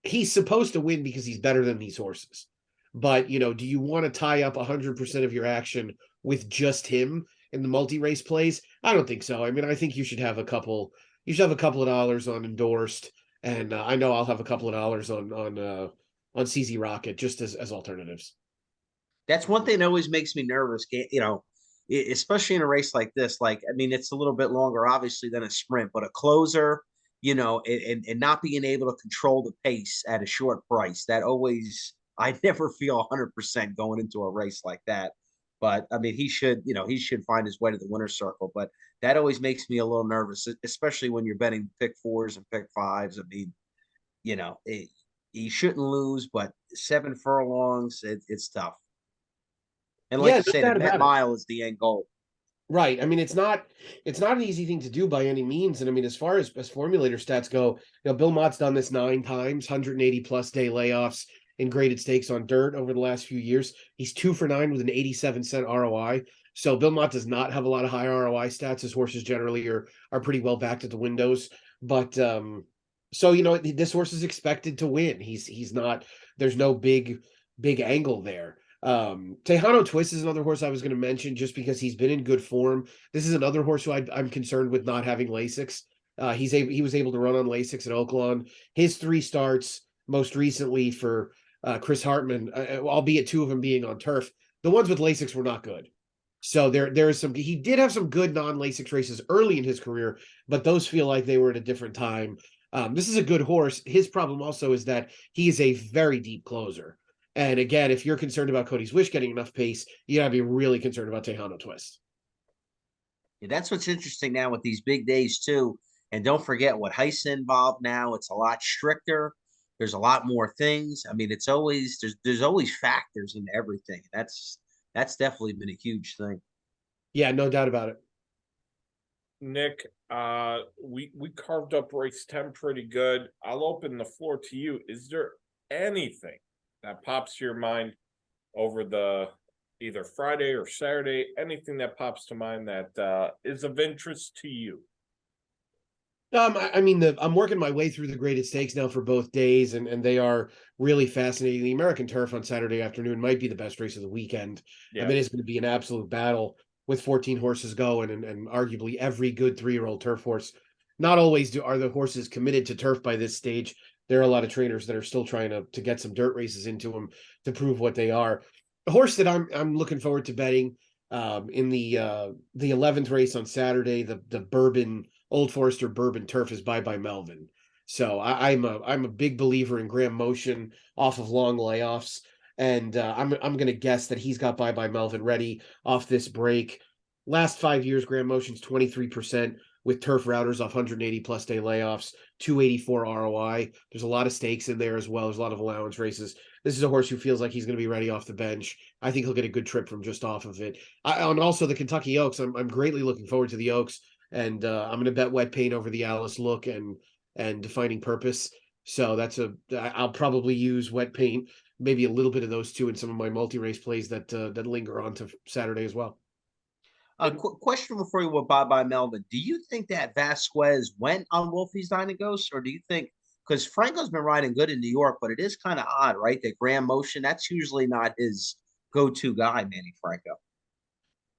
He's supposed to win because he's better than these horses. But, do you want to tie up 100% of your action with just him in the multi-race plays? I don't think so. I mean, I think you should have a couple of dollars on endorsed. And I know I'll have a couple of dollars on CZ Rocket just as alternatives. That's one thing that always makes me nervous, especially in a race like this. Like, I mean, it's a little bit longer, obviously, than a sprint, but a closer, and not being able to control the pace at a short price. That always, I never feel 100% going into a race like that. But I mean, he should find his way to the winner's circle. But that always makes me a little nervous, especially when you're betting pick 4s and pick 5s. I mean, he shouldn't lose, but 7 furlongs, it's tough. And like you say, the Met Mile is the end goal. Right. I mean, it's not an easy thing to do by any means. And I mean, as far as formulator stats go, Bill Mott's done this 9 times, 180 plus day layoffs. in graded stakes on dirt over the last few years. He's 2 for 9 with an 87-cent ROI. So Bill Mott does not have a lot of high ROI stats. His horses generally are pretty well backed at the windows. But so this horse is expected to win. He's not. There's no big angle there. Tejano Twist is another horse I was going to mention just because he's been in good form. This is another horse who I'm concerned with not having Lasix. He was able to run on Lasix at Oaklawn. His 3 starts, most recently for Chris Hartman, albeit 2 of them being on turf. The ones with Lasix were not good. So there is some. He did have some good non-Lasix races early in his career, but those feel like they were at a different time. This is a good horse. His problem also is that he is a very deep closer. And again, if you're concerned about Cody's Wish getting enough pace, you gotta be really concerned about Tejano Twist. Yeah, that's what's interesting now with these big days too. And don't forget what Heist's involved now. It's a lot stricter. There's a lot more things. I mean, it's always there's always factors in everything. That's definitely been a huge thing. Yeah, no doubt about it. Nick, we carved up race 10 pretty good. I'll open the floor to you. Is there anything that pops to your mind over the either Friday or Saturday? Anything that pops to mind that is of interest to you? I mean, I'm working my way through the graded stakes now for both days, and they are really fascinating. The American Turf on Saturday afternoon might be the best race of the weekend. Yeah. I mean, it's going to be an absolute battle with 14 horses going, and arguably every good 3-year-old turf horse. Not always are the horses committed to turf by this stage. There are a lot of trainers that are still trying to get some dirt races into them to prove what they are. A horse that I'm looking forward to betting in the 11th race on Saturday, the Bourbon Old Forester Bourbon Turf is Bye Bye Melvin. So I'm a big believer in Graham Motion off of long layoffs, and I'm going to guess that he's got Bye Bye Melvin ready off this break. Last 5 years, Graham Motion's 23% with turf routers off 180 plus day layoffs, 284 ROI. There's a lot of stakes in there as well. There's a lot of allowance races. This is a horse who feels like he's going to be ready off the bench. I think he'll get a good trip from just off of it. And also the Kentucky Oaks. I'm greatly looking forward to the Oaks. And I'm going to bet Wet Paint over the Alice Look and Defining Purpose. So I'll probably use Wet Paint, maybe a little bit of those two in some of my multi-race plays that linger on to Saturday as well. Question before you went by Melvin. Do you think that Vasquez went on Wolfie's Dying Ghost, or do you think, because Franco's been riding good in New York, but it is kind of odd, right? That Graham Motion, that's usually not his go-to guy, Manny Franco.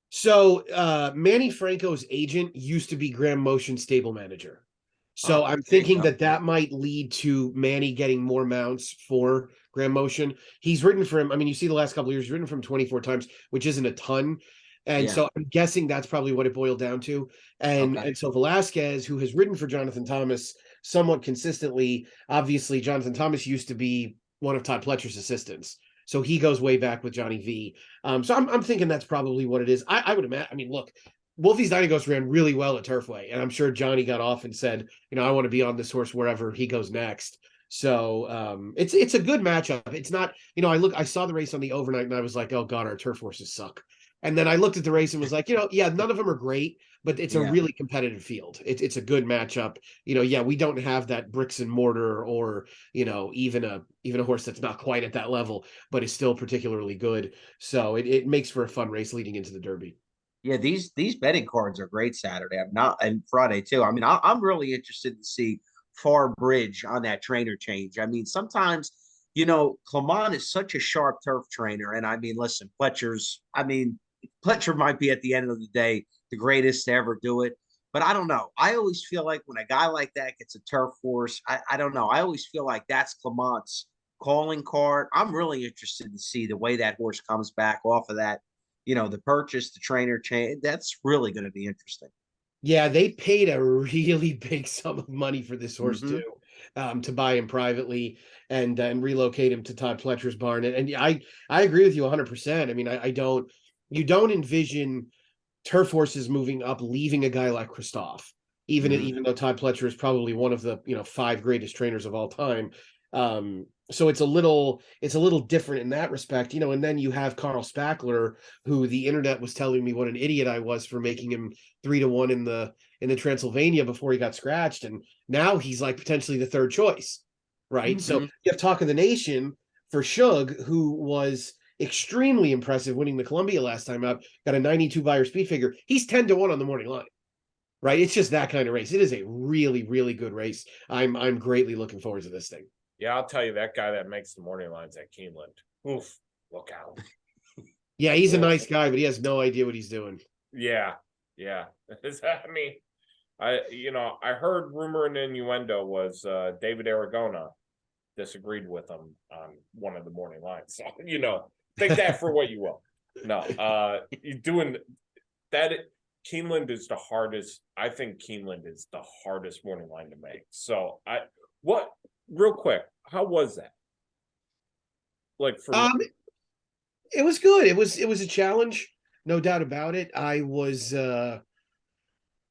So Manny Franco's agent used to be Graham Motion's stable manager. So I'm thinking that might lead to Manny getting more mounts for Graham Motion. He's ridden for him. I mean, you see the last couple of years, he's ridden for him 24 times, which isn't a ton. And so I'm guessing that's probably what it boiled down to. And so Velasquez, who has ridden for Jonathan Thomas somewhat consistently, obviously Jonathan Thomas used to be one of Todd Pletcher's assistants. So he goes way back with Johnny V. So I'm thinking that's probably what it is. I would imagine. I mean, look, Wolfie's Dying Ghost ran really well at Turfway, and I'm sure Johnny got off and said, I want to be on this horse wherever he goes next. So it's a good matchup. It's not, I saw the race on the overnight and I was like, oh God, our turf horses suck. And then I looked at the race and was like, none of them are great, but it's a really competitive field. It's a good matchup. We don't have that bricks and mortar or, even a horse that's not quite at that level, but is still particularly good. So it makes for a fun race leading into the Derby. Yeah, these betting cards are great Saturday. And Friday too. I mean, I'm really interested to see Far Bridge on that trainer change. I mean, sometimes, Clement is such a sharp turf trainer. And I mean, listen, Pletcher might be at the end of the day the greatest to ever do it, but I don't know. I always feel like when a guy like that gets a turf horse, I don't know. I always feel like that's Clement's calling card. I'm really interested to see the way that horse comes back off of that, the purchase, the trainer change. That's really going to be interesting. Yeah, they paid a really big sum of money for this horse too, to buy him privately and relocate him to Todd Pletcher's barn. And I agree with you 100%. I mean, you don't envision turf horses moving up, leaving a guy like Christophe, even though Todd Pletcher is probably one of the 5 greatest trainers of all time. So it's a little different in that respect, and then you have Carl Spackler, who the internet was telling me what an idiot I was for making him 3-1 in the Transylvania before he got scratched, and now he's like potentially the third choice, right? So you have Talk of the Nation for Shug, who was extremely impressive winning the Columbia last time out, got a 92 buyer speed figure. He's 10-1 on the morning line. Right. It's just that kind of race. It is a really, really good race. I'm greatly looking forward to this thing. Yeah, I'll tell you, that guy that makes the morning lines at Keeneland. Oof, look out. Yeah, he's a nice guy, but he has no idea what he's doing. Yeah. I mean, I heard rumor and innuendo was David Aragona disagreed with him on one of the morning lines. So, take that for what you will. No, you're doing that. Keeneland is the hardest. I think Keeneland is the hardest morning line to make. So real quick, how was that? Like for it was good. It was a challenge, no doubt about it. I was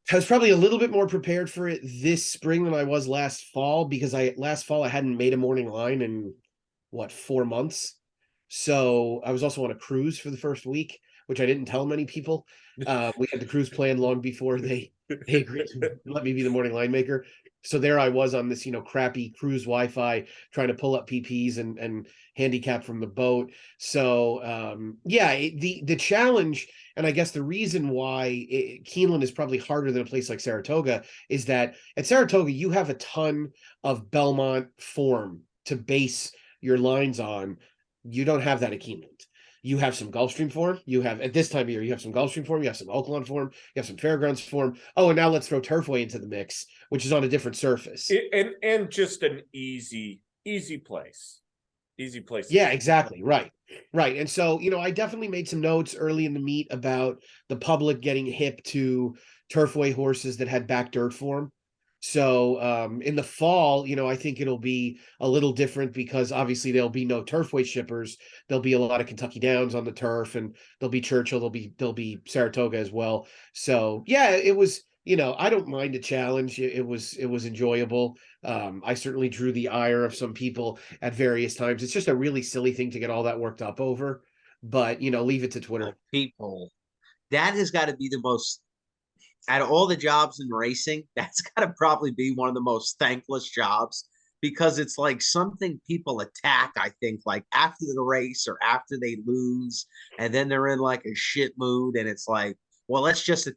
probably a little bit more prepared for it this spring than I was last fall, because last fall I hadn't made a morning line in 4 months. So I was also on a cruise for the first week, which I didn't tell many people. We had the cruise planned long before they agreed to let me be the morning line maker. So there I was on this, crappy cruise Wi-Fi, trying to pull up PPs and handicap from the boat. So the challenge, and I guess the reason why Keeneland is probably harder than a place like Saratoga, is that at Saratoga you have a ton of Belmont form to base your lines on. You don't have that at Keeneland. You have some Gulfstream form. You have, at this time of year, you have some Gulfstream form. You have some Oaklawn form. You have some Fairgrounds form. Oh, and now let's throw Turfway into the mix, which is on a different surface. And just an easy place. Easy place. Yeah, exactly. Right. And so, I definitely made some notes early in the meet about the public getting hip to Turfway horses that had back dirt form. So in the fall, I think it'll be a little different, because obviously there'll be no Turfway shippers. There'll be a lot of Kentucky Downs on the turf, and there'll be Churchill, there'll be Saratoga as well. So yeah, it was, I don't mind a challenge. It was enjoyable. I certainly drew the ire of some people at various times. It's just a really silly thing to get all that worked up over, but leave it to Twitter. People, that has got to be the most, out of all the jobs in racing, that's got to probably be one of the most thankless jobs, because it's like something people attack, I think, like after the race or after they lose, and then they're in like a shit mood, and it's like, well, let's just,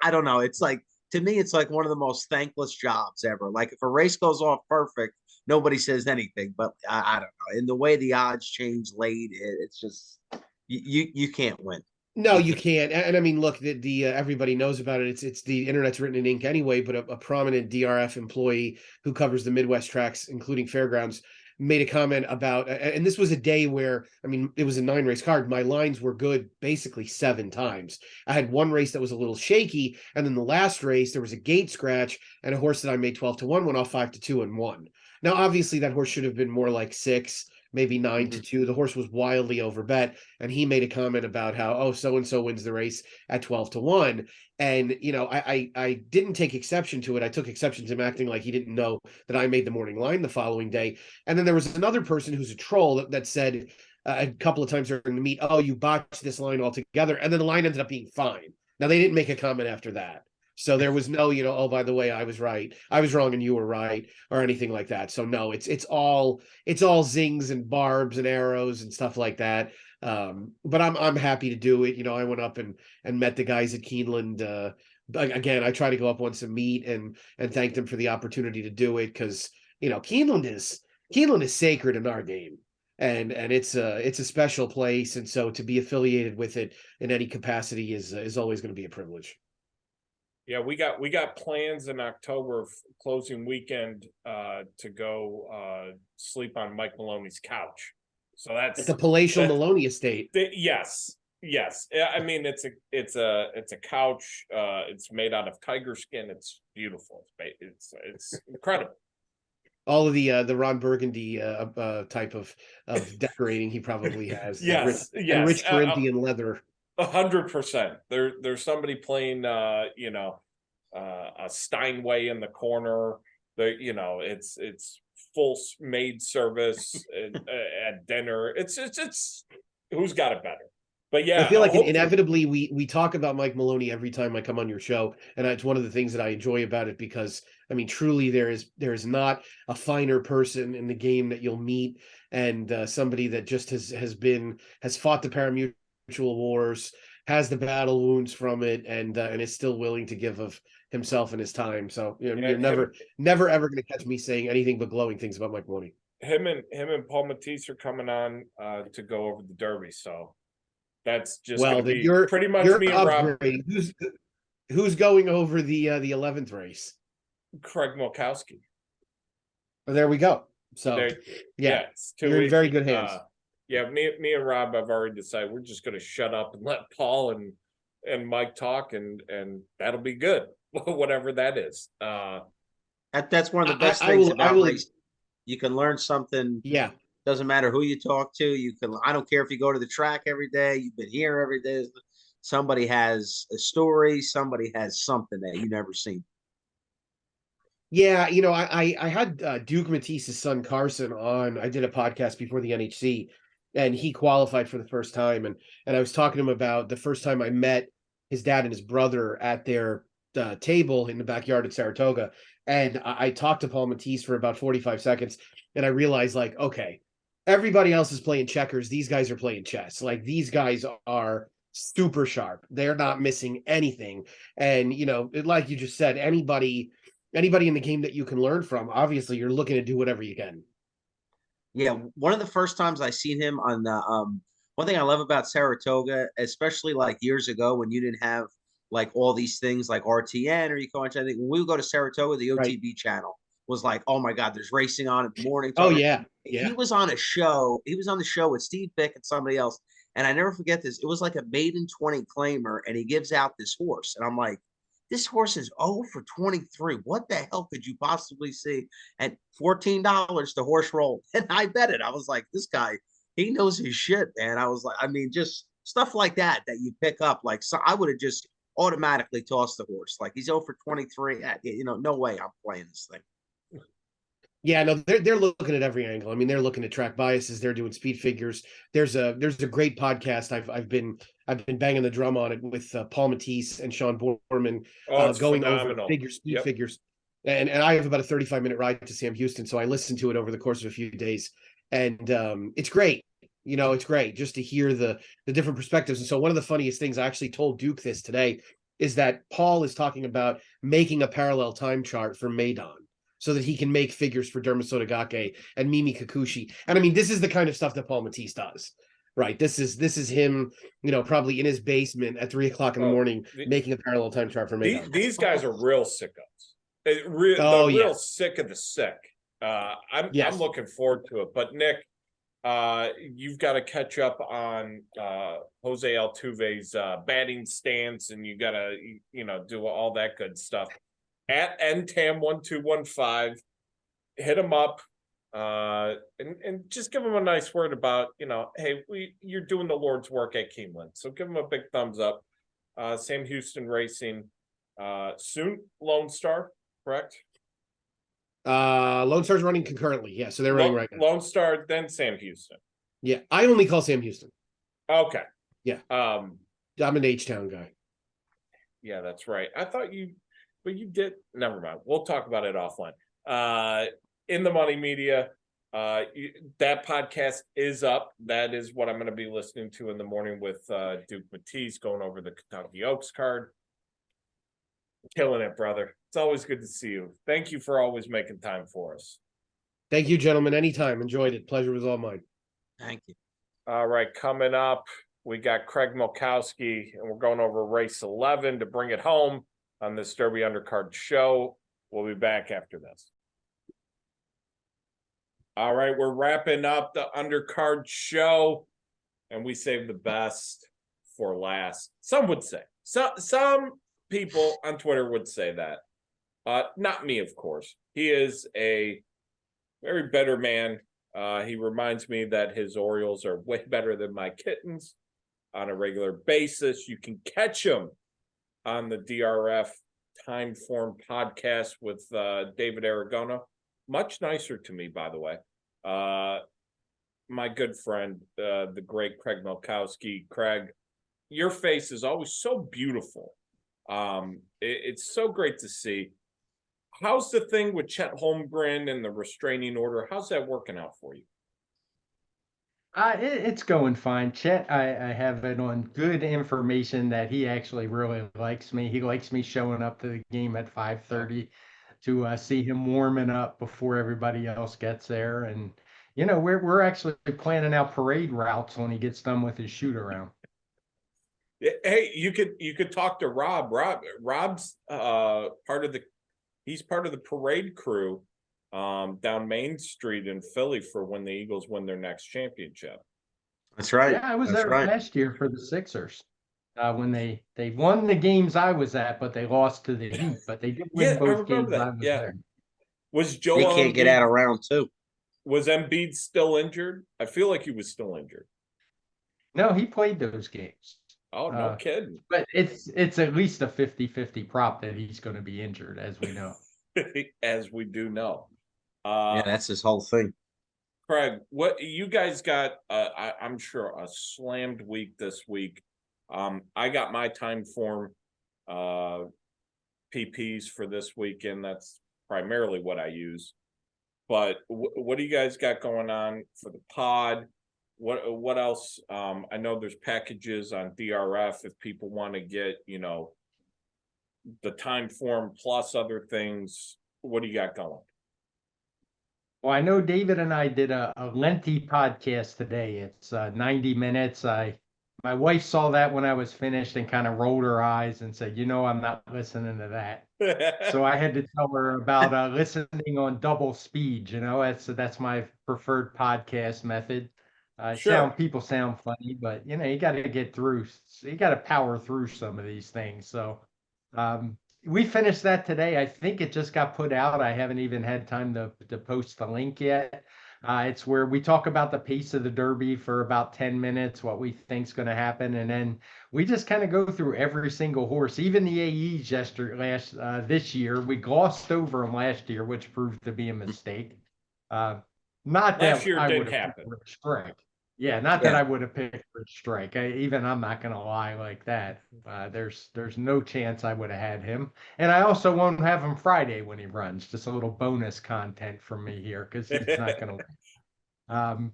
I don't know. It's like, to me, it's like one of the most thankless jobs ever. Like if a race goes off perfect, nobody says anything, but I don't know. In the way the odds change late, it's just, you can't win. No, you can't. And I mean, look, the everybody knows about it. It's the internet's written in ink anyway. But a prominent DRF employee who covers the Midwest tracks, including Fairgrounds, made a comment about, and this was a day where, I mean, it was a 9-race card. My lines were good basically 7 times. I had one race that was a little shaky, and then the last race there was a gate scratch, and a horse that I made 12-1 went off 5-2 and won. Now, obviously, that horse should have been more like 6. Maybe 9-2. The horse was wildly overbet, and he made a comment about how, so and so wins the race at 12-1. And I didn't take exception to it. I took exception to him acting like he didn't know that I made the morning line the following day. And then there was another person who's a troll that said a couple of times during the meet, you botched this line altogether, and then the line ended up being fine. Now, they didn't make a comment after that. So there was no, by the way, I was right, I was wrong, and you were right, or anything like that. So no, it's all zings and barbs and arrows and stuff like that. But I'm happy to do it. I went up and met the guys at Keeneland. Again, I try to go up once a meet and thank them for the opportunity to do it, because Keeneland is sacred in our game. And it's a special place, and so to be affiliated with it in any capacity is always going to be a privilege. Yeah, we got plans in October, closing weekend, to go sleep on Mike Maloney's couch. So that's the palatial Maloney estate. Yes. I mean, it's a couch. It's made out of tiger skin. It's beautiful. It's incredible. All of the Ron Burgundy type of decorating he probably has. Yes. And rich Corinthian leather. 100%. There's somebody playing, a Steinway in the corner. It's full maid service at dinner. It's who's got it better? But yeah, I feel like hopefully- inevitably we talk about Mike Maloney every time I come on your show, and it's one of the things that I enjoy about it because I mean, truly, there is not a finer person in the game that you'll meet, and somebody that just has fought the paramutual wars, has the battle wounds from it, and is still willing to give of himself and his time. So you're never ever going to catch me saying anything but glowing things about Mike Maloney. Him and Paul Matties are coming on to go over the Derby, so that's just Well, be you're pretty much you're me and Rob. Who's going over the 11th race? Craig Milkowski. Oh, there we go. So yeah, you're in very good hands. Me and Rob have already decided we're just going to shut up and let Paul and Mike talk, and that'll be good, whatever that is. That's one of the best things about racing. You can learn something. Yeah. Doesn't matter who you talk to. I don't care if you go to the track every day, you've been here every day. Somebody has a story, somebody has something that you never seen. Yeah, I had Duke Matisse's son Carson on. I did a podcast before the NHC, and he qualified for the first time. And I was talking to him about the first time I met his dad and his brother at their table in the backyard at Saratoga. And I talked to Paul Matisse for about 45 seconds, and I realized, like, okay, everybody else is playing checkers. These guys are playing chess. Like, these guys are super sharp. They're not missing anything. And, like you just said, anybody in the game that you can learn from, obviously you're looking to do whatever you can. Yeah, one of the first times I seen him on the one thing I love about Saratoga, especially like years ago when you didn't have like all these things like RTN or you go into, I think when we would go to Saratoga, the OTB channel was like, oh my God, there's racing on in the morning. Oh yeah. He was on a show. He was on the show with Steve Bick and somebody else. And I never forget this. It was like a maiden 20 claimer, and he gives out this horse. And I'm like, this horse is 0 for 23. What the hell could you possibly see? And $14 the horse rolled. And I bet it. I was like, this guy, he knows his shit, man. I was like, I mean, just stuff like that you pick up. Like, so I would have just automatically tossed the horse. Like, he's 0 for 23. No way I'm playing this thing. Yeah, no, they're looking at every angle. I mean, they're looking at track biases. They're doing speed figures. There's a great podcast. I've been banging the drum on it with Paul Matisse and Sean Borman going phenomenal. over speed figures. And I have about a 35-minute ride to Sam Houston, so I listened to it over the course of a few days, and it's great. It's great just to hear the different perspectives. And so one of the funniest things, I actually told Duke this today, is that Paul is talking about making a parallel time chart for Maidon, so that he can make figures for Derma Sotogake and Mimi Kikuchi. And I mean, this is the kind of stuff that Paul Matisse does, right? This is him, probably in his basement at 3 o'clock in the morning, making a parallel time chart for Maidon. These guys are real sickos. Real sick of the sick. I'm looking forward to it. But Nick, you've got to catch up on Jose Altuve's batting stance, and you got to do all that good stuff. At NTAM1215, hit him up and just give him a nice word about, hey, you're doing the Lord's work at Keeneland. So give him a big thumbs up. Sam Houston Racing, soon Lone Star, correct? Lone Star's running concurrently. Yeah, so they're running right now. Lone Star, then Sam Houston. Yeah, I only call Sam Houston. Okay. Yeah. I'm an H-Town guy. Yeah, that's right. I thought but you did. Never mind. We'll talk about it offline. In the Money Media, that podcast is up. That is what I'm going to be listening to in the morning with Duke Matisse going over the Kentucky Oaks card. Killing it, brother. It's always good to see you. Thank you for always making time for us. Thank you, gentlemen. Anytime. Enjoyed it. Pleasure was all mine. Thank you. All right, coming up, we got Craig Milkowski, and we're going over race 11 to bring it home on this Derby Undercard show. We'll be back after this. All right, we're wrapping up the Undercard show, and we saved the best for last. Some would say. Some people on Twitter would say that. Not me, of course. He is a very better man. He reminds me that his Orioles are way better than my kittens on a regular basis. You can catch him on the DRF Time Form podcast with David Aragona. Much nicer to me, by the way. My good friend, the great Craig Milkowski. Craig, your face is always so beautiful. It's so great to see. How's the thing with Chet Holmgren and the restraining order? How's that working out for you? It's going fine. Chet, I have it on good information that he actually really likes me. He likes me showing up to the game at 5:30 to see him warming up before everybody else gets there. And we're actually planning out parade routes when he gets done with his shoot around. Hey, you could talk to Rob. Rob's he's part of the parade crew down Main Street in Philly for when the Eagles win their next championship. That's right. Yeah, I was That's there right. last year for the Sixers. When they won the games I was at, but they lost to the Heat. But they did win Yeah, I both remember games that. I was Yeah. there. Was They Joel can't get out of round two. Was Embiid still injured? I feel like he was still injured. No, he played those games. Oh, no kidding. But it's at least a 50-50 prop that he's going to be injured, as we know. As we do know. Yeah, that's his whole thing. Craig, what you guys got? I'm sure a slammed week this week. I got my time form PPs for this weekend. That's primarily what I use. But what do you guys got going on for the pod? What else? I know there's packages on DRF if people want to get, the time form plus other things. What do you got going? Well, I know David and I did a lengthy podcast today. It's 90 minutes. My wife saw that when I was finished and kind of rolled her eyes and said, I'm not listening to that. So I had to tell her about listening on double speed. That's my preferred podcast method. Sure. People sound funny, but you got to get through. You got to power through some of these things. So we finished that today. I think it just got put out. I haven't even had time to post the link yet. It's where we talk about the pace of the Derby for about 10 minutes, what we think's going to happen, and then we just kind of go through every single horse, even the AEs this year. We glossed over them last year, which proved to be a mistake. Not Last that year I did would have happen. picked Rich Strike. Yeah, not that I would have picked Rich Strike. I'm not going to lie like that. There's no chance I would have had him. And I also won't have him Friday when he runs. Just a little bonus content from me here because he's not going to win.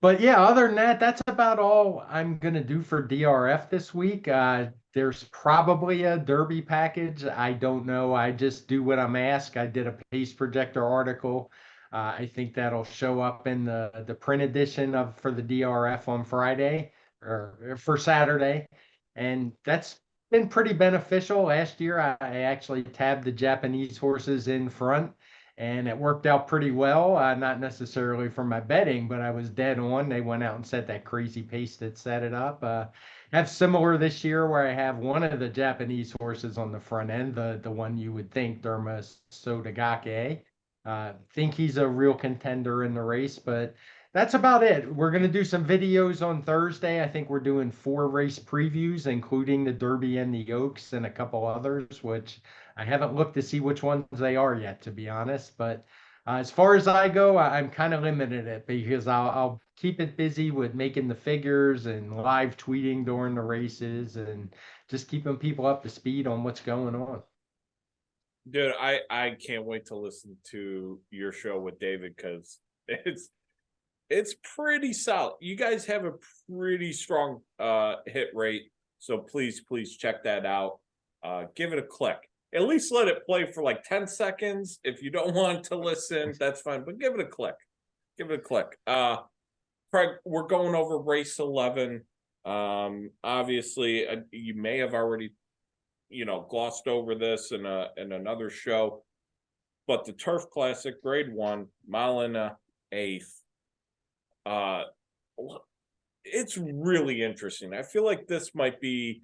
But yeah, other than that, that's about all I'm going to do for DRF this week. There's probably a Derby package. I don't know. I just do what I'm asked. I did a pace projector article. I think that'll show up in the print edition for the DRF on Friday or for Saturday. And that's been pretty beneficial. Last year, I actually tabbed the Japanese horses in front and it worked out pretty well. Not necessarily for my betting, but I was dead on. They went out and set that crazy pace that set it up. Have similar this year where I have one of the Japanese horses on the front end, the one you would think, Derma Sodagake. Think he's a real contender in the race, but that's about it. We're going to do some videos on Thursday. I think we're doing 4 race previews, including the Derby and the Oaks and a couple others, which I haven't looked to see which ones they are yet, to be honest. But as far as I go, I'm kind of limited it because I'll keep it busy with making the figures and live tweeting during the races and just keeping people up to speed on what's going on. Dude, I can't wait to listen to your show with David because it's pretty solid. You guys have a pretty strong hit rate, so please check that out. Give it a click. At least let it play for like 10 seconds. If you don't want to listen, that's fine, but give it a click. Give it a click. Craig, we're going over race 11. Obviously, you may have already glossed over this in another show, but the Turf Classic Grade 1, Maloney 8th. It's really interesting. I feel like this might be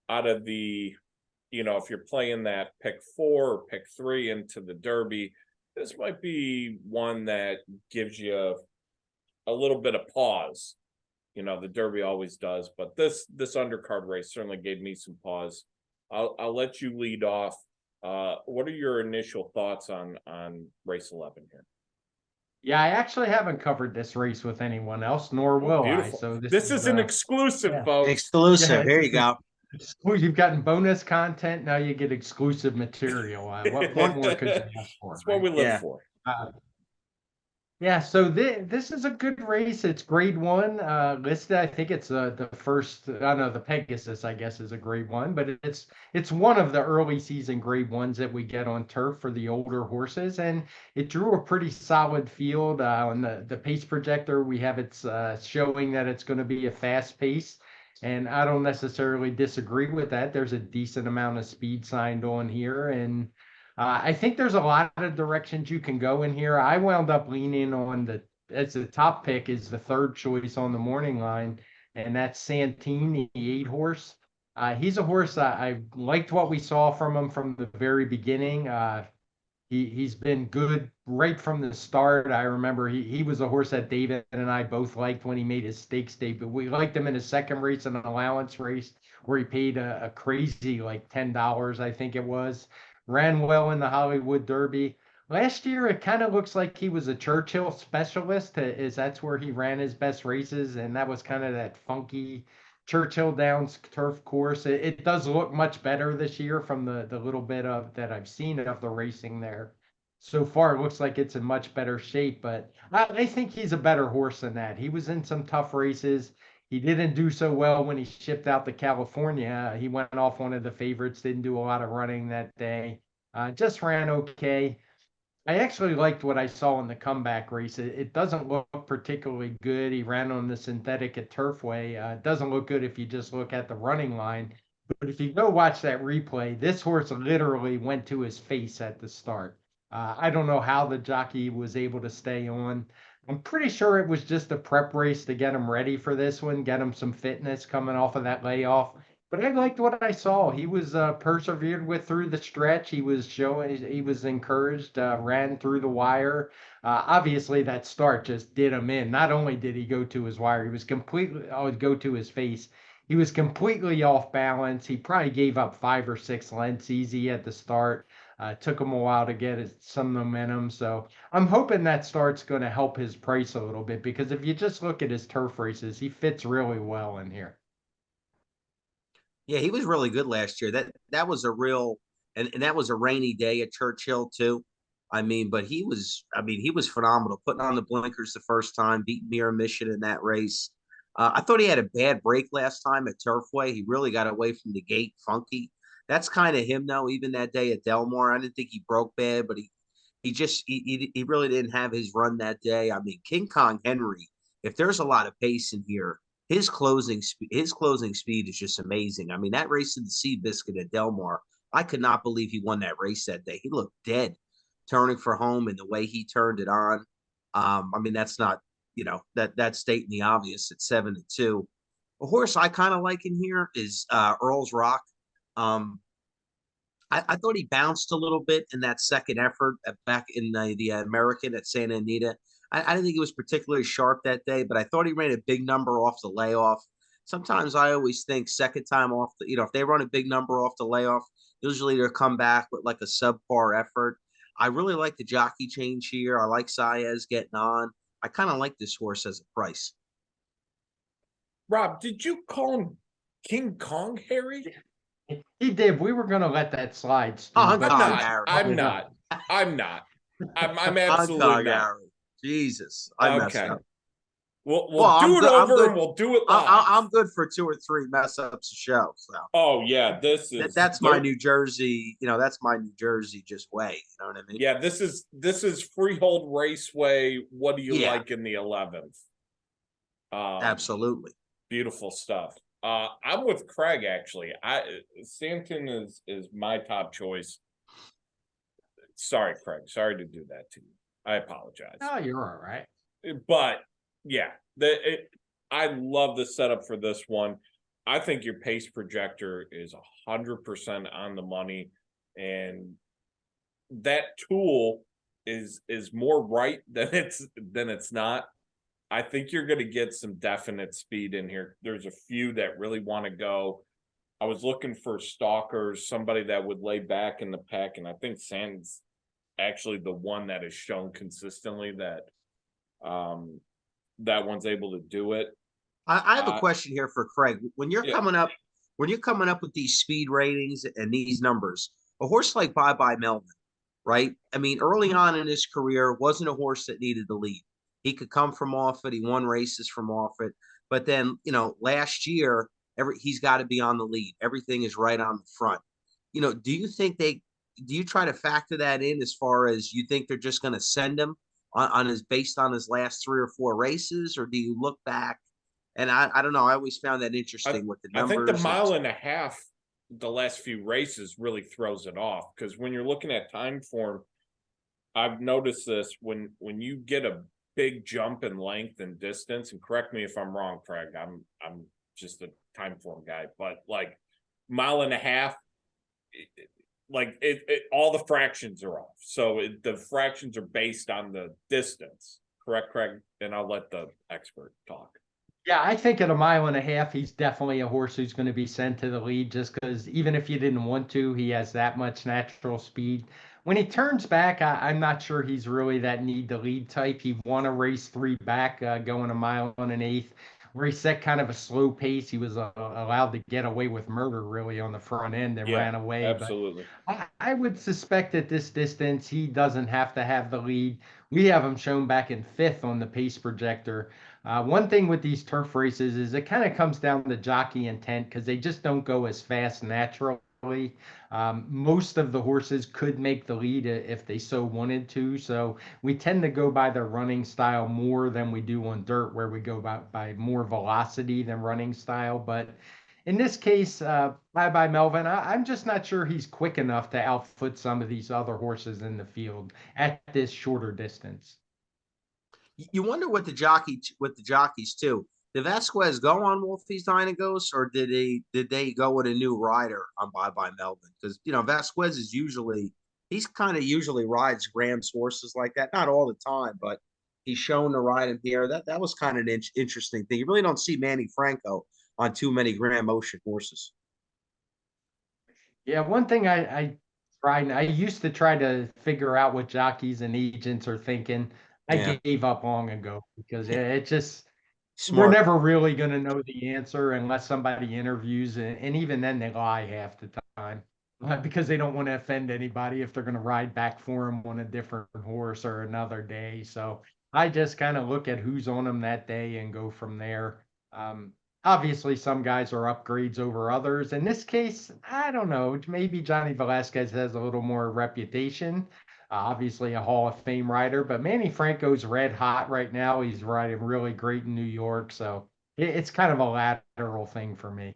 out of the, if you're playing that pick 4 or pick 3 into the Derby, this might be one that gives you a little bit of pause. The Derby always does, but this undercard race certainly gave me some pause. I'll let you lead off. What are your initial thoughts on race 11 here? Yeah, I actually haven't covered this race with anyone else, nor will I. Beautiful. So This is an exclusive, yeah. folks. Exclusive. Here you go. You've gotten bonus content. Now you get exclusive material. What more could you ask for? That's what we live Yeah. for. Yeah, so this is a good race. It's grade one listed. I think it's the first. I don't know, the Pegasus, I guess, is a grade one, but it's one of the early season grade ones that we get on turf for the older horses, and it drew a pretty solid field. On the pace projector, we have it's showing that it's going to be a fast pace, and I don't necessarily disagree with that. There's a decent amount of speed signed on here, and I think there's a lot of directions you can go in here. I wound up leaning on as the top pick is the third choice on the morning line, and that's Santini, the 8 horse. He's a horse I liked what we saw from him from the very beginning. He's been good right from the start. I remember he was a horse that David and I both liked when he made his stakes debut. We liked him in his second race, an allowance race, where he paid a crazy like $10, I think it was. Ran well in the Hollywood Derby. Last year, it kind of looks like he was a Churchill specialist, is that's where he ran his best races, and that was kind of that funky Churchill Downs turf course. It does look much better this year from the little bit of that I've seen of the racing there. So far, it looks like it's in much better shape, but I think he's a better horse than that. He was in some tough races. He didn't do so well when he shipped out to California. He went off one of the favorites, didn't do a lot of running that day. Just ran okay. I actually liked what I saw in the comeback race. It doesn't look particularly good. He ran on the synthetic at Turfway. It doesn't look good if you just look at the running line. But if you go watch that replay, this horse literally went to his face at the start. I don't know how the jockey was able to stay on. I'm pretty sure it was just a prep race to get him ready for this one, get him some fitness coming off of that layoff. But I liked what I saw. He was persevered with through the stretch. He was showing, he was encouraged, ran through the wire. Obviously, that start just did him in. Not only did he go to his wire, he was completely, I would go to his face. He was completely off balance. He probably gave up 5 or 6 lengths easy at the start. Took him a while to get some momentum. So I'm hoping that start's going to help his price a little bit, because if you just look at his turf races, he fits really well in here. Yeah, he was really good last year. That was a real and that was a rainy day at Churchill too. But he was phenomenal. Putting on the blinkers the first time, beating Mirror Mission in that race. I thought he had a bad break last time at Turfway. He really got away from the gate funky. That's kind of him though. Even that day at Delmore, I didn't think he broke bad, but he really didn't have his run that day. King Kong Henry. If there's a lot of pace in here, his closing speed is just amazing. That race in the Seabiscuit at Delmar, I could not believe he won that race that day. He looked dead turning for home, and the way he turned it on. That's not, that's stating the obvious at 7-2. A horse I kind of like in here is Earl's Rock. I thought he bounced a little bit in that second effort back in the American at Santa Anita. I didn't think he was particularly sharp that day, but I thought he ran a big number off the layoff. Sometimes I always think second time off, if they run a big number off the layoff, usually they'll come back with like a subpar effort. I really like the jockey change here. I like Saez getting on. I kind of like this horse as a price. Rob, did you call him King Kong, Harry? He did. We were going to let that slide, Steve. I'm not. I'm absolutely not. Jesus, I messed up. We'll do it over and we'll do it live. I'm good for 2 or 3 mess ups a show. So. Oh yeah, that's my New Jersey. That's my New Jersey just way. You know what I mean? Yeah, this is Freehold Raceway. What do you like in the 11th? Absolutely beautiful stuff. I'm with Craig actually. Stanton is my top choice. Sorry, Craig. Sorry to do that to you. I apologize. Oh, you're all right. But yeah, I love the setup for this one. I think your pace projector is 100% on the money, and that tool is more right than it's not. I think you're going to get some definite speed in here. There's a few that really want to go. I was looking for stalkers, somebody that would lay back in the pack, and I think Sand's actually the one that has shown consistently that that one's able to do it. I have a question here for Craig. When you're Yeah. coming up, with these speed ratings and these numbers, a horse like Bye Bye Melvin, right? I mean, early on in his career, wasn't a horse that needed the lead. He could come from off it. He won races from off it. But then, last year, he's got to be on the lead. Everything is right on the front. Do you try to factor that in as far as you think they're just going to send him based on his last 3 or 4 races, or do you look back? And I don't know. I always found that interesting with the I numbers. think the mile and a half, the last few races really throws it off, because when you're looking at time form, I've noticed this when you get a big jump in length and distance, and correct me if I'm wrong, Craig, I'm just a time form guy, but like mile and a half, all the fractions are off. So the fractions are based on the distance. Correct, Craig? And I'll let the expert talk. Yeah, I think at a mile and a half, he's definitely a horse who's going to be sent to the lead, just because even if you didn't want to, he has that much natural speed. When he turns back, I'm not sure he's really that need to lead type. He won a race 3 back, going a mile and an eighth, where he set kind of a slow pace. He was allowed to get away with murder really on the front end and ran away. Absolutely. But I would suspect at this distance, he doesn't have to have the lead. We have him shown back in 5th on the pace projector. One thing with these turf races is it kind of comes down to jockey intent, because they just don't go as fast naturally. Most of the horses could make the lead if they so wanted to. So we tend to go by their running style more than we do on dirt, where we go by more velocity than running style. But in this case, Bye Bye Melvin, I'm just not sure he's quick enough to outfoot some of these other horses in the field at this shorter distance. You wonder with the jockeys too. Did Vasquez go on Wolfie's Dynagos, or did they go with a new rider on Bye Bye Melvin? Because Vasquez is usually rides Graham's horses like that. Not all the time, but he's shown to ride him here. That was kind of an interesting thing. You really don't see Manny Franco on too many Graham Ocean horses. Yeah, one thing I used to try to figure out what jockeys and agents are thinking. I gave up long ago, because it just we're never really going to know the answer unless somebody interviews, and even then they lie half the time, because they don't want to offend anybody if they're going to ride back for them on a different horse or another day. So I just kind of look at who's on them that day and go from there. Obviously, some guys are upgrades over others. In this case, I don't know. Maybe Johnny Velasquez has a little more reputation. Obviously, a Hall of Fame rider, but Manny Franco's red hot right now. He's riding really great in New York. So it's kind of a lateral thing for me.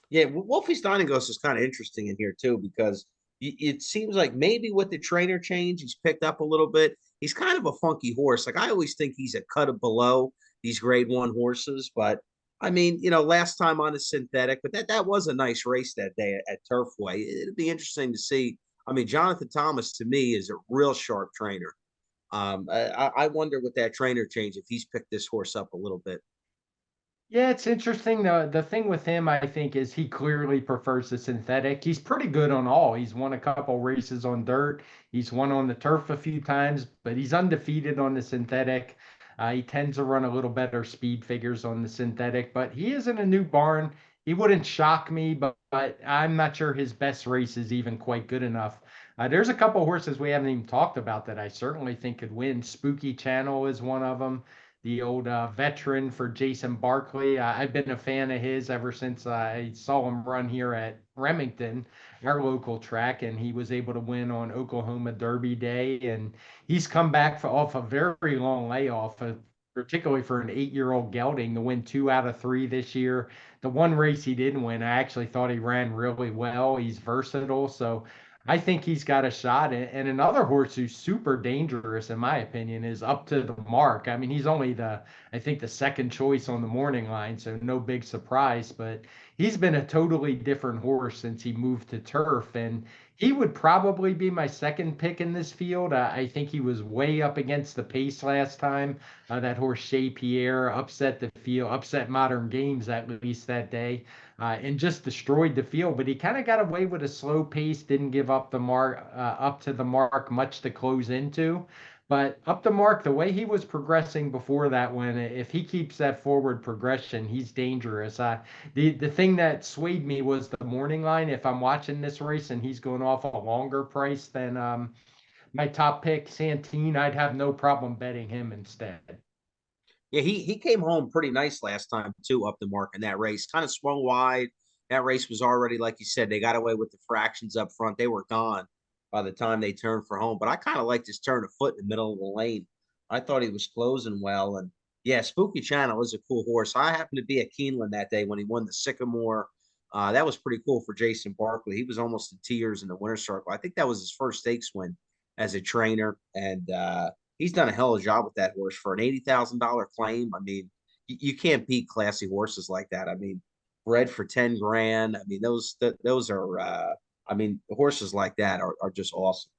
Yeah, Wolfie's Dynagos is kind of interesting in here too, because it seems like maybe with the trainer change, he's picked up a little bit. He's kind of a funky horse. Like, I always think he's a cut below these grade 1 horses, but I mean, last time on a synthetic, but that was a nice race that day at Turfway. It'd be interesting to see. I mean, Jonathan Thomas to me is a real sharp trainer. I wonder with that trainer change if he's picked this horse up a little bit. Yeah, it's interesting. The thing with him, I think, is he clearly prefers the synthetic. He's pretty good on all. He's won a couple races on dirt. He's won on the turf a few times, but he's undefeated on the synthetic. He tends to run a little better speed figures on the synthetic, but he is in a new barn. He wouldn't shock me, but I'm not sure his best race is even quite good enough. There's a couple horses we haven't even talked about that I certainly think could win. Spooky Channel is one of them. The old veteran for Jason Barkley. I've been a fan of his ever since I saw him run here at Remington, our local track, and he was able to win on Oklahoma Derby Day. And he's come back off a very long layoff, particularly for an 8-year-old gelding, to win 2 out of 3 this year. The one race he didn't win, I actually thought he ran really well. He's versatile, so I think he's got a shot. And another horse who's super dangerous, in my opinion, is Up to the Mark. I mean, he's only I think the second choice on the morning line, so no big surprise, but he's been a totally different horse since he moved to turf. And he would probably be my second pick in this field. I think he was way up against the pace last time. That horse Chez Pierre upset the field, upset Modern Games at least that day, and just destroyed the field. But he kind of got away with a slow pace, didn't give up the mark, up to the mark much to close into. But up the mark, the way he was progressing before that one, if he keeps that forward progression, he's dangerous. The thing that swayed me was the morning line. If I'm watching this race and he's going off a longer price than my top pick, Santine, I'd have no problem betting him instead. Yeah, he came home pretty nice last time too, up the mark in that race. Kind of swung wide. That race was already, like you said, they got away with the fractions up front. They were gone by the time they turned for home. But I kind of liked his turn of foot in the middle of the lane. I thought he was closing well. And yeah, Spooky Channel is a cool horse. I happened to be at Keeneland that day when he won the Sycamore. That was pretty cool for Jason Barkley. He was almost in tears in the winner's circle. I think that was his first stakes win as a trainer. And he's done a hell of a job with that horse for an $80,000 claim. I mean, you can't beat classy horses like that. I mean, bred for 10 grand. I mean, those are, I mean, horses like that are just awesome.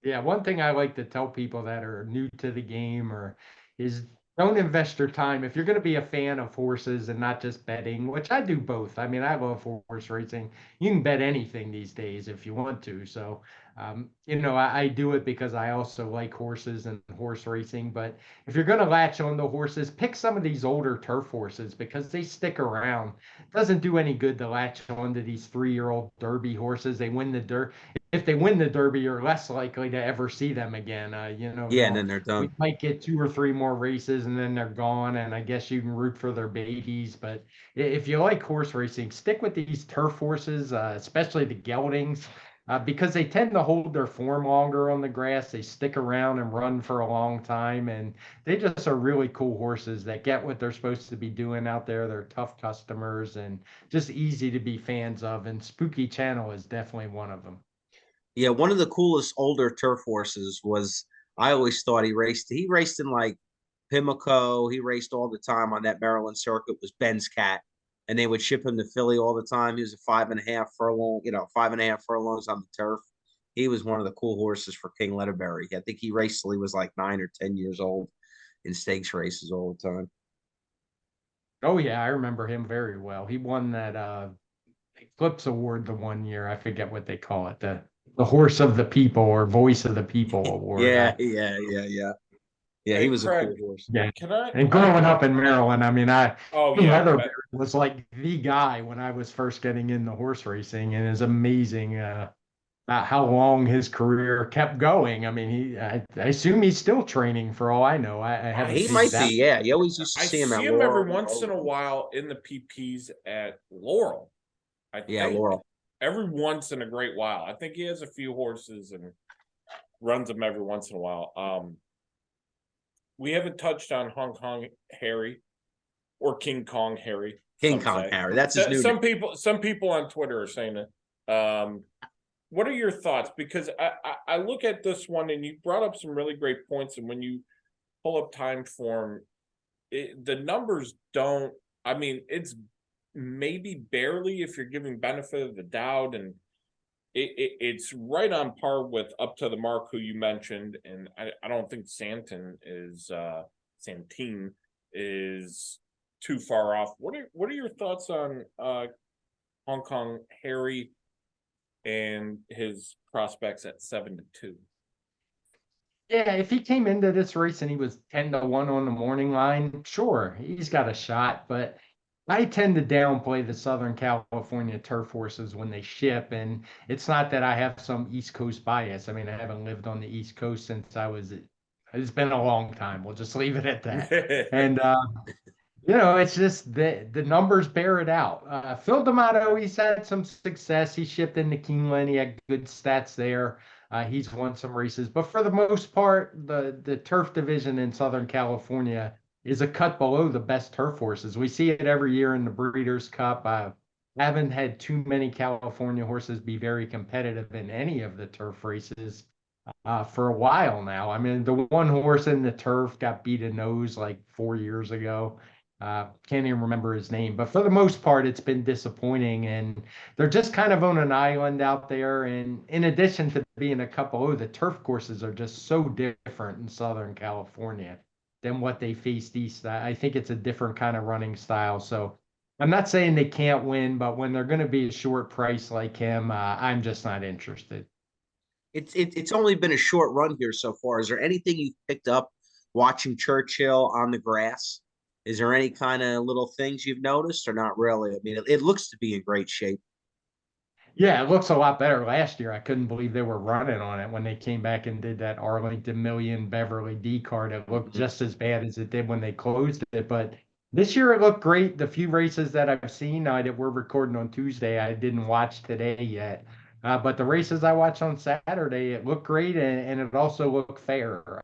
Yeah, one thing I like to tell people that are new to the game or is don't invest your time. If you're going to be a fan of horses and not just betting, which I do both. I mean, I love horse racing. You can bet anything these days if you want to. So, I do it because I also like horses and horse racing. But if you're going to latch on to horses, pick some of these older turf horses because they stick around. It doesn't do any good to latch on to these 3-year-old Derby horses. They win the dirt. If they win the Derby, you're less likely to ever see them again. Yeah, and then they're we done. might get 2 or 3 more races and then they're gone. And I guess you can root for their babies. But if you like horse racing, stick with these turf horses, especially the geldings, because they tend to hold their form longer on the grass. They stick around and run for a long time. And they just are really cool horses that get what they're supposed to be doing out there. They're tough customers and just easy to be fans of. And Spooky Channel is definitely one of them. Yeah, one of the coolest older turf horses was, I always thought he raced in like Pimlico. He raced all the time on that Maryland circuit, was Ben's Cat. And they would ship him to Philly all the time. He was a 5.5 furlong, 5.5 furlongs on the turf. He was one of the cool horses for King Letterbury. I think he raced till he was like 9 or 10 years old in stakes races all the time. Oh yeah, I remember him very well. He won that Eclipse Award the one year. I forget what they call it. The Horse of the People or Voice of the People Award. Yeah, Hey, he was a Craig, cool horse. Yeah. can I? And growing up in Maryland, I mean, Oh yeah, Leatherbury was like the guy when I was first getting into horse racing, and it's amazing about how long his career kept going. I mean, I assume he's still training for all I know. I haven't He seen might that. be, yeah. You always used to I see him at see him every Laurel. once in a while in the PPs at Laurel. I Yeah, think Laurel. every once in a great while. I think he has a few horses and runs them every once in a while. We haven't touched on Hong Kong Harry or King Kong Harry. King some Kong say. Harry. That's his new name. Some people on Twitter are saying it. What are your thoughts? Because I look at this one and you brought up some really great points, and when you pull up time form, the numbers don't. I mean, it's maybe barely if you're giving benefit of the doubt, and it's right on par with Up to the Mark, who you mentioned, and I don't think Santine is too far off. What are your thoughts on Hong Kong Harry and his prospects at 7-2? Yeah, if he came into this race and he was 10-1 on the morning line, sure, he's got a shot. But I tend to downplay the Southern California turf horses when they ship. And it's not that I have some East Coast bias. I mean, I haven't lived on the East Coast since it's been a long time. We'll just leave it at that. And, it's just the numbers bear it out. Phil D'Amato, he's had some success. He shipped into Keeneland. He had good stats there. He's won some races, but for the most part, the turf division in Southern California is a cut below the best turf horses. We see it every year in the Breeders' Cup. I haven't had too many California horses be very competitive in any of the turf races for a while now. I mean, the one horse in the turf got beat a nose like 4 years ago. Can't even remember his name, but for the most part, it's been disappointing, and they're just kind of on an island out there. And in addition to being a couple, the turf courses are just so different in Southern California than what they faced east. I think it's a different kind of running style. So I'm not saying they can't win, but when they're going to be a short price like him, I'm just not interested. It's only been a short run here so far. Is there anything you picked up watching Churchill on the grass? Is there any kind of little things you've noticed or not really? I mean, it looks to be in great shape. Yeah, it looks a lot better last year. I couldn't believe they were running on it when they came back and did that Arlington Million Beverly D card. It looked just as bad as it did when they closed it. But this year it looked great. The few races that I've seen that we're recording on Tuesday, I didn't watch today yet. But the races I watched on Saturday, it looked great and it also looked fair.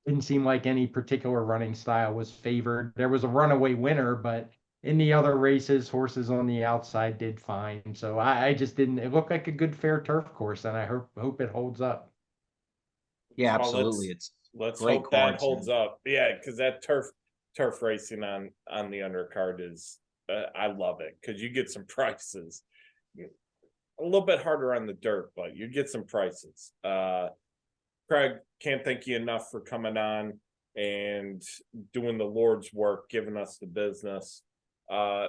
Didn't seem like any particular running style was favored. There was a runaway winner, but in the other races, horses on the outside did fine. So I just didn't. It looked like a good fair turf course, and I hope it holds up. Yeah, Well, absolutely. It's let's great hope that cards, holds man. up. Yeah, because that turf racing on the undercard is I love it because you get some prices. A little bit harder on the dirt, but you get some prices. Craig, can't thank you enough for coming on and doing the Lord's work, giving us the business.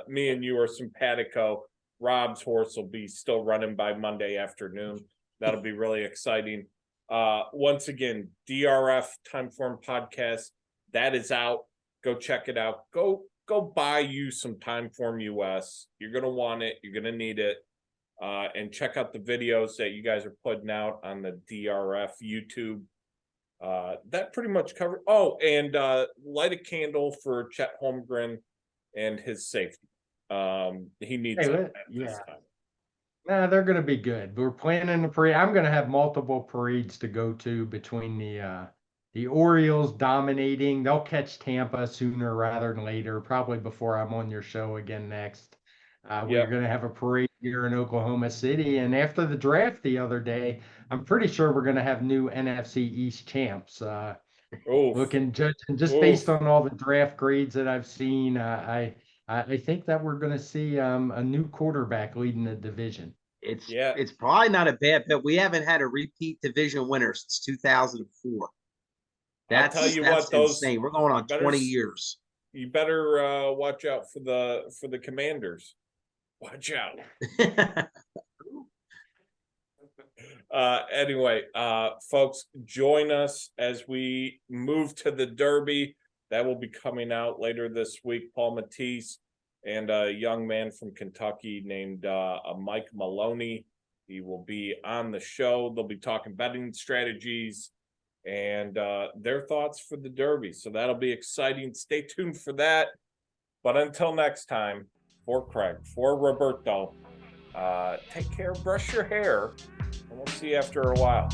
Me and you are simpatico. Rob's horse will be still running by Monday afternoon. That'll be really exciting. Once again, DRF Timeform Podcast, that is out. Go check it out. Go buy you some Timeform US. You're gonna want it. You're gonna need it. And check out the videos that you guys are putting out on the DRF YouTube. That pretty much covered. Oh, and light a candle for Chet Holmgren and his safety. He needs it at this time. Nah, they're going to be good. We're planning a parade. I'm going to have multiple parades to go to between the Orioles dominating. They'll catch Tampa sooner rather than later, probably before I'm on your show again next. We're going to have a parade here in Oklahoma City. And after the draft the other day, I'm pretty sure we're going to have new NFC East champs. Judging just based on all the draft grades that I've seen, I think that we're going to see a new quarterback leading the division. It's probably not a bad bet. We haven't had a repeat division winner since 2004. That's insane. We're going on 20 years. You better watch out for the Commanders. Watch out. Anyway, folks, join us as we move to the Derby. That will be coming out later this week. Paul Matties and a young man from Kentucky named Mike Maloney. He will be on the show. They'll be talking betting strategies and their thoughts for the Derby. So that'll be exciting. Stay tuned for that. But until next time, for Craig, for Roberto, take care, brush your hair, and we'll see you after a while.